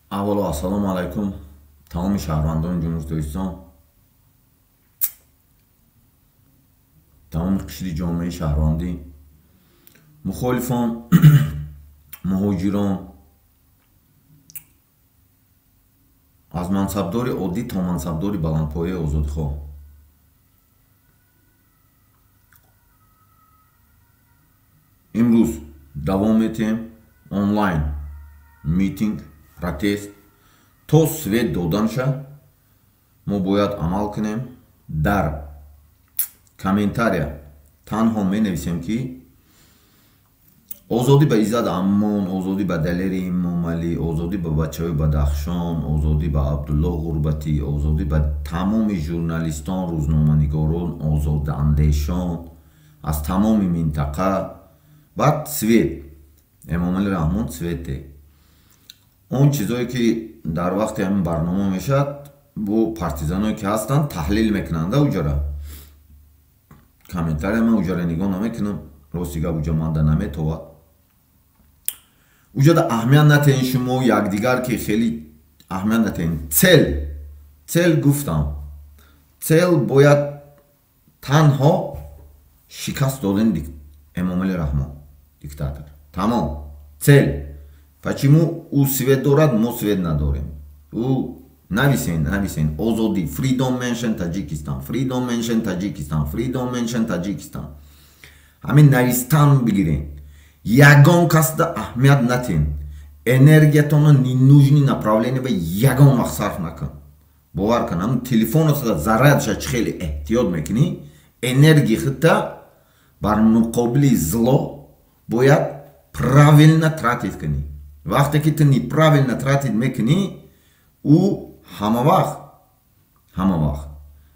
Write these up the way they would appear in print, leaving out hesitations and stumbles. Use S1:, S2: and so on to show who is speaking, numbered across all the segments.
S1: аввало ассалому алайкум тамоми шаҳрвандони ҷумҳуртоҷикистон, тамоми қишри ҷомеаи шаҳрвандӣ, мухолифон, муҳоҷирон, аз мансабдори оддӣ то мансабдори баландпояи озодихоҳ. имрӯз давом метем онлайн митинг, протест то свет додан шад. мо бояд амал кунем. дар комментария танҳо менависем ки озодӣ ба Иззат Амон, озодӣ ба Далери Эмомалӣ, озодӣ ба бачаҳои Бадахшон, озодӣ ба Абдулло Ғурбатӣ, озодӣ ба тамоми журналистон, рӯзноманигорон, озодандешон аз тамоми минтақа. баъд свет Эмомалӣ Раҳмон свете. он чизое ки дар вақти ҳамин барнома мешад, бо партизаное ки ҳастанд таҳлил мекунанд. уҷара комментария ман уҷара нигоҳ намекунам, рости гап уҷа манда наметовад. уҷада аҳамият натеҳен шумо якдигар ки хеле аҳамият натеҳен. цел гуфтам, цел бояд танҳо шикаст додани Эмомалӣ Раҳмон диктатор. тамом цел. почему ӯ свет дорад, мо свет надорем? ӯ нависен озодӣ, freedom mention Таҷикистан, freedom mention Таҷикистан, freedom mention Таҷикистан. ҳамин навистан бигирен. ягон касда аҳамият натен. энергиятонро ненужни направление ба ягон вақт сарф накун. бовар кун, ҳамин телефонро зарядша чӣ хеле эҳтиёт мекунӣ, энергия худта бар муқобили зло бояд правилно тратит кунӣ. вақте ки ту неправилно тратит мекунӣ, ӯ ҳама вақт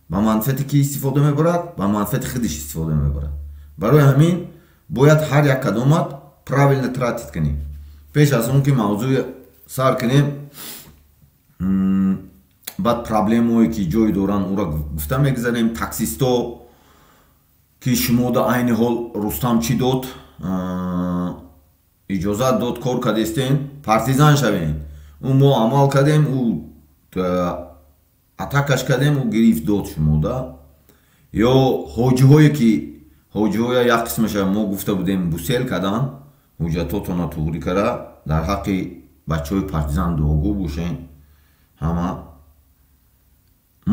S1: ба манфиати ки истифода мебарад, ба манфиати худиш истифода мебарад. барои ҳамин бояд ҳар як қадомат правилно тратит кунӣ. пеш аз он ки мавзӯи сар кунем, баъд проблемое ки ҷой доранд ӯро гуфта мегузарем. таксисто ки шумо да айни ҳол Рустам чӣ дод, иҷозат дод кор кардестен, партизан шавен. ӯ мо амал кардем, ӯ атакаш кардем, ӯ гирифт дод шумо да. ё ҳоҷиҳое ки ҳоҷиҳоя як қисмаша мо гуфта будем бусел кардан, ҳуҷҷатотона туғрӣ кара, дар ҳаққи бачаҳои партизан дуогӯ бошен. ҳама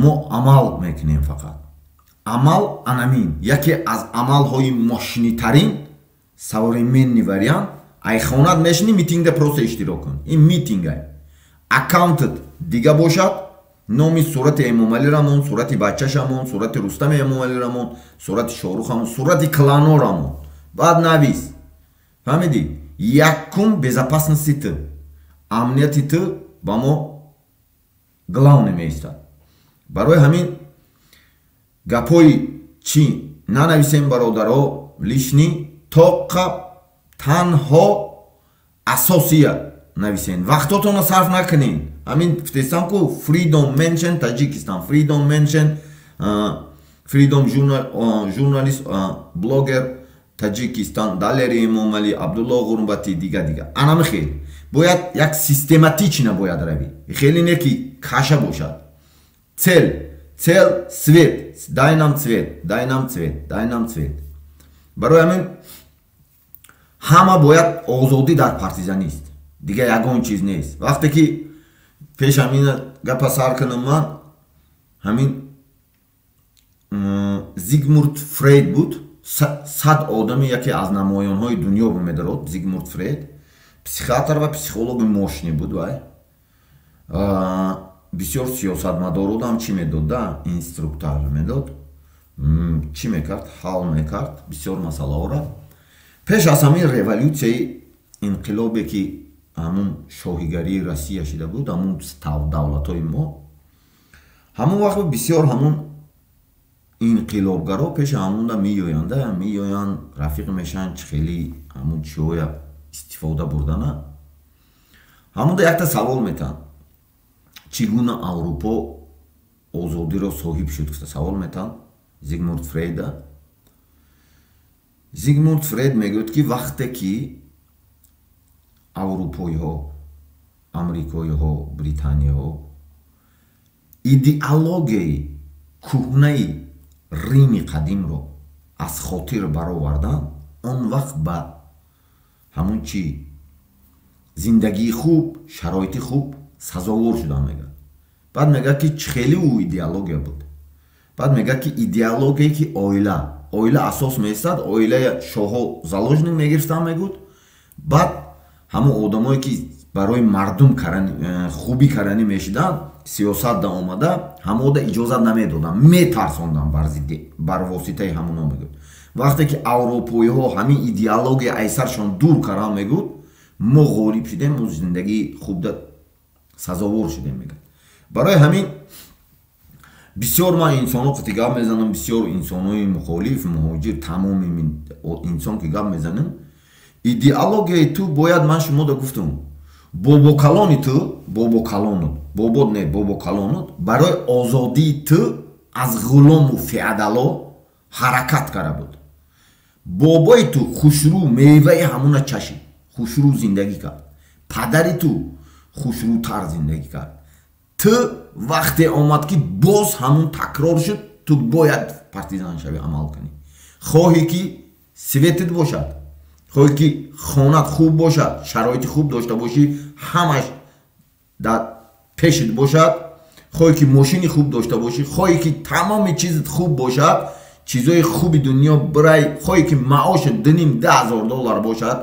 S1: мо амал мекунем. фақат амал анамин яке аз амалҳои мошинитарин современный вариант. айхонат мешини митингда просто иштирок кун. ин митингай аккаунтат дига бошад, номи сурати Эмомалӣ Раҳмон, сурати бачаш Рамон, сурати Рустами Эмомалӣ Раҳмон, сурати Шорух Рамон, сурати клано Рамон. баъд навис. фаҳмидӣ? якум безопасности ту, амнияти ту ба мо главне меистад. барои ҳамин гапҳои чӣ нанависем бародаро лишни, тоқа танҳо асосия нависен. вақтотонро сарф накунен. ҳамин гуфтестам ку freedom mention Таҷикистан, freedom mention freedom журналист блогер Таҷикистан, Далери Эмомалӣ, Абдулло Ғурбатӣ, дига анами хел бояд як систематично бояд рави. хеле не ки каша бошад. цел свет, дайнам цвет. барои ҳамин ҳама бояд озодӣ дар партизанист, дига ягон чиз нест. вақте ки пеш ҳамин гапа сар кунам, ман ҳамин Зигмунд Фрейд буд, 100 одами яке аз намоёнҳои дунё медарод. Зигмунд Фрейд психиатр ва психологи мошни буд. вай бисёр сиёсатмадородам чӣ медод, да инструктор медод, чӣ мекард, ҳал мекард бисёр масъалаҳоро. пеш аз ҳамин революсияи инқилобе ки ҳамун шоҳигарии Россия шуда буд, ҳамун давлатҳои мо, ҳамун вақт бисёр ҳамун инқилобгаро пеши ҳамунда меёянд, рафиқ мешанд, чӣ хеле ҳамун чиҳоя истифода бурдана. ҳамунда якта савол метан, чӣ гуна Аврупо озодиро соҳиб шуд, савол метан Зигмунд Фрейда. Зигмунд Фрейд мегӯяд ки вақте ки аврупоиҳо амрикоиҳо, британияҳо идеологияи кӯҳнаи Рими қадимро аз хотир баровардан, он вақт ба ҳамун чи зиндагии хуб, шароити хуб сазовор шудан мегӯяд. баъд мегӯяд ки чӣ хеле ӯ идеология буд. баъд мегӯяд ки идеологияе ки оила асос меистад, оилаи шоҳо заложник мегирифтан мегӯд. баъд ҳамун одамое ки барои мардум хубӣ каранӣ мешидан, сиёсатда омада, ҳамода иҷозат намедодан, метарсондан бар воситаи ҳамуно мегӯд. вақте ки аврупоиҳо ҳамин идеология айсаршон дур кардан мегӯд, мо ғолиб шудем, мо зиндагии хубда сазовор шудем мегӯяд. барои ҳамин бисёр ман инсонҳо қати гап мезанам, бисёр инсонҳои мухолиф, муҳоҷир, тамоми инсон ки гап мезанем, идеологияи ту бояд, ман шумода гуфтам, бобокалони ту, бобокалонут барои озодии ту аз ғулому феодало ҳаракат кара буд. бобои ту хушрӯ меваи ҳамуна чашид, хушрӯ зиндагӣ кард. падари ту хушрӯтар зиндагӣ кард. ту вақте омад ки боз ҳамун такрор шуд, ту бояд партизан шавӣ, амал кунӣ. хоҳӣ ки светит бошад, хоҳӣ ки хонат хуб бошад, шароити хуб дошта бошӣ, ҳамаш дар пешит бошад, хоҳӣ ки мошини хуб дошта бошӣ, хоҳӣ ки тамоми чизит хуб бошад, чизои хуби дунё бирай, хоҳӣ ки маоши $2,000 бошад.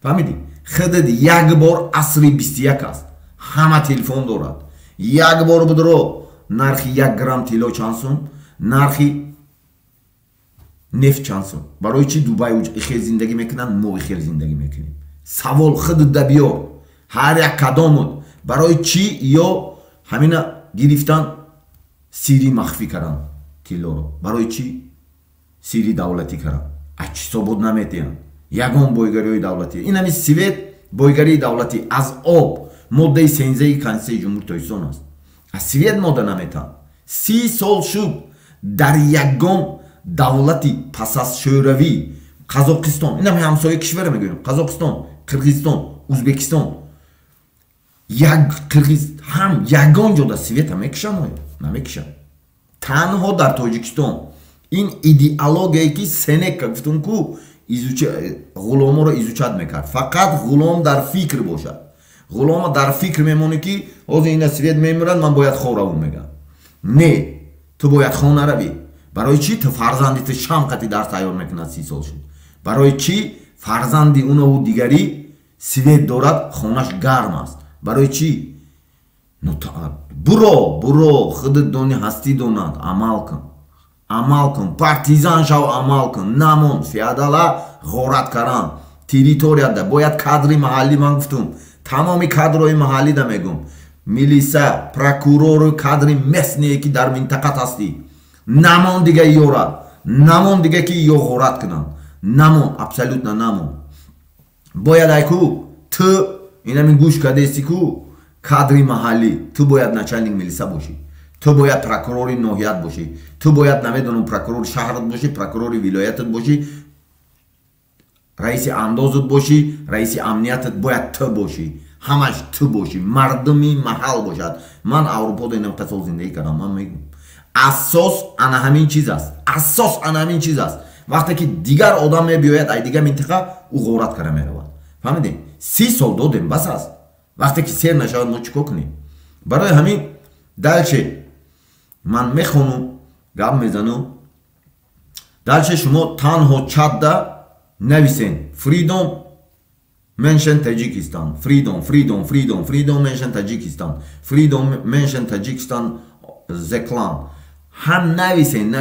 S1: фаҳмидӣ? худат як бор асри 21 аст, ҳама телефон дорад. як бор будро нархи 1 грамм тилло чанд сум, нархи нефт чанд сум. барои чи Дубай ихел зиндагӣ мекунанд, мо ихел зиндагӣ мекунем? савол худат да биёр. ҳар як кадомот барои чи ё ҳамина гирифтан сири махфӣ кардан тиллоро, барои чи сири давлатӣ кардан, аз чи собот наметиҳанд. ягон бойгариҳои давлатӣ, ин ҳамин свет бойгарии давлатӣ аз об моддаи 13 Конституцияи Ҷумҳурии Тоҷикистон аст. аз свет модда наметиҳанд. 30 сол шуд дар ягон давлати пас аз шӯравӣ Қазоқистон, ин ҳамин ҳамсояи кишваре мегӯем, Қазоқистон, Қирғизистон, Узбекистон, ҳам ягон ҷода света мекишанд, намекишанд. танҳо дар Тоҷикистон ин идеологияе ки Сенека гуфтум ку ғуломоро изучат мекард. фақат ғулом дар фикр бошад. ғулома дар фикр мемонӣ ки ҳозир ина свет мемирад, ман бояд хораву мегам. не, ту бояд хо наравӣ. барои чи ту фарзанди ту шамкати дар тайёр мекунад, 30 сол шуд. барои чи фарзанди унову дигари свет дорад, хонаш гарм аст. барои чи буро худат дони ҳастӣ донад, амал кун, партизан шав, амал кун, намон феодала ғорат каран территорияда. бояд кадри маҳаллӣ, ман гуфтум, тамоми кадрои маҳаллӣ да мегум, милиса, прокурору кадри местние ки дар минтақат ҳастӣ, намон дига ёрад, намон дига ки ё ғорат кунанд, намон, абсолютно намон. бояд айку ту инамин гӯш кадеси ку кадри маҳаллӣ, ту бояд начальник милиса бошӣ, ту бояд прокурори ноҳият бошӣ, ту бояд намедонам прокурори шаҳрат бошӣ, прокурори вилоятат бошӣ, раиси андозат бошӣ, раиси амниятат бояд ту бошӣ, ҳамаш ту бошӣ, мардуми маҳал бошад. ман аврупода 90 сол зиндагӣ кардам, ман мегӯям асос ана ҳамин чиз аст, асос ана ҳамин чиз аст. вақте ки дигар одам мебиёяд ай дигар минтақа, ӯ ғорат кара меравад. фаҳмидем? 30 сол додем, бас аст. вақте ки сер нашавад, мо чӣ кор кунем? барои ҳамин далче ман мехонам, гап мезанам, далче шумо танҳо чатда нависен freedom mention Tajikistan, freedom mention Tajikistan, freedom mention Tajikistan Zeklan. ҳам нависен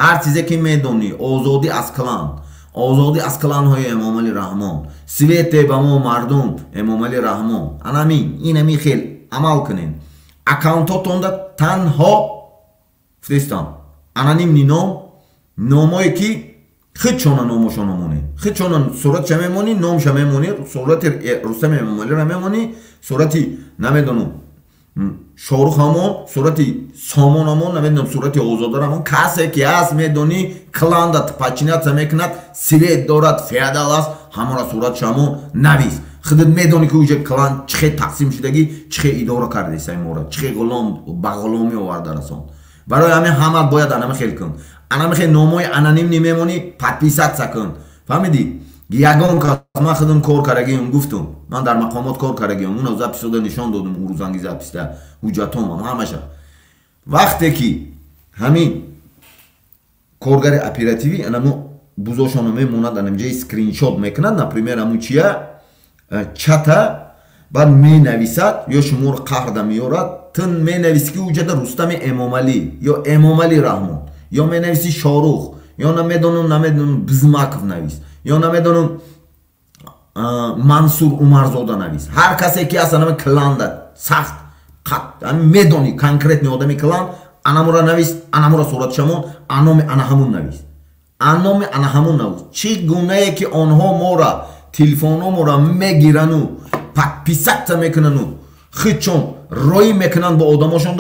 S1: ҳар чизе ки медонӣ, озодӣ аз клан, озодӣ аз кланҳои Эмомалӣ Раҳмон, свете ба мо мардум Эмомалӣ Раҳмон. анамин инами хел амал кунен. аккаунтотонда танҳо фристан ананим нином номое ки хичона номошона монӣ, хичона суратша мемонӣ, номша мемонӣ, сурати Рустами Эмомалиро мемонӣ, сурати намедонам Шорух ҳамон, сурати Сомон ҳамон, намедонам сурати Озодар ҳамон. касе ки аст медонӣ, кланда пачинаца мекунад, свет дорад, феодал аст, ҳамонро суратша ҳамон навис. خودت میدونی که اوجه کلان چه تقسیم شدگی چه اداره کرده سای مورا چه غلام با غلامی آورده رسون برای همه همه باید انم خیل کن انم خیل ناموی انانیم نمیمونی پادپیسات سکن فهمیدی یگان که من خودم کار کردم گفتم من در مقامات کار کردم اون زاپیسودا نشان دادم اون روزانگی زاپیستا حجتام همش وقتی که همین کارگر اپراتیوی انمو بزرگشون میموند انم جای اسکرین شات میکنند например همون چیه چتا بعد می نویسد یا شمور قهر میارد تن می نویسی که اوجد رستم امامعلی یا امامعلی رحمان یا می نویسی شاروخ یا نمیدونم بزماکov نویس یا نمیدونم منصور عمرزاده نویس هر کسی که اصلا کلان داد سخت قط میدونی کنکرت آدمی کلان انامورا نویس انامورا صورت شمون انام انا همون نویس انام انا همون نویس چی گونه که آنها ما را تلفن‌ها را میگیرن و پادپیسات میکنن و خودشون روی میکنن با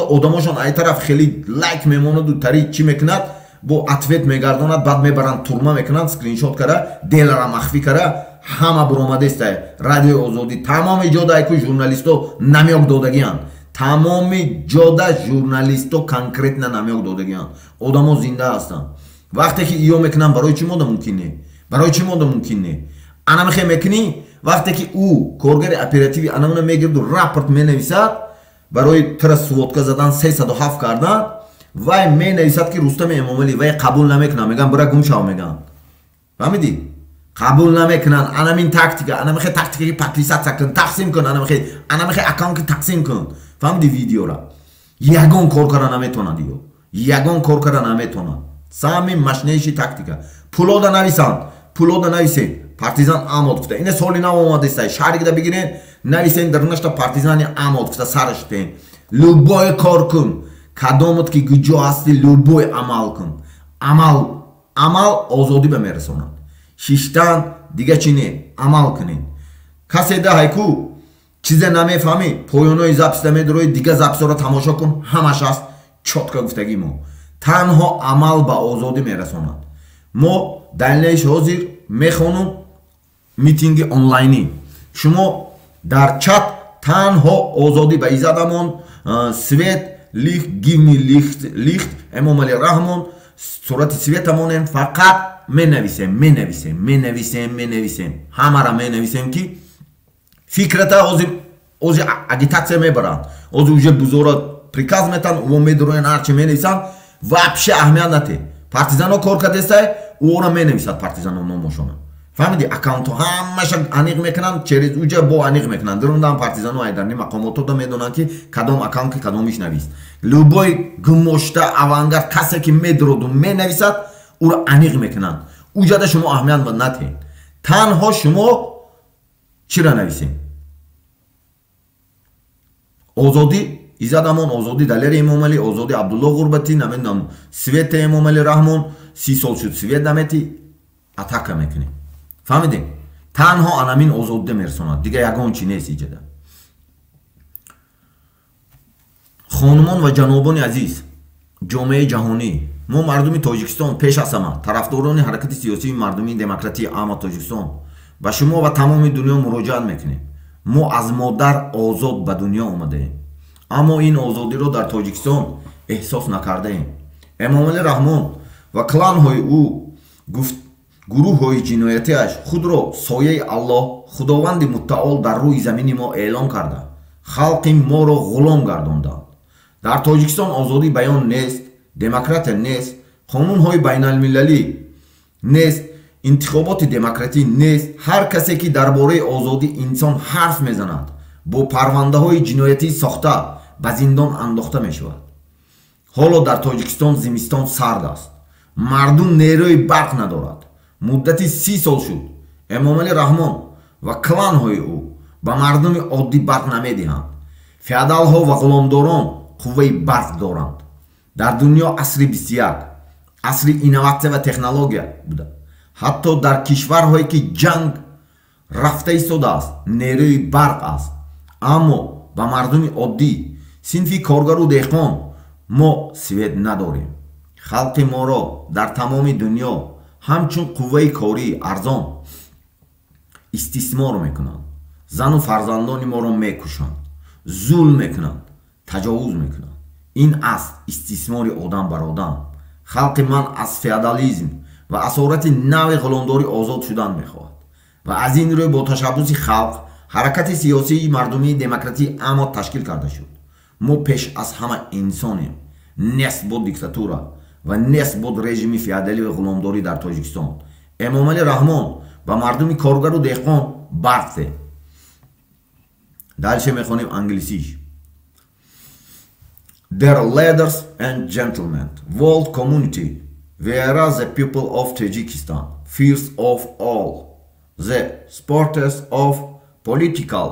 S1: آدماشون ای طرف خیلی لایک میموند و تری چی میکند با اتویت میگرداند بعد میبرن تورما میکنن اسکرین شات کرده دل را مخفی کرده همه برآمده است رادیو آزادی تمام جاده که ژورنالیستو نمیاک دادگیان تمام جاده ژورنالیستو کنکرت نمیاک دادگیان آدما زنده هستن وقتی که ایو میکنن برای چی ممکنه انا میخوام میکنی وقتی که او کارگر اپراتیوی انامون میگرد و راپورت مینویسد برای ترس سوودکا زدن 307 کردن وای مینویسد که رستم امامعلی وای قبول نمیکنن میگن برای گم شو میگن فهمیدی قبول نمیکنن انامین تاکتیکا انا میخوام تاکتیکی پادپیسات سکن تقسیم کن انا میخوام اکانت تقسیم کن فهمیدی ویدیو را یگان کار کردن نمیتونه دیو یگان کار کردن نمیتونه سامی ماشینیشی تاکتیکا پولودا نویسن партизан амод гуфта ин соли нав омадеста шаҳри гида бигирен нависен дар нашта партизани амод гуфта сараштен любой кор кун кадомот ки гуҷо ҳасти любой амал кун амал озодӣ ба мерасонад шиштан дига чи не амал кунен касе да ҳайку чизе намефаҳмӣ поёнои записта медурои дига записора тамошо кун ҳамаш аст чотка гуфтаги мо танҳо амал ба озодӣ мерасонад мо далелиш ҳозир мехонум митинги онлайни шумо дар чат танҳо озодӣ ба изадамон свет лихт гивни лихт эмомали раҳмон сурати светамонем фақат менависем ҳамара менависем ки фикрата озир агитатсия мебаранд озир уже бузора приказ метан во медуроен ҳарчи менависанд вообще аҳамият нате партизано кор кардестай ора менависад партизано номошона фаҳмиди аккаунтҳо ҳамаша аниқ мекунанд через уҷа бо аниқ мекунанд дурундан партизану айдарни мақомотода медонанд ки кадом аккаунт ки кадомиш навист любой гумошта авангард касе ки медуроду менависад уро аниқ мекунанд уҷада шумо аҳамият ба натеҳед танҳо шумо чира нависем озодӣ изадамон озодӣ далери эмомалӣ озодӣ абдулло ғурбатӣ намедонам света эмомалӣ раҳмон 30 сол шуд свет наметӣ атака мекунем фаҳмидем танҳо анамин озодӣ мерасонад дига ягон чи нест иҷада хонумон ва ҷанобони азиз ҷомеаи ҷаҳонӣ мо мардуми тоҷикистон пеш аз ҳама тарафдорони ҳаракати сиёсии мардумии демократии аҳма тоҷикистон ба шумо ва тамоми дунё муроҷиат мекунем мо аз модар озод ба дунё омадаем аммо ин озодиро дар тоҷикистон эҳсос накардаем эмомалӣ раҳмон ва кланҳои ӯ гурӯҳҳои ҷиноятиаш худро сояи аллоҳ худованди муттаол дар рӯи замини мо эълон карда халқи моро ғулом гардонданд дар тоҷикистон озодӣ баён нест демократия нест қонунҳои байналмилалӣ нест интихоботи демократӣ нест ҳар касе ки дар бораи озодии инсон ҳарф мезанад бо парвандаҳои ҷиноятӣ сохта ба зиндон андохта мешавад ҳоло дар тоҷикистон зимистон сард аст мардум нерӯи барқ надорад муддати 30 сол шуд эмомалӣ раҳмон ва кланҳои ӯ ба мардуми оддӣ барқ намедиҳанд феодалҳо ва ғуломдорон қувваи барқ доранд дар дунё асри 21 асри инноватсия ва технология буда ҳатто дар кишварҳое ки ҷанг рафта истодааст нерӯи барқ аст аммо ба мардуми оддӣ синфи коргару деҳқон мо свет надорем халқи моро дар тамоми дунё ҳамчун қувваи кории арзон истисмор мекунанд زن و فرزندان ما رو میکشند، ظلم میکنند، تجاوز میکنند. این است استثمار آدم بر آدم. خلق من از فئودالیسم و اسارت نوع غلامداری آزاد شدن میخواهد و از این روی با تشبث خلق حرکت سیاسی مردمی دموکراتی اما تشکیل کرده شد. ما پیش از همه انسانیم، نسبت با دیکتاتورا و نسبت با رژیم فئودالی و غلامداری در تاجیکستان. امامعلی رحمان با مردم کارگر و دهقان برده. دالشه میخونیم انگلیسیش. Dear ladies and gentlemen, world community, whereas the people of Tajikistan fears of all the supporters of political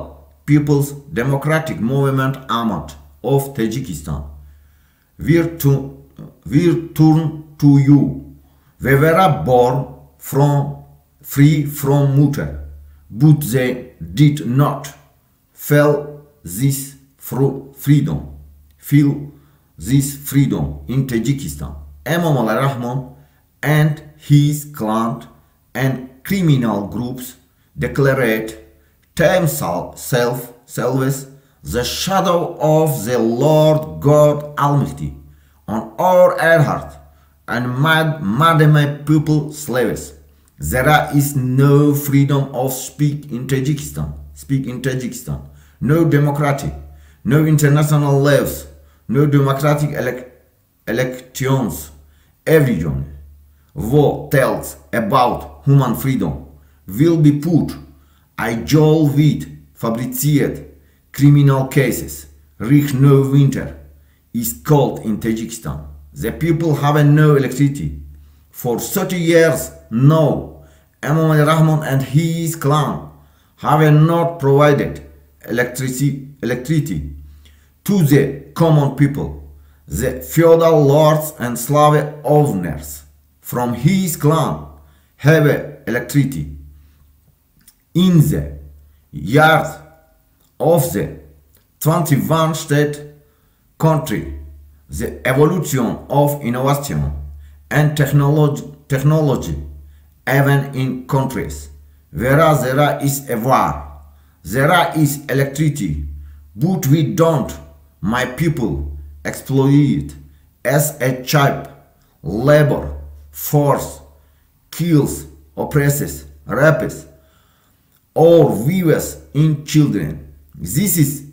S1: people's democratic movement Ahmad of Tajikistan, we turn to you. We were born free from mutter, but they did not feel this freedom in Tajikistan. Emomali Rahmon and his clan and criminal groups declared themselves the shadow of the Lord God Almighty on our heart and made my people slaves. There is no freedom of speak in Tajikistan. No democratic, no international laws, no democratic elections. Everyone who tells about human freedom will be put a jail with fabricated criminal cases. Rick no winter is called in Tajikistan. The people have no electricity. For 30 years now, Emomali Rahman and his clan have not provided electricity to the common people. The feudal lords and slave owners from his clan have electricity. In the years of the 21st state country, the evolution of innovation and technology even in countries where there is a war, there is electricity, but we don't. My people exploit as a cheap labor force, kills, oppresses, rapes, or viewers in children. This is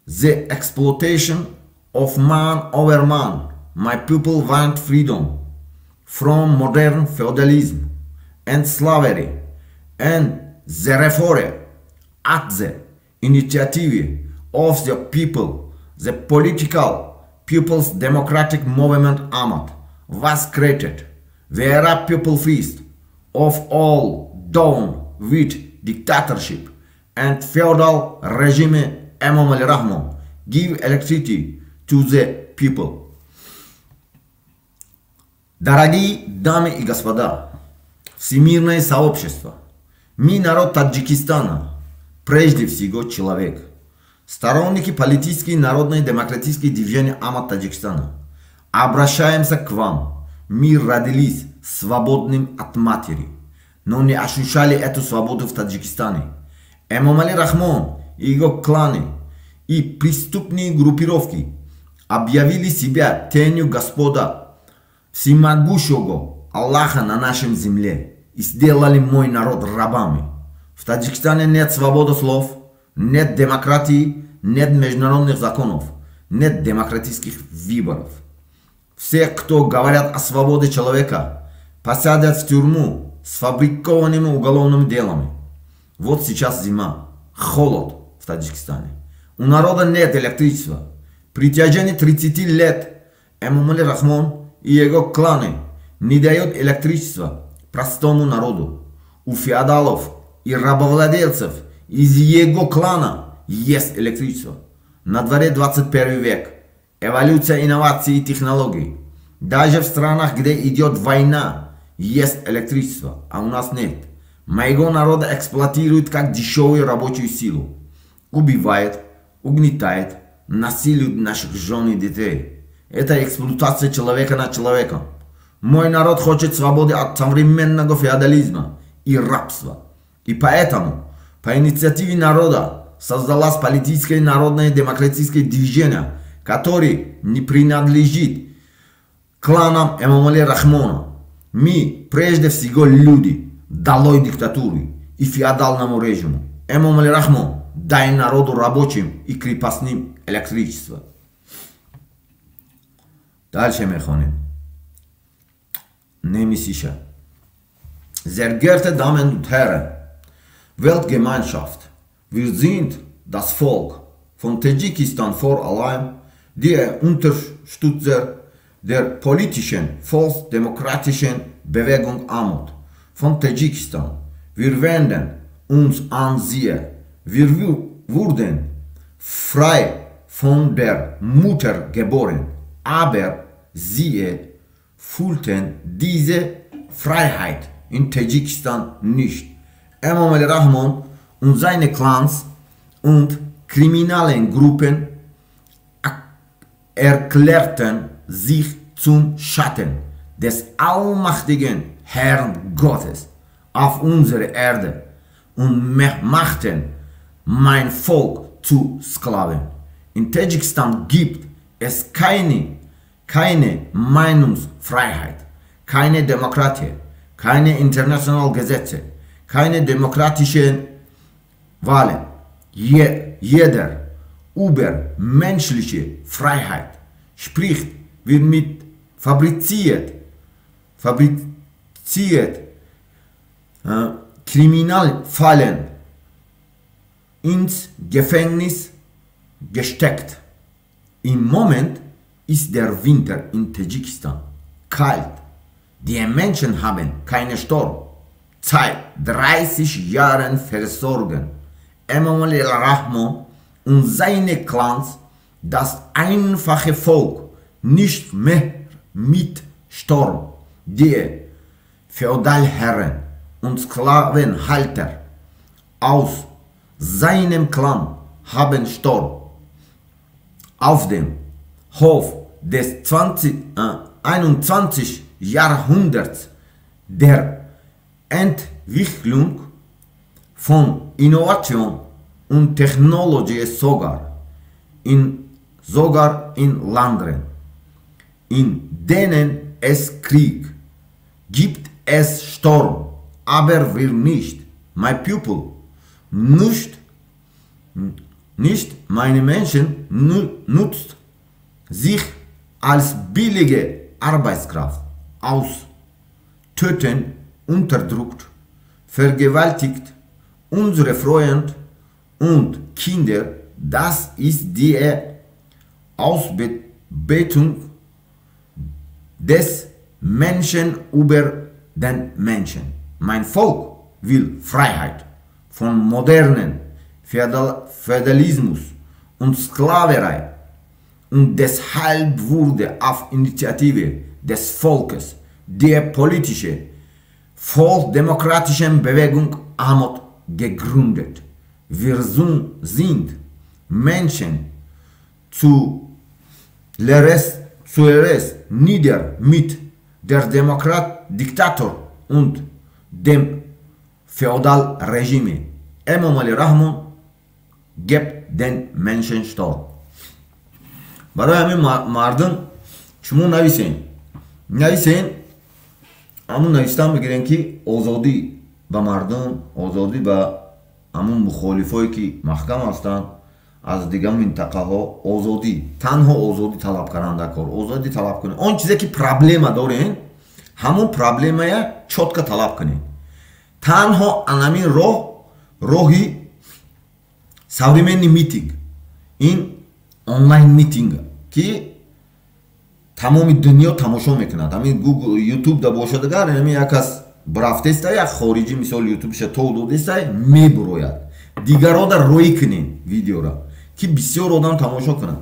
S1: the exploitation of man over man. My people want freedom from modern feudalism and slavery, and therefore at the initiative of the people, the political People's Democratic Movement Ahmad was created, where people feast of all down with dictatorship and feudal regime. Emomali Rahman give electricity to the people. Дорогие дамы и господа, всемирное сообщество, мы народ Таджикистана, прежде всего человек, сторонники политической народной демократической движения Ahmad Таджикистана, обращаемся к вам. Мы родились свободным от матери, но не ощущали эту свободу в Таджикистане. Эмомали Рахмон и его кланы и преступные группировки объявили себя тенью Господа всемогущего Аллаха на нашем земле и сделали мой народ рабами. В Таджикистане нет свободы слов, нет демократии, нет международных законов, нет демократических выборов. Все, кто говорят о свободе человека, посадят в тюрьму с фабрикованными уголовными делами. Вот сейчас зима, холод в Таджикистане. У народа нет электричества. При течение 30 лет Эмомали Рахмон и его кланы не дают электричество простому народу. У феодалов и рабовладельцев из его клана есть электричество. На дворе 21 век. Эволюция инноваций и технологий. Даже в странах, где идет война, есть электричество, а у нас нет. Моего народа эксплуатируют как дешевую рабочую силу. Убивает, угнетает, насилует наших жен и детей. Это эксплуатация человека над человеком. Мой народ хочет свободы от современного феодализма и рабства. И И поэтому по инициативе народа создалось политическое народное демократическое движение, которое не принадлежит кланам Эмомали Рахмона. Мы прежде всего люди, долой диктатуры и феодальному режиму. Эмомали Рахмон, дай народу рабочим и крепостным электричество. Дальше мы ходим. Немисиша. Sehr geehrte Damen und Herren, Weltgemeinschaft, wir sind das Volk von Tadschikistan vor allem, die Unterstützer der politischen, volksdemokratischen Bewegung Amut von Tadschikistan. Wir wenden uns an sie. Wir wurden frei von der Mutter geboren, aber sie fühlten diese Freiheit in Tadschikistan nicht. Emomali Rahmon und seine Clans und kriminellen Gruppen erklärten sich zum Schatten des allmächtigen Herrn Gottes auf unserer Erde und machten mein Volk zu Sklaven. In Tadschikistan gibt es keine Meinungsfreiheit, keine Demokratie, keine internationalen Gesetze, keine demokratischen Wahlen. Jeder über menschliche Freiheit spricht, wird mit fabriziert Kriminalfällen ins Gefängnis gesteckt. Im Moment ist der Winter in Tadschikistan kalt. Die Menschen haben keine Strom. Seit 30 Jahren versorgen Emomali Rahmon und seine Clans das einfache Volk nicht mehr mit Strom. Die Feudalherren und Sklavenhalter aus seinem Clan haben Strom. Auf dem Hof des 21. Jahrhunderts der Entwicklung von Innovation und Technologie sogar in Ländern, in denen es Krieg gibt, es Sturm, aber wir nicht. My people, nicht meine Menschen nutzt sich als billige Arbeitskraft aus, töten, unterdrückt, vergewaltigt unsere Freunde und Kinder. Das ist die Ausbeutung des Menschen über den Menschen. Mein Volk will Freiheit von modernen Feudalismus und Sklaverei und deshalb wurde auf Initiative des Volkes die politische, volksdemokratische Bewegung Amut gegründet. Wir sind Menschen zuerst nieder mit der Diktator und dem Feudalregime. Emomali Rahmon gibt den Menschen Strom. برای همین مردم شما نویسین همون نویستن بگیرین که آزادی به مردم، آزادی به همون مخالفایی که محکم هستند از دیگه منطقه ها، آزادی، تنها آزادی طلب کننده کار، آزادی طلب کنین. اون چیزی که پرابلم دارین همون پرابلم چوتکا طلب کنین. تنها انمی راهی современный митинг، این онлайн митинг که تمامی دنیا تماشا میکند. همین گوگل یوتیوب دا باشه دگر همین یک از برفتست یک خارجی مثال یوتیوبش تو دودست میبروید دیگرها در روی کنین ویدیو را که بسیار آدم تماشا کنند.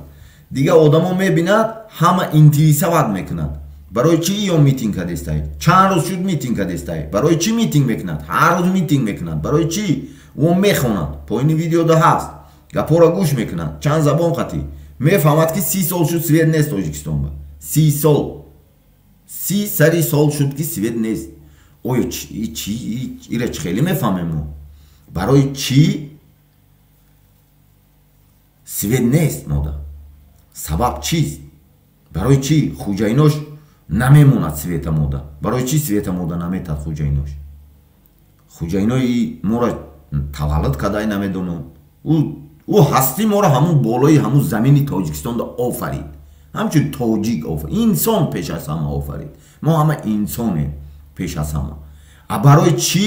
S1: دیگه آدم ها میبیند همه انتویسه ود میکند. برای چی یا میتینگ کدستایی؟ چند روز شد میتینگ کدستایی؟ برای چی میتینگ میکند؟ هر روز میتینگ میکند. برای چی؟ و میخوند پایین ویدیو دا هست گپورا گوش میکنند. چند زبان قطعی میفهمد که 30 سال شد سوید نیست تاجیکستان با 30 سری سال شد که سوید نیست. اوی چی ایره خیلی میفهمیم ما. барои чӣ свет нест мода? Сабаб чист? барои чӣ хуҷайнош намемонад света мода? барои чӣ света мода наметад хуҷайнош? хуҷайнои мора таваллуд кадай намедонам. ӯ ҳастӣ моро ҳамун болои ҳамун замини тоҷикистонда офарид. ҳамчун тоҷик офарид. инсон пеш аз ҳама офарид. мо ҳама инсонем пеш аз ҳама. барои чӣ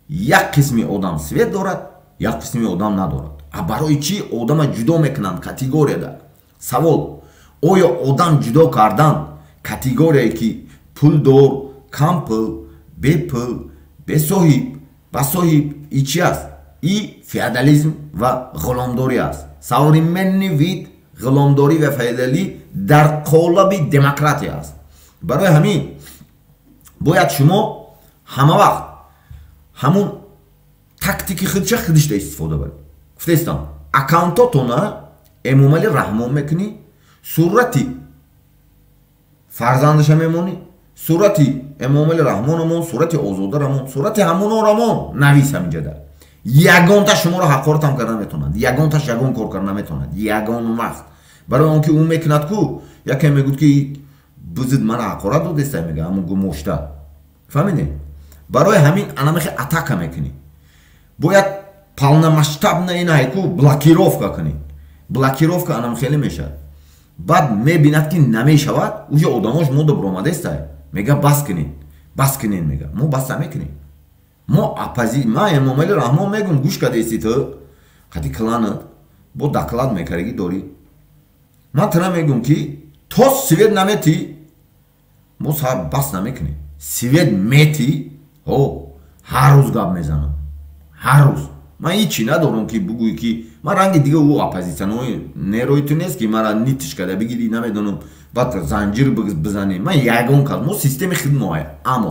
S1: як қисми одам свет дорад, як қисми одам надорад? барои чӣ одама ҷудо мекунанд категорияда? савол: оё одам ҷудо кардан категорияе ки пулдор, кампул, бепул, бесоҳиб, ба соҳиб и чӣ аст? И феодализм ва ғуломдорӣ аст. Современный вид ғуломдорӣ ва феодалӣ дар қолаби демократия аст. барои ҳамин бояд шумо ҳама вақт ҳамун тактики худша худишда истифода баред. гуфтестам аккаунтотона эмомали раҳмон мекунӣ, сурати фарзандаша мемонӣ, сурати эмомали раҳмонамон, сурати озодарамон, сурати ҳамунорамон навис ҳаминҷада. ягонта шуморо ҳақоратам карда наметавонад, ягонташ ягон кор карда наметавонад. ягон вақт барои он ки ӯ мекунад ку яке мегӯд ки бузид мана ҳақорат додеста мега ҳамун гумошта. фаҳмиде? барои ҳамин анамехе атака мекунӣ. бояд полномасштабна инайку блокировка кунӣ. блокировка анам хеле мешавад. баъд мебинад ки намешавад, уҷа одамош мода буромадеста мега бас кунед, бас кунед мега. мо бас намекунем. мо апази ма эмомали раҳмон мегум гӯш кадеси ту қади кланат бо доклад мекарги дорӣ. ман тара мегум ки то свет наметӣ мо сар бас намекунем. свет метӣ ҳар рӯз гап мезанам. ҳар рӯз ман ҳичи надорам ки бугӯй ки ман ранги дига ӯ оппозитсиянои нерои ту нест ки мара нитиш када бигири намедонам баъд занҷир бизанем. ман ягон кас мо системи хидмоя амо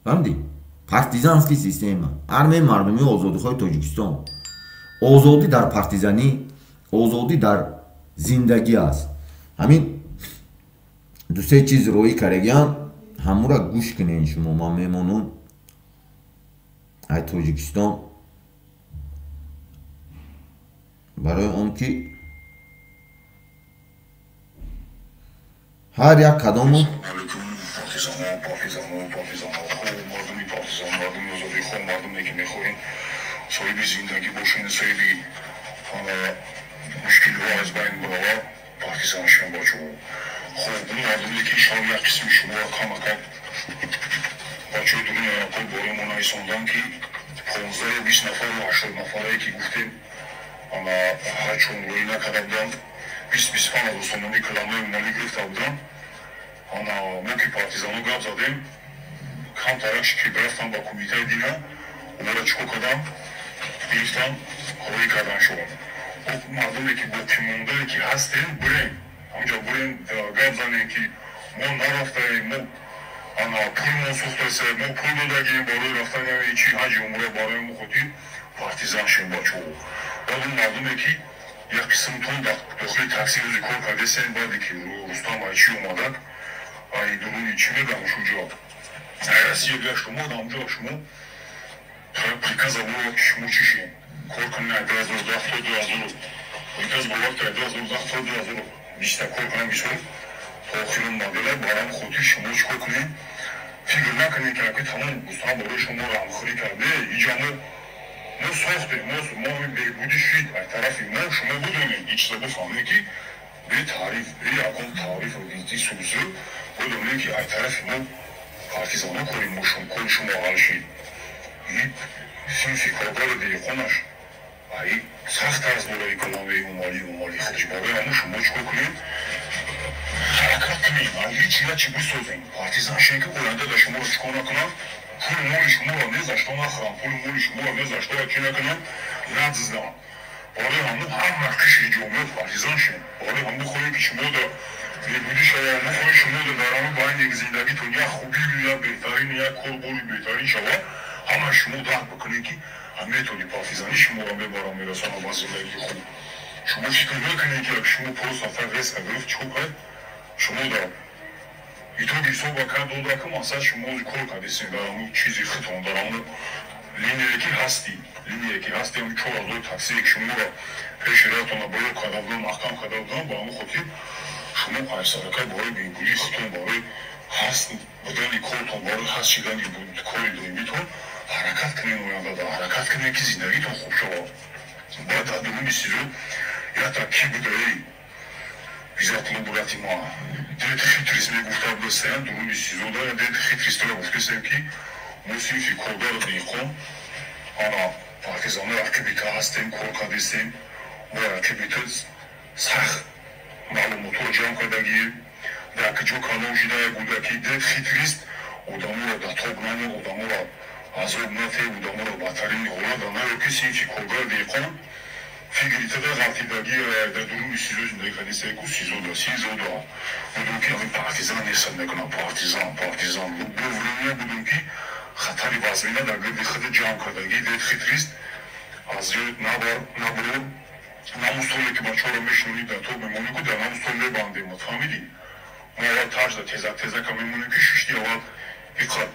S1: фаҳмидӣ партизанский система армияи мардумии озодихоҳи Тоҷикистон. озодӣ дар партизанӣ, озодӣ дар зиндагӣ аст. ҳамин дусе чиз роӣ карегиам ҳамура гӯш кунед шумо. ман мемонам ай Тоҷикистон барои он ки ҳар як кадому
S2: соҳиби зиндагӣ бошен, соҳиби мушкилиҳо аз байн барова партизан шуем бачо. хоб ин мардуме ки шав як қисми шуморо камакам бачои дурун якол бораи мо наисондан ки 15-20 нафару 80 нафарае ки гуфтем ҳарчун роӣ накарда буданд 20-25 ҳазор сомони каланои молӣ гирифта буданд. мо ки партизано гап задем камтаракш ки рафтам ба кумитаи дина умора чикор кардам гирифтам роӣ кардан шуд. мардуме ки боқимондае ки ҳастем бурем ҳамҷа бурем гап занем ки мо нарафтаем, мо пулмон сӯхтасе, мо пул додагием барои рафтани чи ҳаҷи умра барои мо хотир партизан шем бачо. баъд он мардуме ки як қисмтон дохили такси рӯзи кор кардесем баъде ки рустам айчи омадак ай дуруни чи мегам шуҷо ай россия гашт мо ҳамҷо шумо приказ аворо ки шумо чи шем кор кунем 2010 то 2000 приказ бовақта 2010 то 2020 кор кунем бисёр то охирон модела барам хотир шумо чикор кунем фикр накунем ки аки тамом рустам барои шумо рамхӯрӣ карде иҷа мо сохтем мо беҳбудӣ шид ай тарафи мо шумо будонем ин чиза бифаҳмем ки бетариф ягон тариф визи сӯзу будонем ки ай тарафи мо партизано кори шумо ҳал шид. синфи коргари деҳқонаш ай сахт аст болои каломаи умолӣ худш барои ҳамо шумо чикор кунем ҳаракат кунем ҳичи ячи бисозем партизан шем ки оянда да шуморо чикор накунам пули моли шуморо незашто нахӯрам пули моли шуморо незашто чи накунам надзиздам барои ҳамо ҳама қишри ҷомеа партизан шем барои ҳамо хоҳем ки шумо да беҳбудӣ шавад мо хоҳем шумо да дар ҳама байни зиндагитон як хубӣ як беҳтарин як корбори беҳтарин шавад ҳама шумо дарк бикунед ки методи партизанӣ шуморо мебарам мерасона ба зиндагии хуб. шумо фикр накунед ки шумо 5 нафар реска гирифт чикор кард шумо да итоги ҳисоба кард додакам асад шумо кор кардесем дар ҳамун чизи хитон дар ҳамун линияки ҳасти ҳам чор азои таксие ки шуморо пеши роятона боло кадавган маҳкам кадавган ба ҳамон хотир шумо қайсаракай бораи бегулии хитон барои ҳаст будани кортон барои ҳаст шидани кори доимитон ҳаракат кунед оянда ҳаракат кунед ки зиндагитон хуб шавад. баъд дар дуруни сизо як ки будаи визатло бурати ма дед хитрис мегуфта будастаям дуруни сизо да дед хитристора гуфтасем ки мо синфи коргар диқон ана партизанҳо акибита ҳастем кор кардистем мо акибита сах маълумотро ҷамъ кардагием дар киҷо калон шидая буда ки дед хитрист одаморо да тоб намо одаморо азоб нате одаморо бадтарин ҳолат анаё ки синфи коргар диқон фигритада ғалтидаги дар дуруни сизо зиндаги кардистае ку сизода будум ки ҳамин партизан ҳесаб мекунам партизан бовремия будум ки хатари вазмина дар гирди худ ҷамъ кардаги дед хитрист аз ҷо набро намустоле ки бачаҳоро мешунонӣ дар тоб мемонӣ ку дар намустол мебандем фаҳмидӣ мо аввал тажда тезака мемонем ки шишти аввал иқад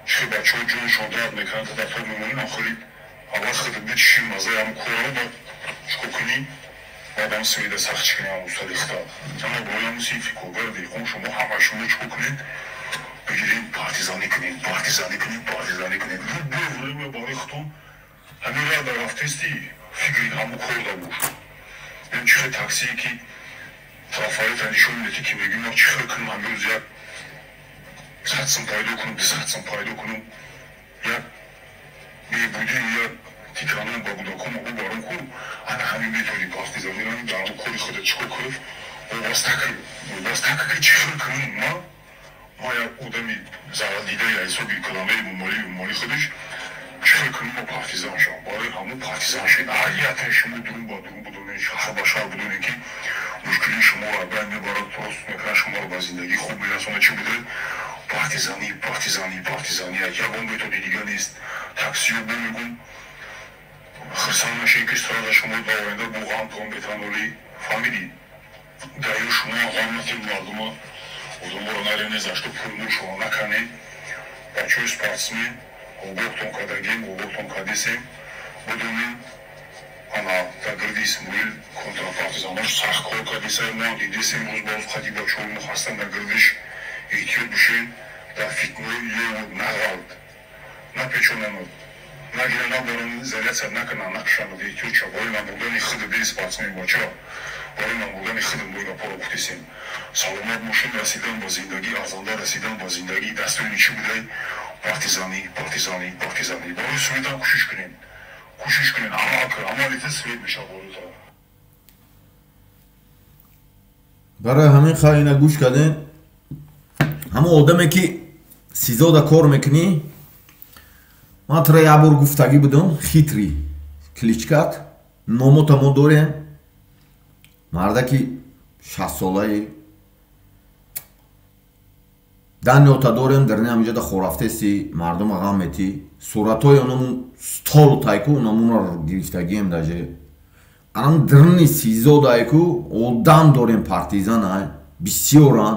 S2: чӣ бачаҳо ҷоншон дард мекунанд дар тоб мемонем охири аввал худ бичиши мазаи ҳам кора баъд чикор кунӣ баъд ҳам смеда сахт чӣ кунӣ ҳам устали хитад ама бояд ҳам синфи коргар диқон шумо ҳама шумо чикор кунед бигирем партизанӣ кунед бовремия барои хитон ҳамин ра дар рафтести фикри ҳаму кор да бош ин чӣ хел таксие ки тарафарита нишон медиҳад ки мегӯем ман чӣ хел кунам ҳамин рӯз як 100 сум пайдо кунам 200 сум пайдо кунам як бебудӣ як тикранон ба кӯдакон або барон ку ана ҳамин методи партизанира дар ҳаму кори худат чикор кунад вобаста ки чӣ хел кунам ма як одами зарадидаи ҳисоби калонаи мумолӣ худаш чӣ хел кунам ма партизан шавам барои ҳамун партизан шед ҳарятаи шумо дурун ба дурун будонед шаҳр ба шаҳр будонед ки мушкили шуморо аз байн мебарад рост мекунад шуморо ба зиндагии хуб мерасонад чӣ будед партизанӣ ягон методи дига нест таксиё бомегум хирсан нашед ки страда шумо ба оянда бо ғамтон бетанолӣ фаҳмидӣ дар ё шумо ғам натед мардума одаморо наренед за што пулмур шумо наканед бачаҳои спортсмен огоҳтон кардагем огоҳтон кардисем будонем ана дар гирди исмоил контрапартизанош сахт кор кардисем мо дидесем рӯз ба рӯз қади бачаҳои мо ҳастан дар гирдиш эҳтиёт бошен дар фитнаи ёд нағалд напечонанад нагира наборан изоляция накунанд накушанад эҳтиёт шав барои набудани худ бе спортсмен бача барои набудани худ мо гапҳоро гуфтесем саломат бошем расидан ба зиндагӣ арзанда расидан ба зиндагӣ дастури чӣ будай партизанӣ барои суветам кӯшиш кунем амалита свет мешавад барота
S1: барои ҳамин хаина гӯш кардем ҳамон одаме ки сизода кор мекунӣ ман тра як бор гуфтагӣ будам хитри кличкат номота мо дорем мардаки 60 солаи данёта дорем дарни ҳамиҷода хорафтеси мардума ғам метӣ суратҳои онамун стол тайку онамунро гирифтагием даже анам дарни сизодайку одам дорем партизанай бисёран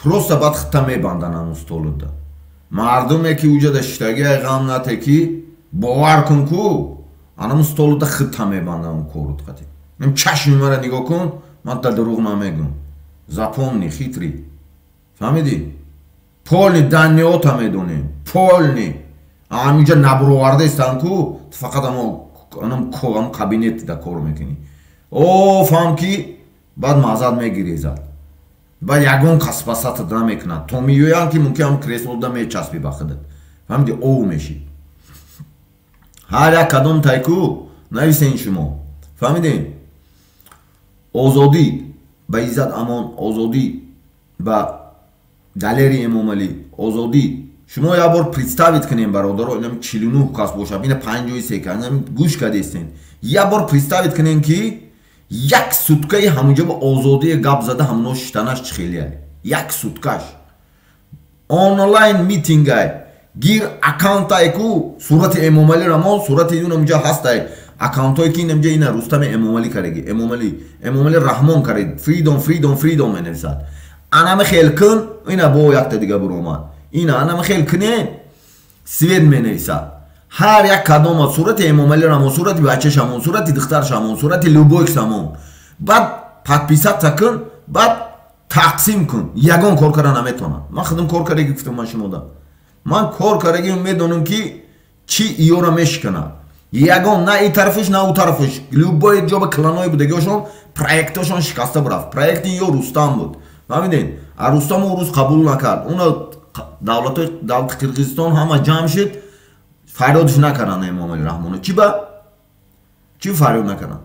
S1: просто баъд хита мебандан ҳамун столуда мардуме ки уҷада шиштагиай ғам нате ки бовар кун ку анамун столуда хита мебандан ҳамун корут қати ин чашми мара нигоҳ кун ман да дурӯғ намегӯм запомни хитри фаҳмидӣ полни даниота медонем полни ҳаминҷа набуровардестан ку фақат ҳам кабинетида кор мекунӣ фаҳм ки баъд маззат мегирезад баъд ягон кас пасатат намекунад то миёян ки мумкин ҳам креслода мечаспӣ ба худат фаҳмидӣ мешӣ ҳар як кадом тайку нависен шумо фаҳмидем озодӣ ба иззат амон озодӣ ба галерии эмомалӣ озодӣ шумо як бор представит кунем бародаро 49 кас бошад ина 53 кас гӯш кардестен як бор представит кунем ки як суткаи ҳамунҷа ба озодии гап зада ҳамуно шиштанаш чӣ хелияй як суткаш онлайн митингай гир аккаунтае ку сурати эмомалӣ рамон сурати ин ҳамунҷа ҳастай аккаунтое ки инамҷа ина рустами эмомалӣ кареги эмомалӣ раҳмон каред фридом менависад анаме хел кун ина бо якта дига буромад ина анаме хел кунем свет менависад. Ҳар як кадома сурати Эмомалӣ Раҳмон, сурати бачаш ҳамон, сурати духтараш ҳамон, сурати любойкс ҳамон. Баъд подписатса кун, баъд тақсим кун. Ягон кор кара наметавонад. Ман худам кор караги гуфтам ман шумода. Ман кор караги медонам ки чӣ иёра мешиканад. Ягон на и тарафаш, на у тарафаш. Любой ҷоба кланои будагиҳошон проектошон шикаста бурафт. Проекти ё Рустам буд. Фаҳмидин? А Рустам он рӯз қабул накард. Уна давлати Қирғизистон ҳама ҷамъ шуд. Фарёдш накарданд Эмомалӣ Раҳмоно. Чӣ ба? Чӣ фарёд накарданд?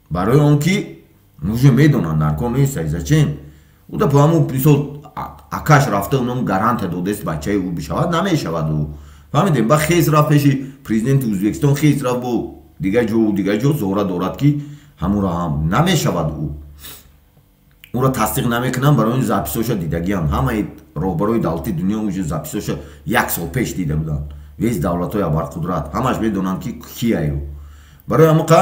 S1: Барои он ки уже медонанд дар кор нестай. Зачем? Уда по ҳамун мисол акаш рафта унам гарантия додааст бачаи ӯ бишавад, намешавад ӯ. Фаҳмидем? Ба хез рафт пеши президенти Ӯзбекистон, хез рафт бо дигар ҷо зора дорад ки ҳамуро ҳам намешавад ӯ. Ура тасдиқ намекунанд, барои ин записоша дидагиянд. Ҳамаи роҳбарои давлати дунё уже записоша 1 сол пеш дида буданд. Вес давлатои абарқудрат ҳамаш медонанд ки кияй ӯ. Барои ҳамақа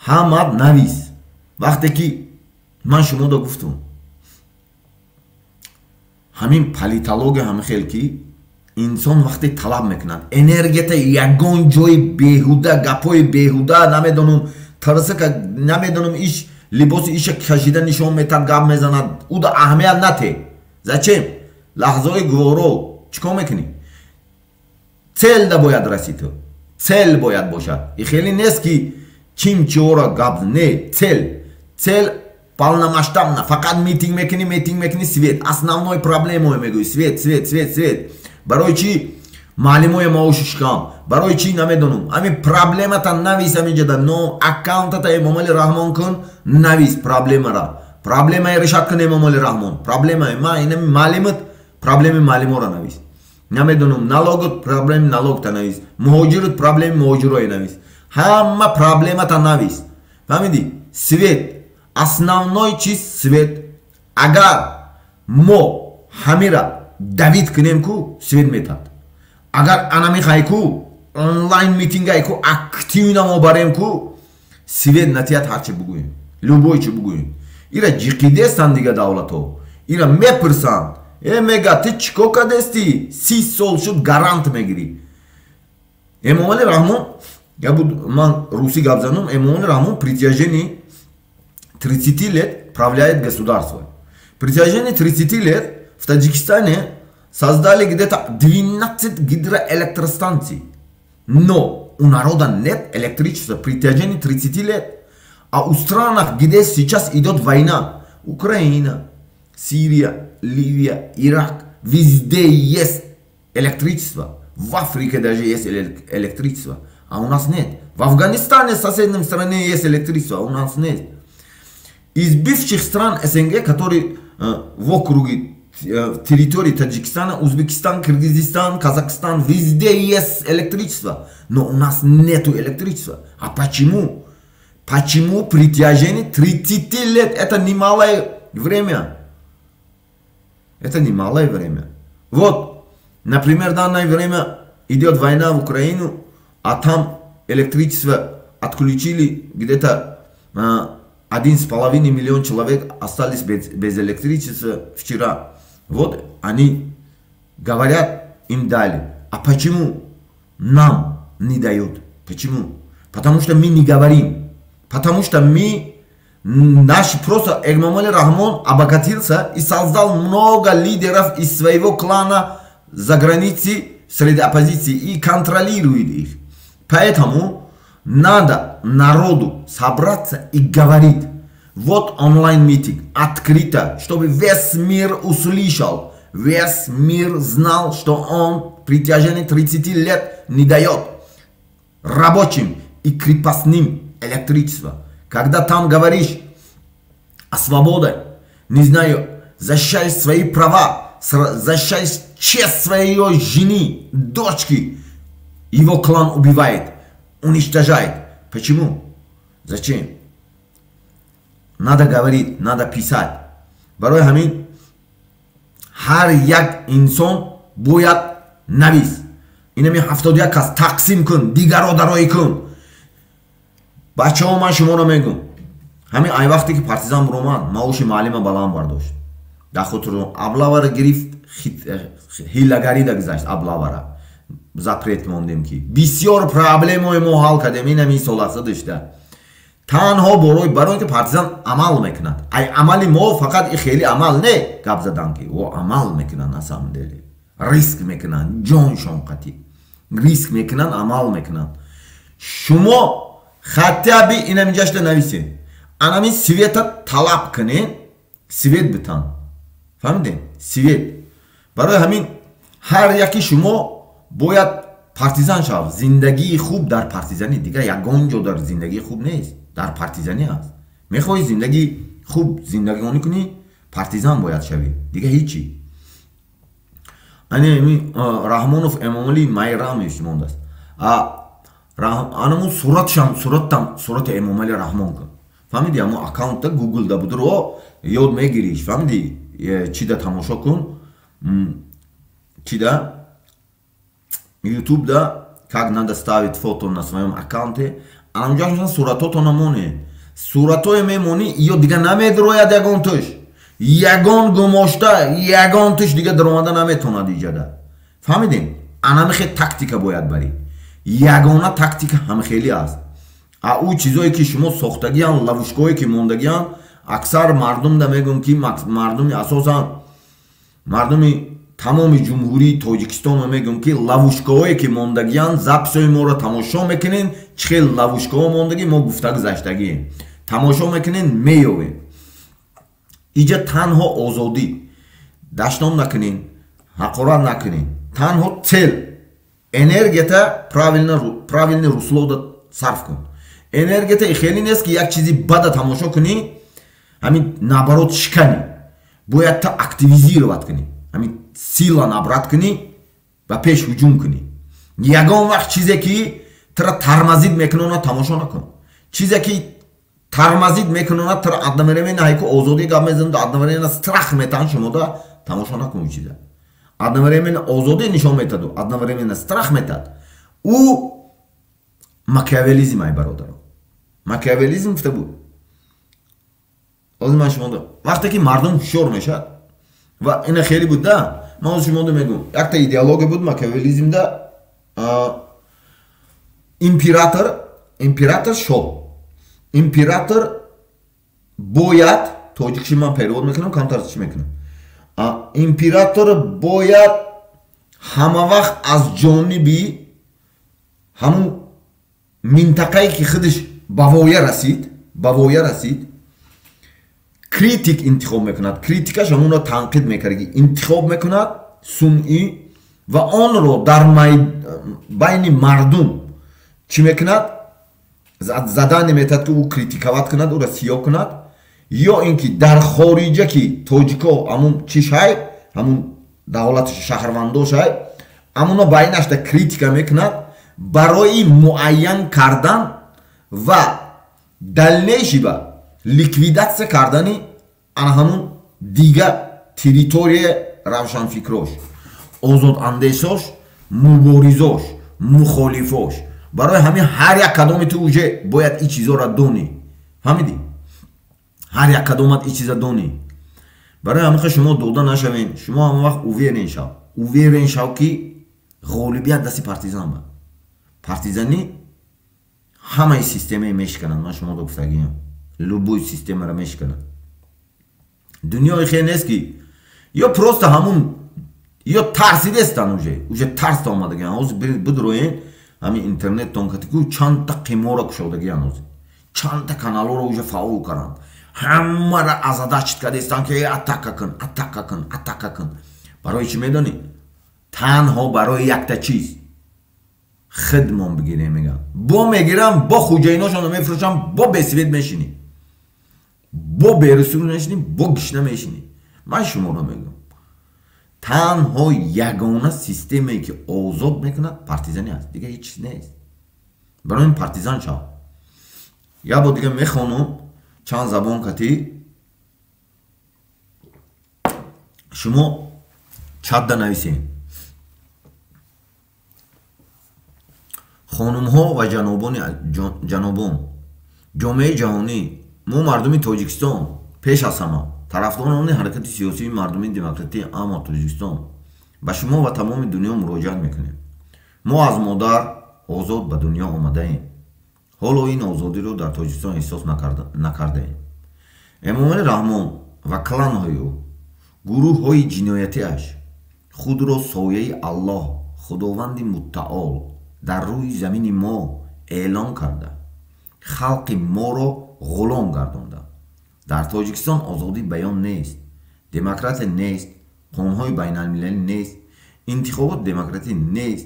S1: ҳамад навис. Вақте ки ман шумода гуфтам ҳамин политология ҳамин хел ки инсон вақте талаб мекунад энергията ягон ҷои беҳуда, гапои беҳуда, намедонам тарсака, намедонам иш либоси иша кашида нишон метад, гап мезанад, уда аҳамият нате. Зачем? лаҳзаи гуворо чикор мекунӣ? Цел да бояд расид. Цел бояд бошад. И хеле нест ки чимчиора гап не, цел полномасштабно фақат митинг мекунӣ, свет. Основной проблемой мегӯӣ свет. Барои чӣ? маълимои маошиш кам. Барои чӣ намедонам. Ҳамин проблемата навис ҳаминҷода. Но аккаунтата Эмомалӣ Раҳмон кун, навис проблемара. Проблемаи решат кун Эмомалӣ Раҳмон. Проблемаи ма ина маълимат, проблеми маълимора навис. Намедонам налогот, проблеми налогта навис. Муҳоҷират, проблеми муҳоҷирои навис. Ҳама проблемата навис. Фаҳмидӣ? Свет. Основной чиз свет. Агар мо ҳамира давид кунем ку свет метад. Агар анамихай ку онлайн митингай ку активна мо барем ку свет натиҳад ҳарчи бугӯем. Любой чӣ бугӯем. Ира ҷиқидестанд дига давлатҳо. Ира мепурсанд. Мега ти чӣ кор кардасти? 30 сол шуд гарант мегирӣ. Эмомалӣ Раҳмон, ман русӣ гап занам, Эмомалӣ Раҳмон притяжении 30 лет правляет государство. Притяжении 30 лет в Таджикистане создали где-то 12 гидроэлектростанций. Но у народа нет электричества. Притяжении 30 лет. А у странах, где сейчас идет война, Украина, Сирия, Ливия, Ирак, везде есть электричество. В Африке даже есть электричество. А у нас нет. В Афганистане, в соседней стране, есть электричество. А у нас нет. Из бывших стран СНГ, которые в округе территории Таджикистана, Узбекистан, Кыргызстан, Казахстан, везде есть электричество. Но у нас нету электричества. А почему? Почему притяжение 30 лет? Это немалое время. Это немалое время. Вот, например, в данное время идет война в Украину, а там электричество отключили где-то 1,5 миллиона человек остались без электричества вчера. Вот они говорят, им дали. А почему нам не дают? Почему? Потому что мы не говорим. Потому что наш просто Эмомалӣ Раҳмон обогатился и создал много лидеров из своего клана за границей среди оппозиции и контролирует их. Поэтому надо народу собраться и говорить. Вот онлайн-митинг, открыто, чтобы весь мир услышал, весь мир знал, что он притяжение 30 лет не дает рабочим и крепостным электричество. Когда там говоришь о свободе, не знаю, защищай свои права, защищай честь своей жены, дочки, его клан убивает, уничтожает. Почему? Зачем? Надо говорить, надо писать. Барои ҳамин ҳар як инсон бояд навис. Инами 71 кас тақсим кун, дигаро дароӣ кун. бачаҳо ман шуморо мегӯм. Ҳамин ай вақте ки партизан буромад, маоши маълима баланд бардошт. дахотро аблавара гирифт ҳилагарӣ дагзашт аблавара запрет мондем ки бисёр проблемаи мо ҳал кардем ин ҳамин солаҳза дошта танҳо барои ки партизан амал мекунад ай амали мо фақат и хеле амал не гап задан ки о амал мекунанд на самом деле риск мекунанд ҷоншон қатӣ риск мекунанд амал мекунанд шумо хотя бы инам ҷашта нависед анами света талаб кунед свет битан фаҳмидем свет барои ҳамин ҳар яки шумо бояд партизан шав зиндагии хуб дар партизанӣ дигар ягон ҷо дар зиндагии хуб нест дар партизанӣ аст мехоҳӣ зиндагии хуб зиндагонӣ кунӣ партизан бояд шавӣ дигар ҳичи раҳмонов эмомалӣ майрамович мондааст анаму сурати эмомалӣ раҳмон кун фаҳмиди амо аккаунтда гуглда будро ёд мегириш фаҳмиди чида тамошо кун чида ютубда как надо ставить фото на своем аккаунте анамҷа суратото намоне суратое мемонӣ ё дига намедрояд ягон туш ягон гумошта ягон туш дига даромада наметонад иҷада фаҳмидем анамихе тактика бояд барӣ ягона тактика ҳамхелӣ аст ау чизое ки шумо сохтагиян лавушкое ки мондагиян аксар мардум да мегӯм ки мардуми асосан мардуми тамоми ҷумҳурии тоҷикистон мегӯм ки лавушкаҳое ки мондагиян записҳои моро тамошо мекунен чӣ хел лавушкаҳо мондаги мо гуфта гузаштагием тамошо мекунен меёвем иҷа танҳо озодӣ даштон накунен ҳақорат накунен танҳо цел энергията правилни руслода сарф кун энергията хеле нест ки як чизи бада тамошо кунӣ ҳамин наоборот шиканӣ бояд та активизировать кунӣ ҳамин сила набрат кунӣ ба пеш ҳуҷум кунӣ ягон вақт чизе ки тра тармазид мекунонад тамошо накун чизе ки тармазид мекунонад тра аднаваремена ҳайку озодӣ гап мезанад аднаваремена страх метан шумода тамошо накун чиза одновременно озодӣ нишон метаду одновременно страх метад ӯ макиавелизм ай бародаро макиавелизм гуфта буд озин ман шумо вақте ки мардум ҳушёр мешад ва ина хеле буд да ман оз шумо мегӯм якта идеология буд макиавелизмда император шоҳ император бояд тоҷикши ман перевод мекунам камтарчи мекунам император бояд ҳама вақт аз ҷониби ҳамун минтақае ки худаш ба воя расид критик интихоб мекунад критикаш ҳамунро танқид мекард интихоб мекунад сунъӣ ва онро дар байни мардум чӣ мекунад задане метад ки ӯ критикават кунад ӯра сиёҳ кунад ё ин ки дар хориҷа ки тоҷико ҳамун чи шай ҳамун давлати шаҳрвандо шай ҳамуно байнашда критика мекунад барои муайян кардан ва дальнейши ба ликвидатсия кардани ана ҳамун дига территория равшанфикрош озодандешош муборизош мухолифош барои ҳамин ҳар як кадоми ту уже бояд и чизора донӣ фаҳмидӣ ҳар як кадомат и чиза донӣ барои ҳамиқа шумо дода нашавен шумо ҳама вақт уверен шав ки ғолибият дасти партизан ба партизанӣ ҳамаи системаи мешиканад ман шумо гуфтагиям любой системаро мешиканад дунёи хеле нест ки ё просто ҳамун ё тарсидестан уже тарста омадагиан ҳозир бидроен ҳамин интернеттон катику чандта қимора кушодагиан ҳозир чандта каналҳоро уже фаъол карданд ҳамара азадашт кардестан ки атака кун барои чӣ медонӣ танҳо барои якта чиз хидмон бигирем мегам бо мегирам бо хуҷаиношоно мефурӯшам бо бесвет мешинӣ бо берусур мешинӣ бо гишна мешинӣ ман шуморо мегӯм танҳо ягона системае ки озод мекунад партизанӣ аст дига ҳеч чиз нест барои ин партизан шав як бор дига мехонам чанд забон катӣ шумо чатда нависем хонумҳо ва ҷанобон ҷомеаи ҷаҳонӣ мо мардуми тоҷикистон пеш аз ҳама طرفداران حرکت سیاسی مردمی دموکراتی اما تاجیکستان به شما و تمام دنیا مراجعت میکنیم. ما از مادر آزاد به دنیا آمده ایم. حالا این آزادی رو در تاجیکستان احساس نکرده ایم. امامعلی رحمان و کلانهای او، گروه های جنایتی اش خود را سایه الله خداوند متعال در روی زمین ما اعلان کرده، خلق ما را غلام گردانده. در تاجیکستان آزادی بیان نیست، دموکراسی نیست، قانون‌های بین المللی نیست، انتخابات دموکراتی نیست.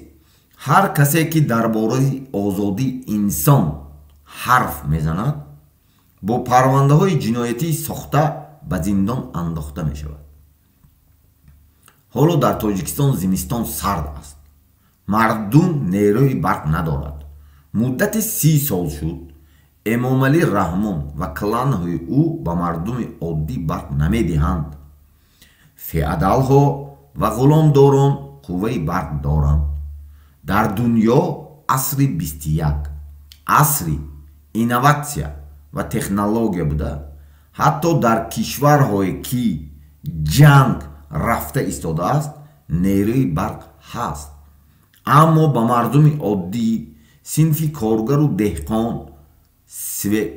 S1: هر کسی که درباره آزادی انسان حرف میزند با پرونده های جنایتی ساخته به زندان انداخته می شود. حالا در تاجیکستان زمستان سرد است. مردم نیروی برق ندارد. مدت 30 سال شد امامعلی رحمان و کلانهای او به مردم عادی برق نمی دهند. فئودال ها و غلامداران قوه برق دارند. در دنیا عصر 21 عصر اینوواسیا و تکنولوژی بوده. حتی در کشورهایی که جنگ رفته ایستاده است نیروی برق هست، اما به مردم عادی صنف کارگر و دهقان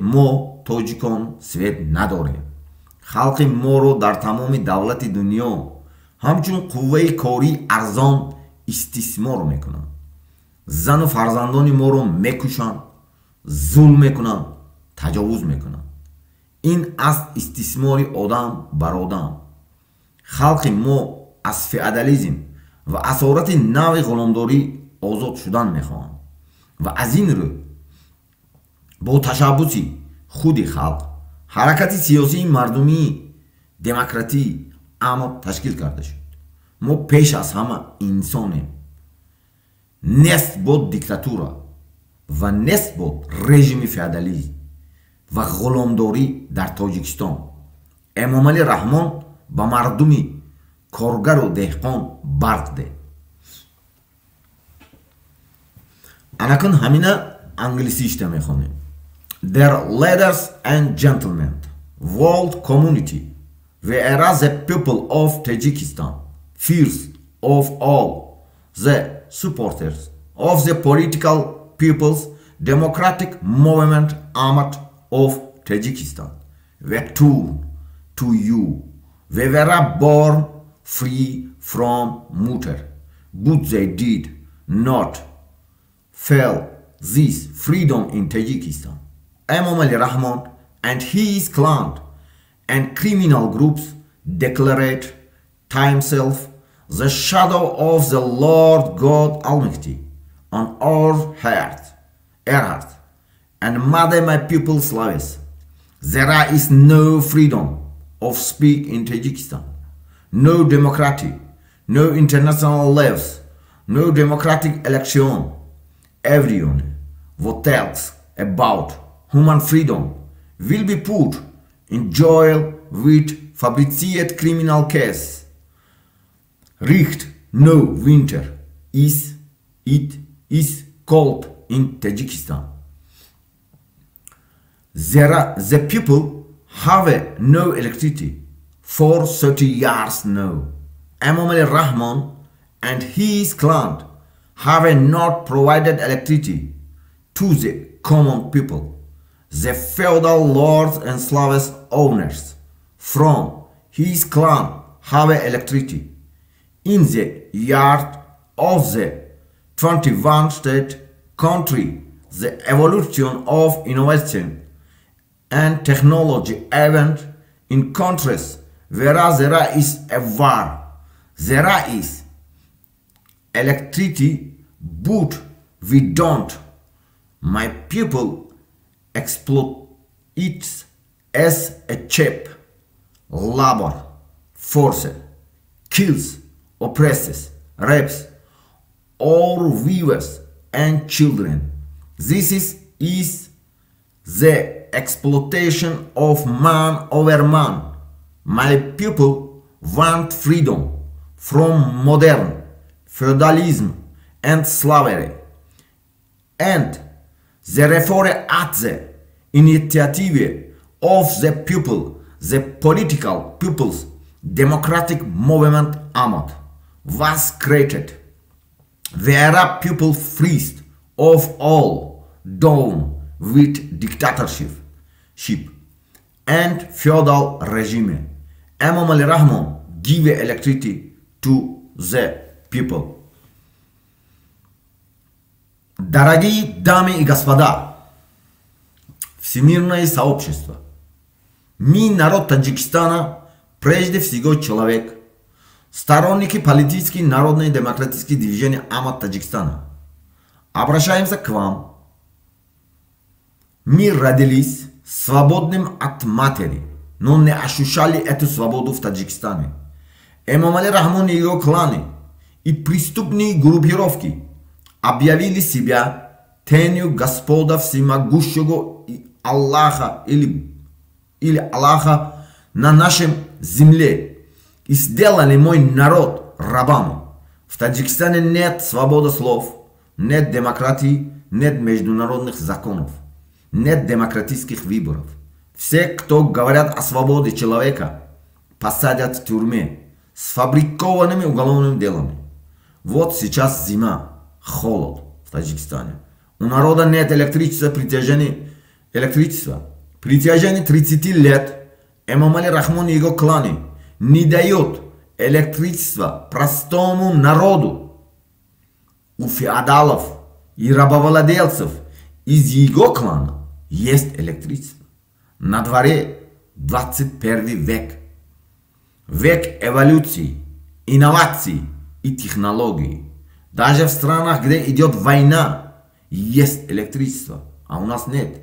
S1: ما تاجیکان سوید نداریم. خلق ما رو در تمام دولت دنیا همچون قوه کاری ارزان استثمار میکنن. زن و فرزندان ما رو میکشن، ظلم میکنن، تجاوز میکنن. این است استثمار آدم بر آدم. خلق ما از فئودالیسم و اسارت نوع غلامداری آزاد شدن میخواهند و از این رو با تشبثی خود خلق حرکت سیاسی مردمی دموکراتی اما تشکیل کرده شد. ما پیش از همه انسانیم، نست بود دیکتاتورا و نست بود رژیم فئودالیسم و غلامداری در تاجیکستان. امامعلی رحمان با مردمی کارگر و دهقان برق ده. انکن همینه انگلیسیشته میخونیم. Their ladies and gentlemen, world community, whereas the people of Tajikistan, first of all, the supporters of the political people's democratic movement Ahmad of Tajikistan, return to you. We were born free from mutter, but they did not feel this freedom in Tajikistan. Emomali Rahman and his clan and criminal groups declared themselves the shadow of the Lord God Almighty on our earth, and made my people slaves. There is no freedom of speech in Tajikistan, no democracy, no international laws, no democratic election. Everyone who talks about human freedom will be put in jail with fabricated criminal case. Richt no winter it is cold in Tajikistan. The people have no electricity for 30 years now. Emomali Rahman and his clan have not provided electricity to the common people. The feudal lords and slaves owners from his clan have electricity. In the yard of the 21st state country, the evolution of innovation and technology event in countries where there is a war, there is electricity, but we don't. My people exploit it as a cheap labor force, kills, oppresses, rapes all weavers and children. This is the exploitation of man over man. My people want freedom from modern feudalism and slavery, and the reform at the initiative of the people, the political people's democratic movement Ahmad was created. The Arab people freed of all done with dictatorship and feudal regime. Imam Ali Rahman give electricity to the people. Дорогие дамы и господа, всемирное сообщество, мы, народ Таджикистана, прежде всего человек, сторонники политических народных демократических движений Ahmad Таджикистана, обращаемся к вам. Мы родились свободным от матери, но не ощущали эту свободу в Таджикистане. Имам Али Рахмон и его кланы и преступные группировки объявили себя тенью Господа Всемогущего Аллаха или Аллаха на нашем земле и сделали мой народ рабами. В Таджикистане нет свободы слов, нет демократии, нет международных законов, нет демократических выборов. Все, кто говорят о свободе человека, посадят в тюрьме с фабрикованными уголовными делами. Вот сейчас зима, холод в Таджикистане. У народа нет электричества, притяжения. Притяжение 30 лет. Имам Али Рахмон и его кланы не дают электричество простому народу. У феодалов и рабовладельцев из его клана есть электричество. На дворе 21 век. Век эволюции, инноваций и технологий. Даже в странах, где идет война, есть электричество, а у нас нет.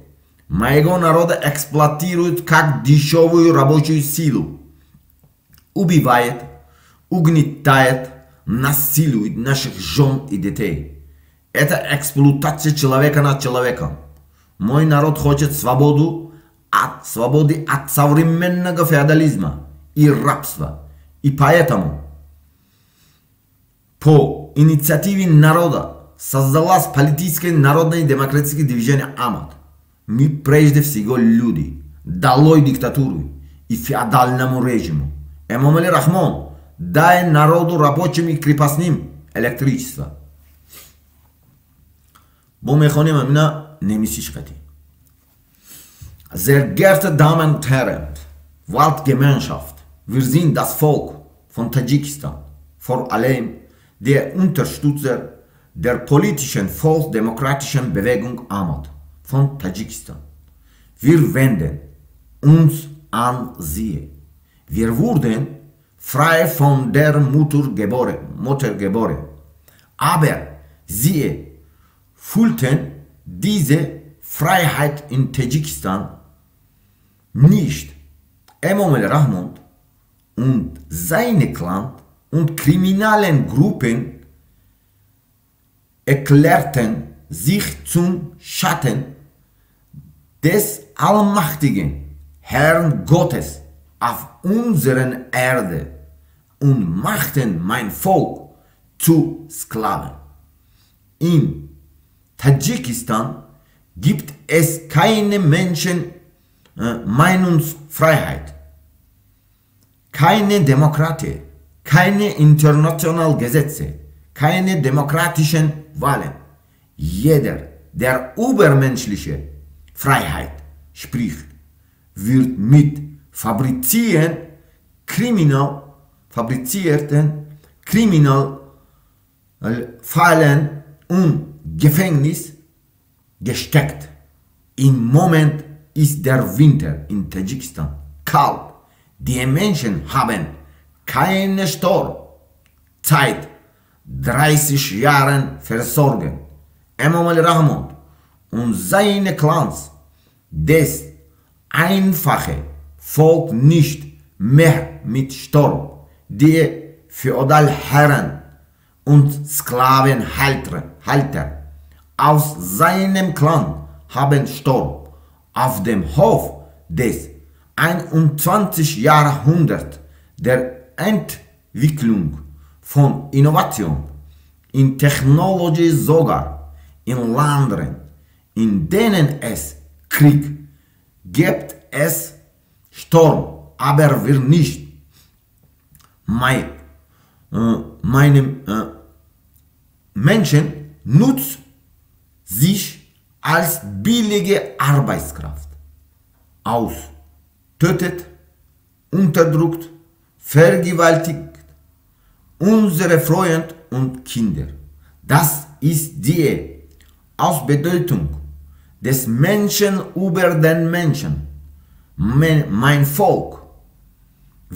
S1: Моего народа эксплуатируют как дешевую рабочую силу. Убивает, угнетает, насилует наших жен и детей. Это эксплуатация человека над человеком. Мой народ хочет свободы от современного феодализма и рабства. И поэтому по инициативе народа создалось политическое народное демократическое движение Ahmad. Мы прежде всего люди, долой диктатуру и феодальному режиму. Имам Али Рахмон, дай народу рабочим и крепостным электричество. Бо мехоним амина немисишкати. Sehr geehrte Damen und Herren, Waldgemeinschaft, wir sind das Volk von Tadschikistan, vor allem der Unterstützer der politischen volksdemokratischen Bewegung Ahmad von Tadschikistan. Wir wenden uns an Sie. Wir wurden frei von der Mutter geboren. Aber Sie fühlten diese Freiheit in Tadschikistan nicht. Imam Ali Rahman und seine Clan und kriminellen Gruppen erklärten sich zum Schatten des allmächtigen Herrn Gottes auf unserer Erde und machten mein Volk zu Sklaven. In Tadschikistan gibt es keine Meinungsfreiheit, keine Demokratie, keine internationalen Gesetze, keine demokratischen Wahlen. Jeder, der übermenschliche Freiheit spricht, wird mit fabrizierten Kriminalfällen und Gefängnis gesteckt. Im Moment ist der Winter in Tadschikistan kalt. Die Menschen haben keine Zeit 30 Jahren versorgen. Imam Ali Rahman und seine Clans das einfache Volk nicht mehr mit Sturm. Die Feudalherren und Sklavenhalter aus seinem Clan haben Sturm auf dem Hof des 21. Jahrhunderts der Entwicklung von Innovation in Technologie, sogar in Ländern, in denen es Krieg gibt, es Sturm aber wir nicht meine Menschen nutzt sich als billige Arbeitskraft aus, tötet, unterdrückt, vergewaltigt unsere Freunde und Kinder. Das ist die Ausbeutung des Menschen über den Menschen. Mein Volk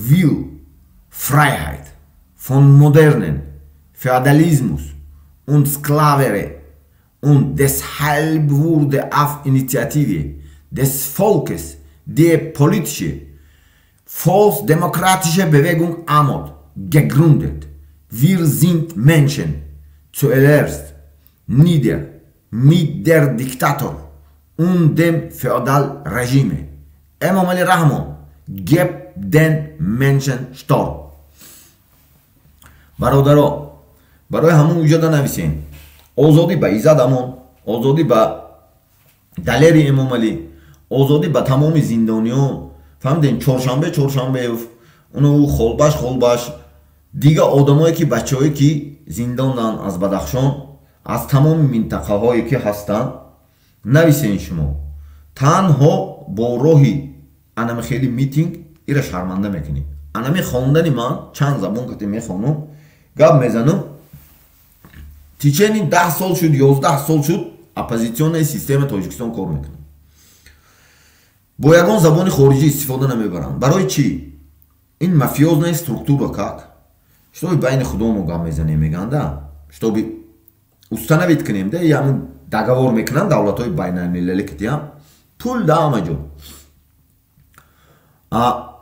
S1: will Freiheit von modernen Feudalismus und Sklaverei und deshalb wurde auf Initiative des Volkes die politische volksdemokratische Bewegung AMOD gegründet. Wir sind Menschen zuerst nieder mit der Diktator und dem Feudalregime. امام علی رحمان gibt den Menschen Stopp. برادرها برای همون وجود نویسین آزادی به ایزد امان، آزادی به دلری امام علی، آزادی به تمام زندانیان. فهمیدین؟ چهارشنبه اونو خولبش دیگه آدمایی که بچه‌هایی که زنداندن از بدخشان از تمام منطقه هایی که هستن نویسین شما تنها با راهی انم خیلی میتینگ ایره شرمنده میکنی. انمی خوندنی من چند زبان کتی میخونم گپ میزنم تیچنی 10 سال شد 11 سال شد اپوزیسیون سیستم تاجیکستان کار میکنم با یگان زبان خارجی استفاده نمیبرم. برای چی؟ این мафиозная структура как? Чтобы بین خودمون گپ میزنیم میگن ده чтобы установить کنیم ده یعنی договор میکنن دولت‌های بین‌المللی که هم پول ده همه جا.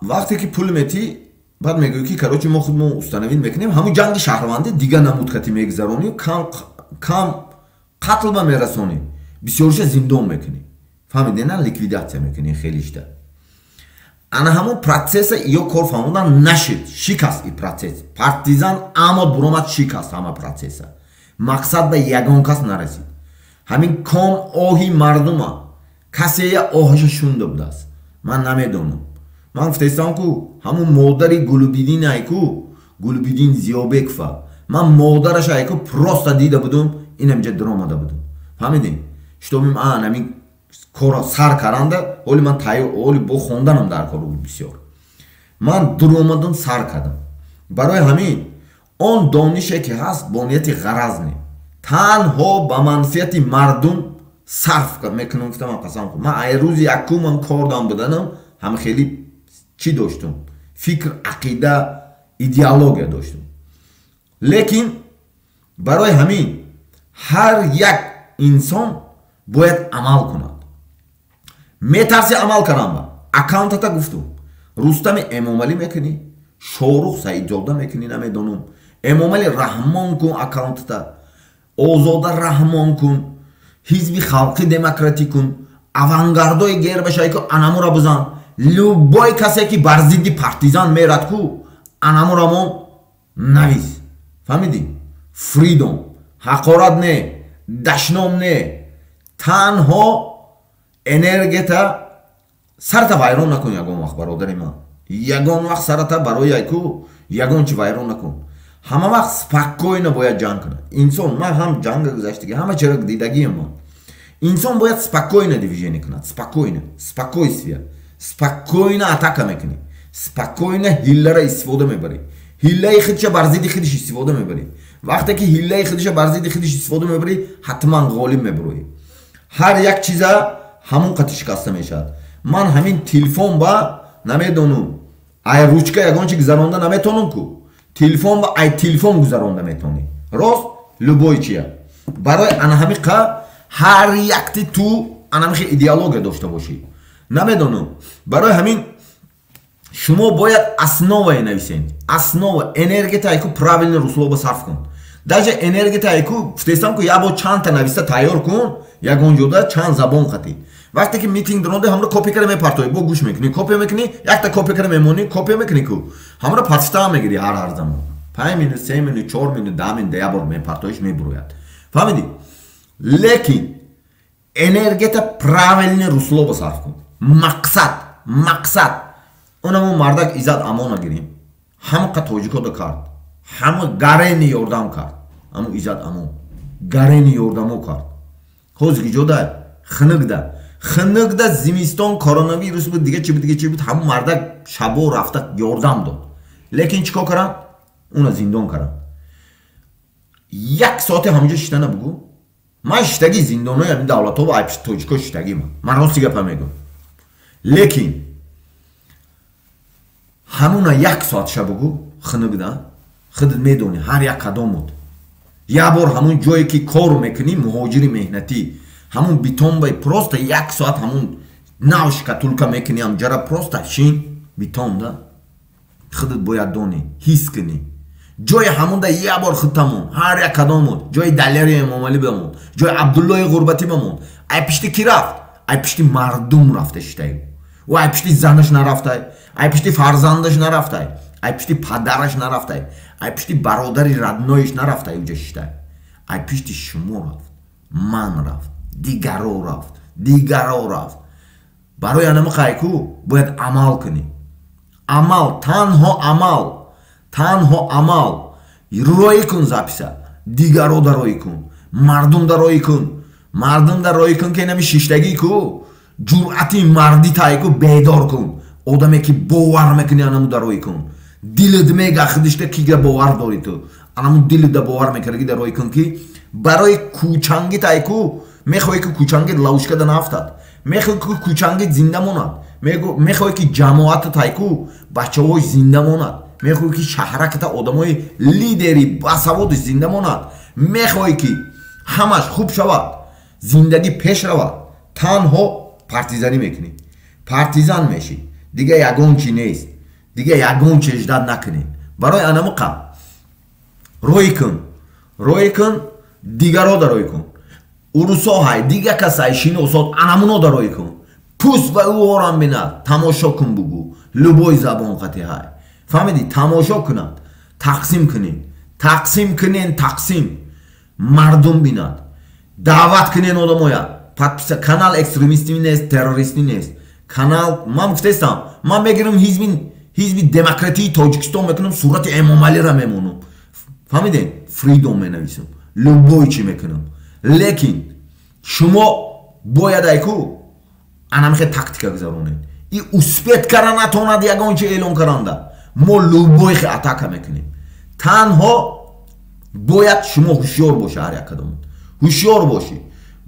S1: وقتی که پول میتی بعد میگویی که کارو ما خودمون установить میکنیم همون جنگ شهروندی دیگه نمود کتی میگذرونی کم قتل به میرسونی بسیارش زندان میکنی. فهمیدین؟ نه لیکویداسیون میکنی خیلیش ده. انا همون پروسس یا کار فهموندن نشد شکست این پروسس پارتیزان اما برامد شکست همه پروسس مقصد به یگان کس نرسید. همین کام آهی مردم کسی آهش شونده بوده است. من نمیدونم. من گفتم که همون مادری گلوبیدین ایکو گلوبیدین زیابک فا من مادرش ایکو پروستا دیده بودم اینم جد درآمده بودم. فهمیدین؟ شتوبیم همین کارا سر کرنده ولی من ولی با خوندنم در کار بود بسیار. من درآمدم سر کردم. برای همین آن دانشی که هست بانیت غرض نه تنها به منفعت مردم صرف میکنم. گفتم من قسم خودم من ای روز یکو من کار دارم بدنم هم خیلی چی داشتم فکر عقیده ایدئولوژی داشتم. لیکن برای همین هر یک انسان باید عمل کند. میترسی عمل کنم با اکانتتا گفتم رستم امام علی میکنی شاروخ سعید جاده میکنی نمیدونم امام علی رحمان کن اکانتتا آزاده رحمان کن حزب خلقی دموکراتی کن авангардои гербашай ку анамура бизан любой касе ки бар зидди партизан мерад ку анамурамон навис фаҳмиди фридом ҳақорат не дашном не танҳо энергията сарата вайрон накун ягон вақт бародари ман ягон вақт сарата барои ку ягон чи вайрон накун ҳама вақт спокойно бояд ҷанг кунад инсон ман ҳам ҷанга гузаштагӣ ҳама чиро дидагиам ман инсон бояд спокойно движение кунад спокойно спокойствие спокойно атака мекунӣ спокойно ҳиллара истифода мебарӣ ҳиллаи худша бар зидди худиш истифода мебарӣ вақте ки ҳиллаи худша бар зидди худиш истифода мебарӣ ҳатман ғолиб мебароӣ ҳар як чиза ҳамон қати шикаста мешавад ман ҳамин телефон ба намедонам ай ручка ягон чи гузаронда наметонам ку телефон ба ай телефон гузаронда метонӣ рост любой чия барои анаҳамиқа ҳар якти ту анамихи идеология дошта бошӣ намедонам барои ҳамин шумо бояд основае нависен основа энергетайку правилно руслоба сарф кун даже энергетайку гуфтестам ку як бор чандта нависта тайёр кун ягон ҷода чанд забон қатӣ вақте ки митинг донода ҳамра копия мепартоӣ бо гӯш мекунӣ копия мекунӣ якта копия мемонӣ копия мекунӣ ку ҳамра партиста мегирӣ ҳар замон 5 минут 3 минут 4 минут 10 минут як бор мепартоиш мебурояд фаҳмидӣ лекин энергета правильно руслоба сарф кун мақсад اونمون مردک ایزاد امانو گیریم همه قط توجیکو دا کرد همه گرینی یوردم کرد همه ایزاد امان گرینی یوردمو کرد خوزگی جدا خنق دا زمستان کرونا ویروس بود دیگه چی بود همه مردک شبو رفته یوردم داد لیکن چیکار کردن اونا زندان کردن 1 ساعت همونجا شیطنه بگو من شیطگی زندانه همین دولت ها و ایپش توجیکا شیطگی من راستی گپا میگم لیکن همونا 1 ساعت شب بگو خنقدن خودت میدونی هر یک قدم بود یه بار همون جایی که کار میکنی مهاجری مهنتی همون بیتون بای پروستا 1 ساعت همون ناوش کتولکا میکنی هم جرا پروستا شین بیتون دا خودت باید دونی حس کنی جای همون دا یه بار خودتمون هر یک قدم بود جای دلیری امام علی بمون جای عبدالله غربتی بمون ای پشتی کی رفت ای پشتی مردم رفته شده و ای پشتی زنش نرفته ای پشتی فرزندش نرفته ای پشتی پدرش نرفته ای پشتی برادری ردنایش نرفته اوجا شده ای پشتی شما رفت من رفت دیگرو رفت برای انم قایکو باید عمل کنی عمل تنها عمل روی کن زپیسه دیگرو در روی کن مردم در روی کن که نمی شیشتگی کو جرعتی مردی تایی کو بیدار کن آدمی که باور میکنی انمو در روی کن دیلد میگه خودشته که باور داری تو انمو دیلد باور میکنی در روی کن که برای کوچنگی تایی کو میخوای که کوچنگیت لوشکه ده نفتد میخوای که کوچنگیت زنده موند میخوای که جماعت تایکو بچه های زنده موند میخوای که شهرکت آدم های لیدری بسوادش زنده موند میخوای که همش خوب شود زندگی پیش رود تنها پارتیزانی میکنی پارتیزان میشی دیگه یگون چی نیست دیگه یگون چی اجداد نکنی برای انمو قم روی کن دیگرو در روی کن اروسا های دیگه کسای شین اصاد انمونو در روی کن پوست و او آرام بیند تماشا کن بگو لبوی زبان قطعی های فهمیدی تماشا کنند تقسیم کنین مردم بیند دعوت کنین آدم های کانال اکستریمیستی نیست تروریستی نیست کانال من گفتستم من بگیرم حزب دموکراتی تاجیکستان میکنم صورت امام علی را میمونم فهمیدین فریدم مینویسم لبوی چی میکنم لیکن شما باید ایکو انامخه تاکتیکا گذارونین ای اسپیت کرا نتوند یگان چه اعلان کرنده ما لبوی خی اتاکا میکنیم تنها باید شما هوشیار باشی هر یک کدوم هوشیار باشی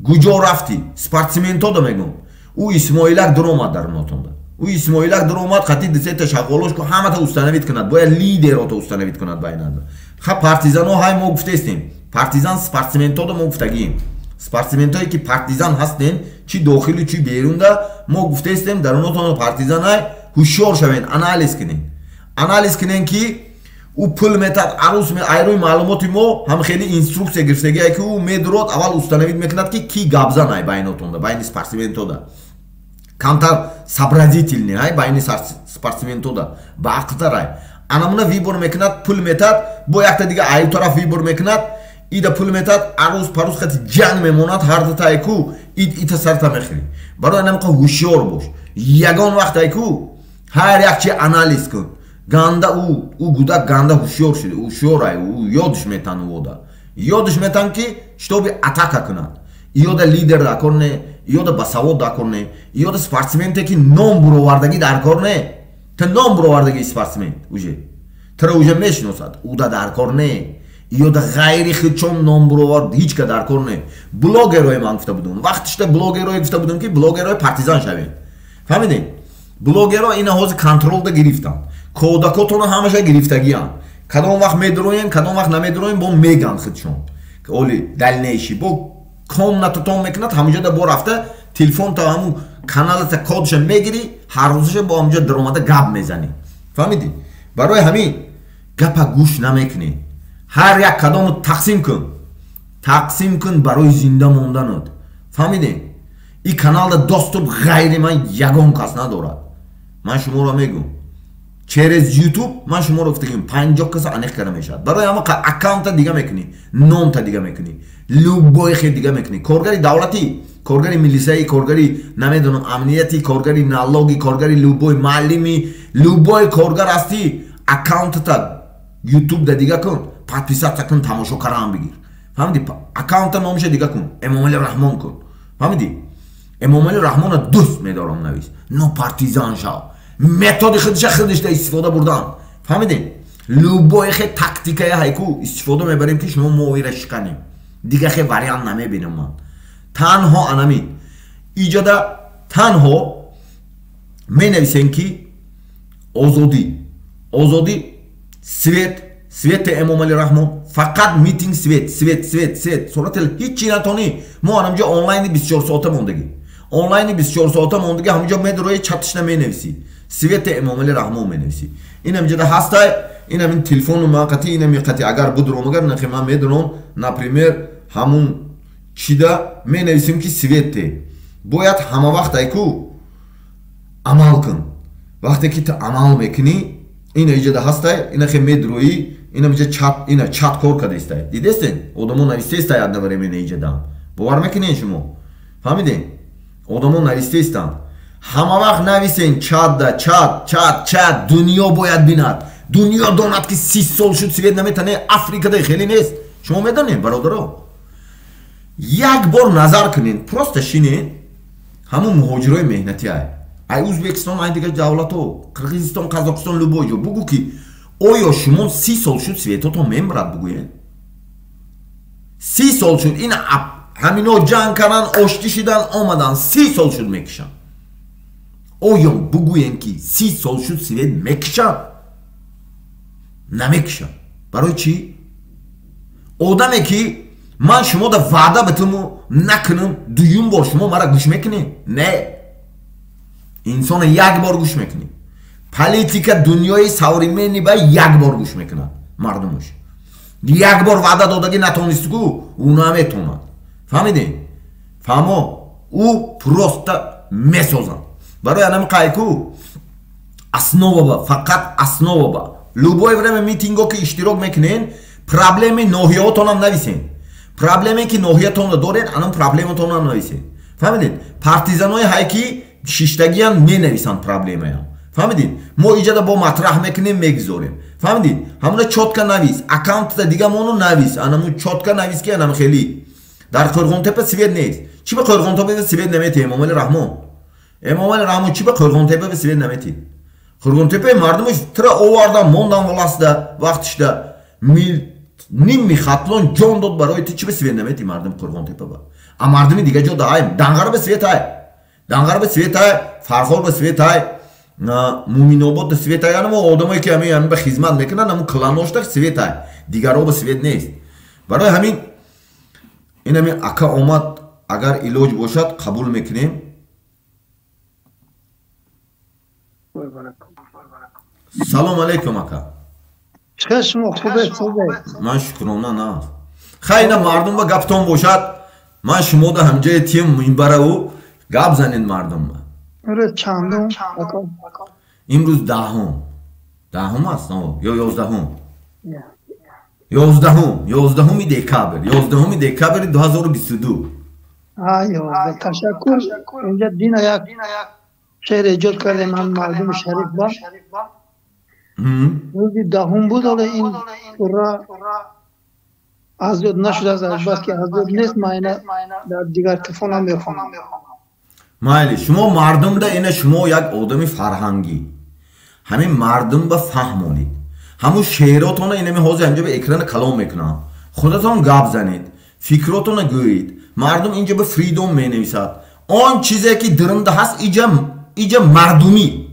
S1: کجا رفتی سپارتسمنتا دا میگم او اسماعیلک در اومد در ناتونده او اسماعیلک در اومد خطی دسته تشغلش که همه تا استنوید کند باید لیدر تا استنوید کند بایننده خب پارتیزان ها های ما گفته استیم پارتیزان سپارتسمنتا دا ما گفتگیم سپارتسمنت هایی که پارتیزان هستین چی داخلی چی بیرون دا ما گفته استیم در اونها پارتیزان های هوشیار شوین انالیز کنین که او پول میتاد عروس می ایروی معلوماتی ما هم خیلی اینستروکسیون گرفتگی که او میدرود اول استنوید میکند که کی گابزان های بایناتون دا باین سپارتسمنتا دا کمتر сообразительный های باین سپارتسمنتا دا با عقلتر های انامونا ویبور میکند پول میتاد با یک تا دیگه ایو طرف ویبور میکند ایده پول میتاد عروس پروس خطی جنگ میموند هر دو تا ایکو ایتا سرتا میخری برای نمقا هوشیار باش یگان وقت ایکو هر یک چی انالیز کن گنده او گودک گنده هوشیار شده هوشیار ای او یادش میتن اودا یادش میتن که شتابی اتاکا کند یاد لیدر دا کرنه یاد بسواد دا کرنه یاد سپارتسمنته که نام برآوردگی در کار نه تا نام برآوردگی سپارتسمنت اوجه ترا اوجه میشناسد او دا در کار نه یاد غیری خود چون نام برآورد هیچ که در کار نه بلاگرای من گفته بودم وقتش تا بلاگرای گفته بودم که بلاگرای پارتیزان شوید فهمیدین بلاگرها این حوض کنترل دا گرفتن کودکاتون همشه گرفتگیان کدام وقت میدروین کدام وقت نمیدروین با میگن خودشون که اولی دل نیشی با کام نتوتون میکند همونجا دا با رفته تلفن تا همون کانال تا کودش میگیری هر روزش با همونجا در اومده گپ میزنی فهمیدی برای همین گپا گوش نمیکنی هر یک کدام تقسیم کن برای زنده موندنت فهمیدی این کانال دا دستوب غیر من یگان کس ندارد من شما را میگم через یوتیوب من شما رو گفتم 50 کس انیق کرده میشد برای اما اکانت دیگه میکنی نام تا دیگه میکنی لوگوی خیلی دیگه میکنی کارگری دولتی کارگری میلیسایی، کارگری نمیدونم امنیتی، کارگری نالوگی، کارگری لوبوی معلمی، لوبوی کارگر هستی، اکاونت تا یوتیوب ده دیگه کن، подписаться کن، تماشا کردن بگیر. فهمیدی؟ اکاونت نامش دیگه کن، امامعلی رحمان کن. فهمیدی؟ امامعلی رحمان دوست میدارم نویس. نو پارتیزان شو. متد خودش ده استفاده بردن. فهمیدی؟ لوبوی خیلی تاکتیکای هایکو استفاده میبریم که شما مویرش کنیم. دیگه خیلی واریانت نمیبینم من. تنها انمی ایجاده تنها می نویسن که آزادی سویت امامعلی رحمان فقط میتینگ سویت صورت هیچی نتونی. ما همونجا آنلاین 24 ساعته موندگی، آنلاین 24 ساعته موندگی همونجا می روی چتش نمی نویسی، سویت امامعلی رحمان می نویسی. این همونجا هسته، این همین تلفن موقتی، این همین قطعی اگر بدرم اگر نخی من میدونم نپریمیر همون چیده می نویسیم که سویته باید همه وقت ایکو عمل کن. وقتی که تو عمل میکنی این ایجاده هسته، این خیلی میدروی، این همونجا چت کار کرده استه. دیدستین؟ آدمون نویسته استه یاد نبریم این ایجاده هم باور میکنین شما؟ فهمیدین؟ آدمون نویسته استن همه وقت نویسین چت ده چت دنیا باید بیند، دنیا داند که 30 سال شد سویت نمیتونه، افریقا ده خیلی نیست. شما میدونین برادرها؟ یک بار نظر کنین، پروست شینین همون مهاجرای مهنتی ای ازبکستان، ای دیگه دولت ها، قرقیزستان، قزاقستان، لوبوجو بگو که آیا شما 30 سال شد سویتاتون میمرد بگوین؟ 30 سال شد این همینا جنگ کردن، آشتی شدن، آمدن 30 سال شد میکشن. آیا بگوین که 30 سال شد سویت میکشن؟ نمیکشن. برای چی؟ آدمی که من شما دا وعده بتمو نکنم دویم بار شما مرا گوش میکنی؟ نه، انسان یک بار گوش میکنی. پالیتیک دنیای سوریمنی با یک بار گوش میکنن مردمش. یک بار وعده دادگی نتونست گو اونا هم میتونن. فهمیدین؟ فهمو او پروست میسازن. برای انم قایکو اسنوبا با فقط اسنوبا با لوبوی ورم میتینگو که اشتراک میکنین پرابلم نوحیاتون هم نویسین. پرابلمی که نوحیاتون دارین انم پرابلمتون هم نویسین. فهمیدین؟ پارتیزانای هایکی شیشتگی هم می نویسن پرابلمی هم. فهمیدین؟ ما ایجاده با مطرح میکنیم میگذاریم. فهمیدین؟ همونه چوتکا نویس، اکاونت دیگه مونو نویس، انمو چوتکا نویس که انم خیلی در قرغنتپه سویت نیست. چی به قرغنتپه سویت نمیتی امامعلی رحمان؟ امامعلی رحمان چی به قرغنتپه سویت نمیتی؟ قرغنتپه مردمش ترا آوردن موندن ولاسته وقتش ده نیم میخاطلون جان داد برای تو. چی به سویت نمیتی مردم قرغنتپه با؟ اما مردمی دیگه جا دایم دنگره به سویت های، دنگره به سویت های، فرخور به سویت های، مومین آباد به سویت های. اما آدمایی که همین به خدمت میکنن همون کلانوش ده سویت های، دیگر رو به سویت نیست. برای همین این همین اکا اومد اگر علاج باشد قبول میکنیم. سلام علیکم اکا.
S3: چشم خوبه خوبه.
S1: من شکرانه نه خیلی مردم با گفتون باشد من شما ده همجای تیم منبره و گپ زنین مردم با.
S3: آره چندم؟
S1: امروز دهم است یا 11 11 دکبر 2022.
S3: آیا تشکر. اینجا دین یک شهر ایجاد کرده من مردم شریف با روزی دهم بود. حالا این را از یاد نشده از بس که از یاد نیست. من اینا در دیگر تلفن هم میخونم.
S1: مایلی شما مردم ده اینه شما یک آدمی فرهنگی همین مردم به فهمونید همون شعراتون اینه می حاضر اینجا به اکران کلام میکنن خودتون گپ زنید فکراتون گویید. مردم اینجا به فریدوم می نویسد آن چیزی که درنده هست اینجا مردمی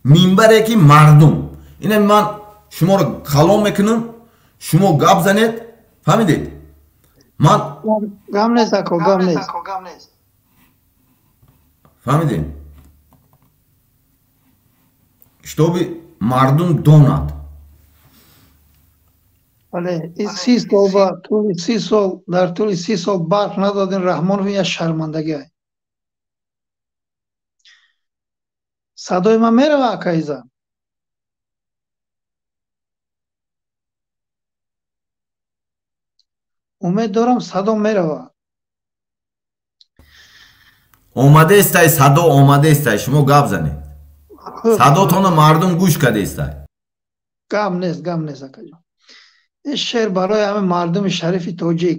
S1: منبره که مردم اینه من شما رو کلام میکنم شما گپ زنید. فهمیدید؟ من
S3: گم نیست اکو گم نیست.
S1: فهمیدین؟ شتابی مردم دوناد.
S3: ولی این 30 سال با طول 30 سال در طول 30 سال برق ندادن رحمان رو یه شرمندگی های. صدای من میره واقعیزم. امید دارم صدا میره.
S1: омаде истай, садо омаде истай, шумо гап занед. Садотоно мардум гӯш карда истай.
S3: гам нест акаҷон. ин шеър барои ҳамаи мардуми шарифи тоҷик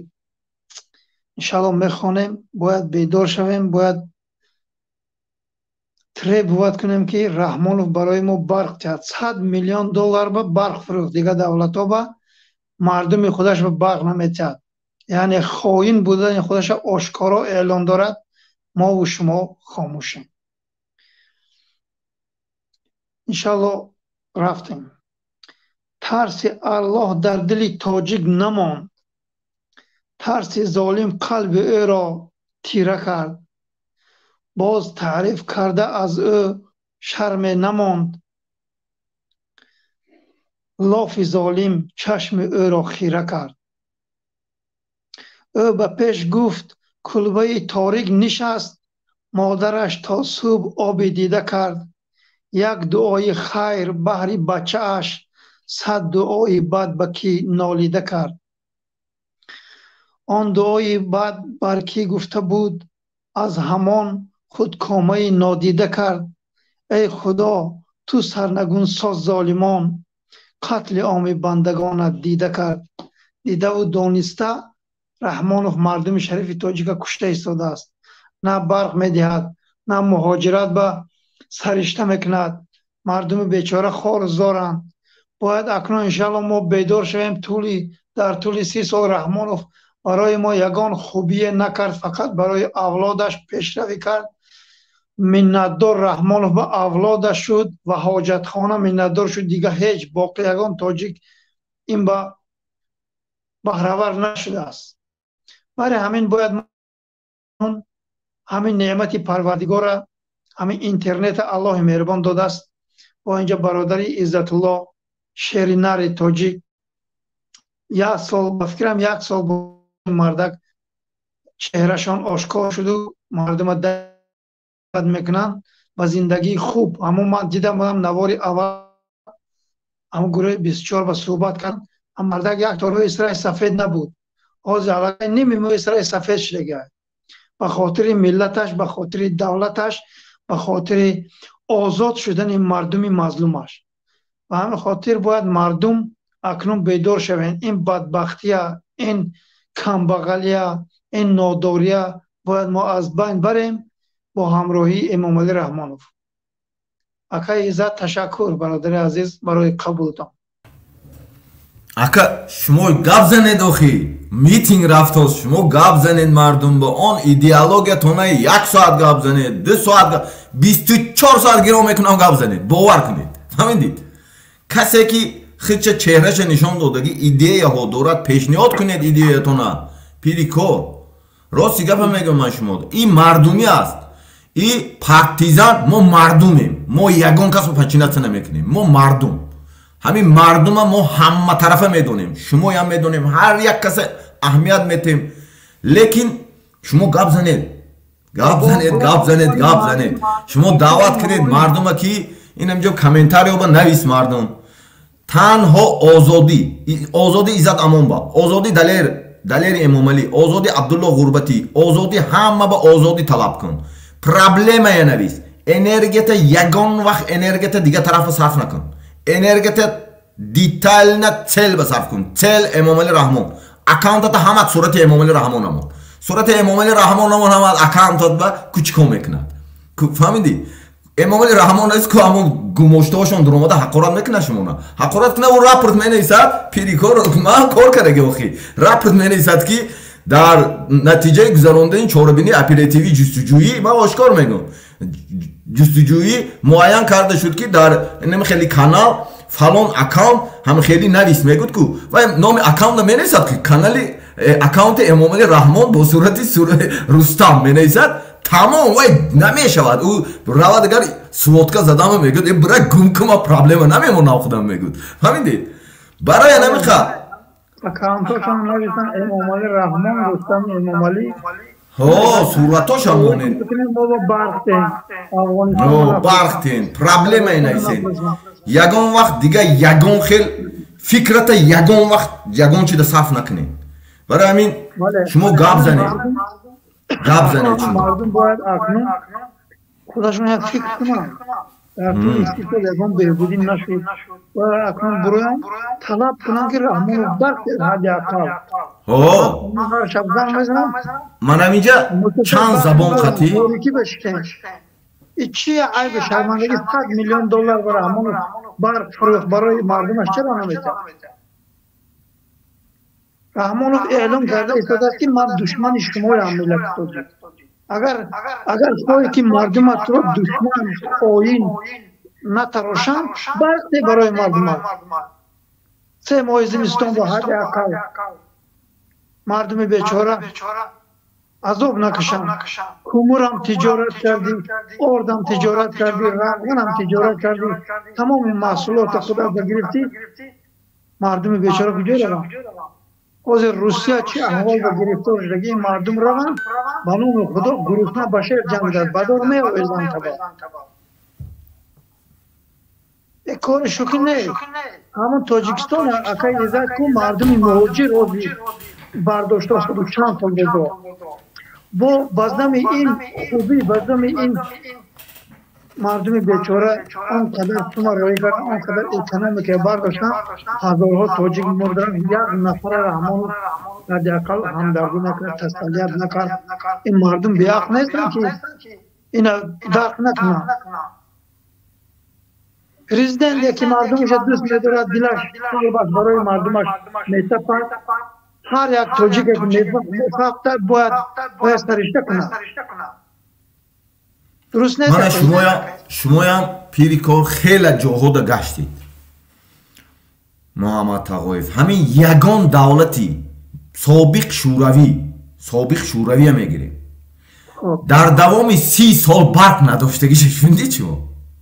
S3: иншаллоҳ мехонем. бояд бедор шавем, бояд требуват кунем ки Раҳмонов барои мо барқ диҳад. $100 миллион ба барқ фурӯхт. Дигар давлатҳо ба мардуми худаш ба барқ наметиҳад. яъне хоин будани худаша ошкоро эълон дорад. мову шумо хомӯшем. иншаллоҳ рафтем. тарси Аллоҳ дар дили тоҷик намонд. тарси золим қалби ӯро тира кард. боз таъриф карда аз ӯ шарме намонд. лофи золим чашми ӯро хира кард. ӯ ба пеш гуфт кулбаи торик нишаст. модараш то субҳ оби дида кард. як дуои хайр баҳри бачааш, 100 дуои бад ба кӣ нолида кард. он дуои бад бар кӣ гуфта буд, аз ҳамон худкомаи нодида кард. эй худо, ту сарнагун соз золимон, қатли оми бандагонат дида кард. дидаву дониста Раҳмонов мардуми шарифи тоҷика кушта истодааст. на барқ медиҳад, на муҳоҷират ба саришта мекунад. мардуми бечора хору зоранд. бояд акнун иншаллоҳ мо бедор шавем. дар тӯли 30 сол Раҳмонов барои мо ягон хубие накард, фақат барои авлодаш пешравӣ кард. миннатдор Раҳмонов ба авлодаш шуд ва ҳоҷатхона миннатдор шуд. дигар ҳеҷ боқӣ ягон тоҷик ин ба баҳравар нашудааст. барои ҳамин бояд ҳамин неъмати парвардигора, ҳамин интернета Аллоҳи меҳрубон додааст. бо инҷа бародари Иззатулло шери нари тоҷик як сол, ба фикрам як сол мардак чеҳрашон ошкор шуду мардума дават мекунанд ба зиндагии хуб. ҳамон ман дида будам навори аввал ҳамон гурӯҳи 24 ба суҳбат кардам. ҳам мардак як то рӯи сари сафед набуд. ҳозир аллакай ними мӯи сари сафед шуда гирад. ба хотири миллаташ, ба хотири давлаташ, ба хотири озод шудани мардуми мазлумаш. ба ҳамин хотир бояд мардум акнун бедор шаванд. ин бадбахтия, ин камбағалия, ин нодория бояд мо аз байн барем бо ҳамроҳии Эмомалӣ Раҳмонов. акаи Иззат, ташаккур бародари азиз барои қабултон.
S1: ака шумо гап занед, охи митинг рафтоз, шумо гап занед мардум ба он идеологиятонаи 1 соат гап занед, 2 соат, 24 соат гиро мекунам гап занед. бовар кунед. фаҳмидед? касе ки хича чеҳраша нишон додаги идеяҳо дорад, пешниҳод кунед идеяатона. пирикор рости гапа мегӯям ман шумо. ин мардумӣ аст. ин партизан. мо мардумем. мо ягон касро пачинатса намекунем. мо мардум. ҳамин мардума мо ҳама тарафа медонем. шумоям медонем. ҳар як каса аҳамият метем. лекин шумо гап занед. гап занед. шумо даъват кунед мардума ки ин амҷо комментариёба навис мардум. танҳо озодӣ Иззат Амонба, озодӣ Далери Эмомалӣ, озодӣ Абдулло Ғурбатӣ, озодӣ ҳама ба озодӣ талаб кун. Проблемая навис. Энергията ягон вақт энергията дига тарафа сарф накун. Энергията детайлна цел ба сарф кун. Цел Эмомалӣ Раҳмон. Аккаунтата ҳама сурати Эмомалӣ Раҳмон намон. Сурати Эмомалӣ Раҳмон намон ҳама аккаунтат ба кучко мекунад. фаҳмидӣ? Эмомалӣ Раҳмон аст ки ҳамон гумоштаҳошон дуромада ҳақорат мекунад шумона. Ҳақорат кунад ва рапорт менависад. Пирикор ман кор кардаги охи. Рапорт менависад ки дар натиҷаи гузарондани чорабинии оперативии ҷустуҷӯӣ ман ошкор мегӯям. ҷустуҷӯӣ муайян карда шуд ки дар намехели канал фалон аккаунт ҳамхели навис мегӯд ку. Ва номи аккаунта менависад ки канали аккаунти Эмомалӣ Раҳмон бо сурати Рустам менависад. Тамом вай намешавад. ӯ равад агар сводка задама мегӯд бира гумкума проблема намемона худам мегӯд. фаҳмидед? барои намиха
S3: аккаунтошон нависан Эмомалӣ Раҳмон, Рустам Эмомалӣ.
S1: суратошам монед. бархтен. Проблема инайсен. ягон вақт дига ягон хел фикрата ягон вақт ягон чида сарф накунед. барои ҳамин шумо гап занед. گپ زنه چی
S3: مردم باید اکنون خودشون یک فکر کنن در طول استیفاده لگان بهبودی نشد باید اکنون برویم طلب کنن که رحمان رو برد حد اقل شبزن بزنم
S1: من هم اینجا چند زبان خطی
S3: چی عیب شرمندگی 100 میلیون دلار برای رحمان بر فروخت برای مردمش چرا نمیده رحمانوف اعلام کرده ایستاده است که من دشمن شما ملت توجید اگر خواهی که مردم تو دشمن خواهین نتراشن برده برای مردم 3 ماه زمستان با حد اقل مردم بیچاره عذاب نکشن کومور هم تجارت کردی ارد هم تجارت کردی روغن هم تجارت کردی تمام محصولات خدا بگرفتی مردم بیچاره کجا روان از روسیه چی احوال بگرفته و رگی مردم روان بانون خدا گروهنا بشر جنگ داد بدار می و ایزان تبا یک کار شکل نه همون تاجیکستان اکای ازاد که مردم مهاجر روزی برداشت خودو چند سال بزا با بازدم این خوبی بازدم این مردم بیچاره آنقدر سوما روی کرد آنقدر اکنامیک برداشتن هزارها تاجیک مردن یک نفر رحمان حداقل همدردی نکرد تسلیت نکرد این مردم بیاق نیستن که اینا درک نکنن پرزیدنت یکی مردمش دوست می‌دارد دلش باید برای مردمش می‌تپد هر یک تاجیک که می‌فهمد باید سرشته کنه درست نیست
S1: من شما هم پیریکار خیلی جاها دا گشتید محمد تقایف همین یگان دولتی سابق شوروی هم میگیره در دوام 30 سال برق نداشتگیش شوندی چیو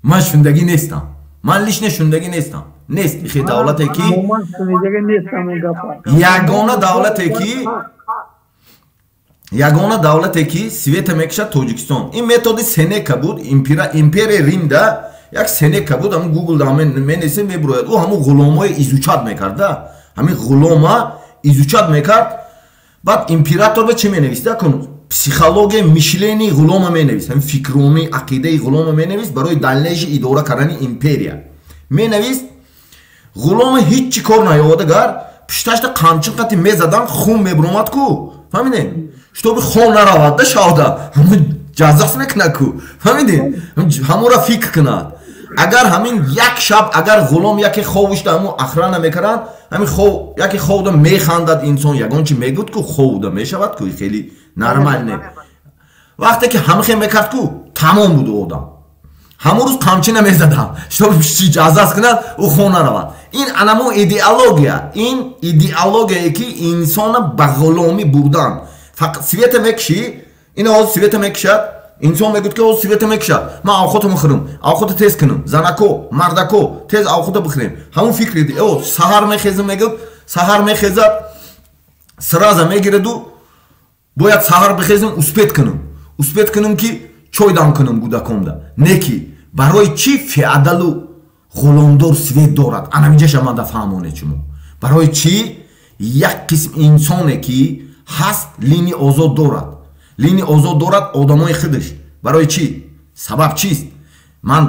S1: من شوندگی نیستم من لیش شوندگی نیستم نیست بخی دولتی که یگانه دولتی که سویت میکشد تاجیکستان این متد سنکا بود امپریا ریم دا یک سنکا بود همون گوگل دا منیسه میبروید او همون غلامای ایزوچاد میکرد همین غلاما ایزوچاد میکرد بعد امپراتور به چی مینویسد کن پسیخولوژی میشلینی غلام مینویسد همین فکرومی عقیده غلام مینویسد برای دلیلش اداره کردن امپریا مینویسد غلام هیچ کار نیاوردگار پشتش دا قامچین قطی میزدن خون میبرومد کو فهمیدین чтобы хон наравад да шавда ҳамун ҷазас мекунад ку фаҳмидин ҳамонро фикр кунад агар ҳамин як шаб агар ғулом яке ховушда ҳамун охрана мекунад ҳамин яке ховда механдад инсон ягон чи мегӯд ку ховда мешавад ку хеле нормал не вақте ки ҳамихе мекард ку тамом буд одам ҳамун рӯз қамчина мезадам чтобы чи ҷазас кунад ӯ хон наравад ин анамун идеологияе ки инсона ба ғуломӣ бурдан света мекши ин ҳоз света мекшад инсон мегӯд ки ҳоз света мекшад ман авхото мехӯрам авхото тез кунам занако мардако тез авхото бихӯрем ҳамун фикри саҳар мехезам мегӯд саҳар мехезад сраза мегираду бояд саҳар бихезам успет кунам ки чой дам кунам гудакомда не ки барои чӣ феодалу ғуломдор свет дорад анамиҷаша ман дафаҳмоне чумо барои чӣ як қисм инсоне ки ҳаст лини озод дорад одамои худаш барои чӣ сабаб чист ман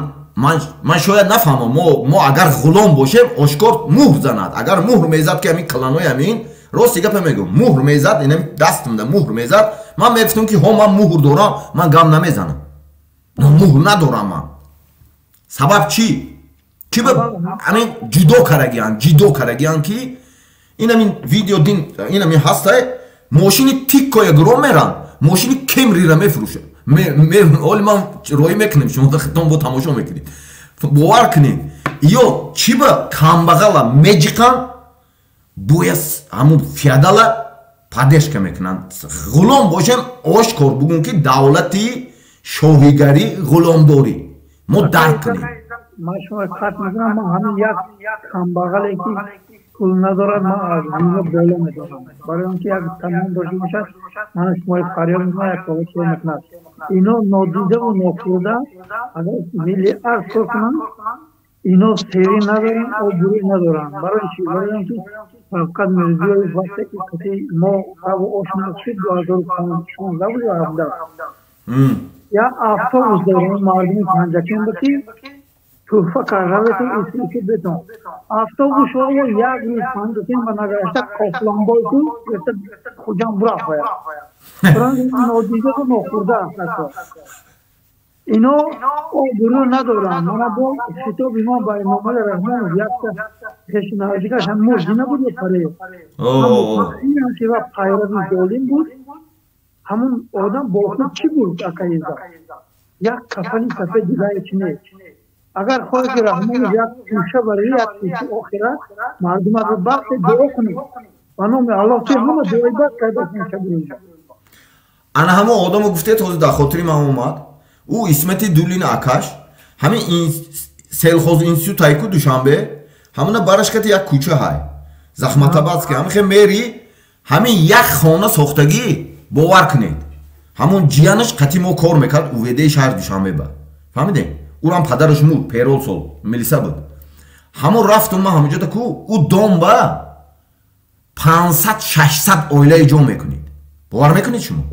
S1: шояд нафаҳмам мо агар ғулом бошем ошкор муҳр занад агар муҳр мезад ки ҳамин кланои ҳамин рости гапа мегӯм муҳр мезад ин дастимда муҳр мезад ман мегуфтам ки ҳо ман муҳр дорам ман гам намезанам муҳр надорам ман сабаб чӣ ҳамин ҷудо карагиян ки ин ҳамин видео дин ин ҳамин ҳастае ماشین تیکای گرام میرن ماشین کمری را میفروشن حالی من روی میکنیم شما خطان با تماشا میکنید باور کنید یا چی با کامبغالا میجیکن باید همون فیادالا پادش که میکنن غلام باشن آشکار بگون که دولتی شاهیگری غلام داری ما درک کنید
S3: من شما خط میکنم من همین یک کامبغالا که پول ندارد من از همینجا بالا میدارم برای اونکه یک تمام داشته باشد من شما فریاد میکنم یک پاوچه میکند اینا نادیده و ناخورده اگر ملی ارز کار کنن اینو سری ندارن عبوری ندارن برای چی؟ برای اینکه فقط مرزیای وقتی که ما رو آشنا شد 2016 بود یا 17 یا افسوس داریم مردمی پنجکین بکی توفا کارهایی که استیکی بتون افسوس شو و یک روز پنجکین بناگرشت کافلان بای تو یه خودم برا باید برای این نودیده تو نخورده اصلا اینو عبوری ندارن من با خطاب ما با محمد رحمان یک کشنازیکش هم مرزی نبود یا پره این هم که پیروی دولین بود همون آدم با خود چی بود اکایزا یک کفنی سفید دیگه چنه اگر خود رحمان یک کوشه برای یک کوشه آخرت مردم رو وقت دعا کنید بنام الله توی همه دعای بد کرده کنشه برید
S1: انا همه آدم رو گفته توضیح در خاطری من اومد او اسمتی دولین اکاش همین این سلخوز اینستیتوت هایکو دوشنبه همونه برش کتی یک کوچه های زخمت آباد که همین خیلی میری همین یک خانه ساختگی باور کنید همون جیانش قطعی ما کار میکرد اویده شهر دوشنبه با فهمیده او هم پدرش مود پیرول سول ملیسا بود همون رفتم ما همونجا تا کو او دام با 500-600 اویله جا میکنید باور میکنید شما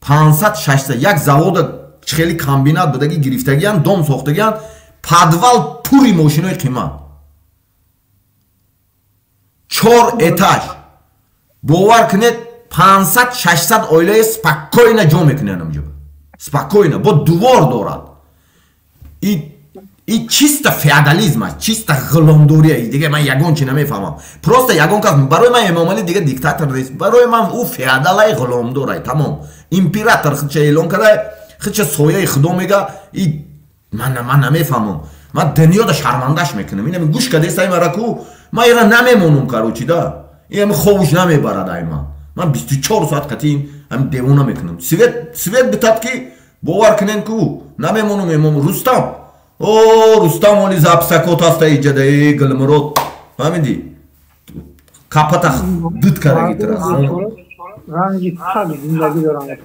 S1: 500-600 یک завод خیلی کامبینات بودگی گرفتگیان دام ساختگیان پادوال پوری ماشینای قیمت 4 اتاج باور کنید 500-600 اویله سپاکوینا جا میکنن همونجا سپاکوینا با دوار دارد این چیست فیادالیزم است چیست غلامدوری دیگه من یگان چی نمیفهمم پروست یگان کس برای من امام علی دیگه دیکتاتور نیست برای من او فیادالای غلامدوره تمام امپراتور خودش اعلان کرده خودش سویه خدا میگه من نمیفهمم من دنیا دا شرمندش میکنم اینم گوش کده سای مرکو من ایرا نمیمونم کاروچی دا این خوش نمیبرد ایمان من 24 ساعت قطعی هم دیوونه میکنم سویت بتاد که باور کنین کو نمیمونم امام رستم رستم ولی زبسکوت هسته ایجاده ای گلمرود فهمیدی کپتا دود کرده گیتر
S3: رنگی خاک زندگی دارن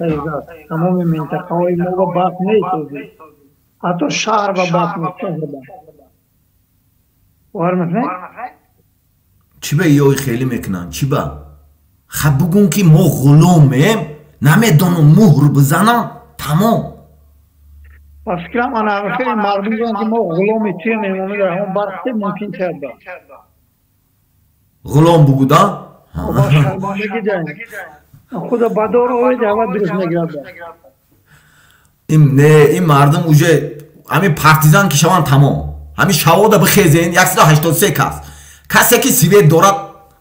S3: تمام منطقه های ما با باق نیست حتی شهر با باق نیست باور میکنه
S1: چی به یای خیلی میکنن چی به خب بگون که ما غلومیم نمیدونم مهر بزنم تمام
S3: پس کرم انا خیلی مردم دارن که ما غلومی توی امام رحمان برخته ممکن کرده
S1: غلام بگودن
S3: با شرمندگی دارن خدا بدار اوی جواب درست نگرده
S1: این مردم اوجه همین پارتیزان که شوان تمام همین شواده بخیزین 183 کسی که سویت دارد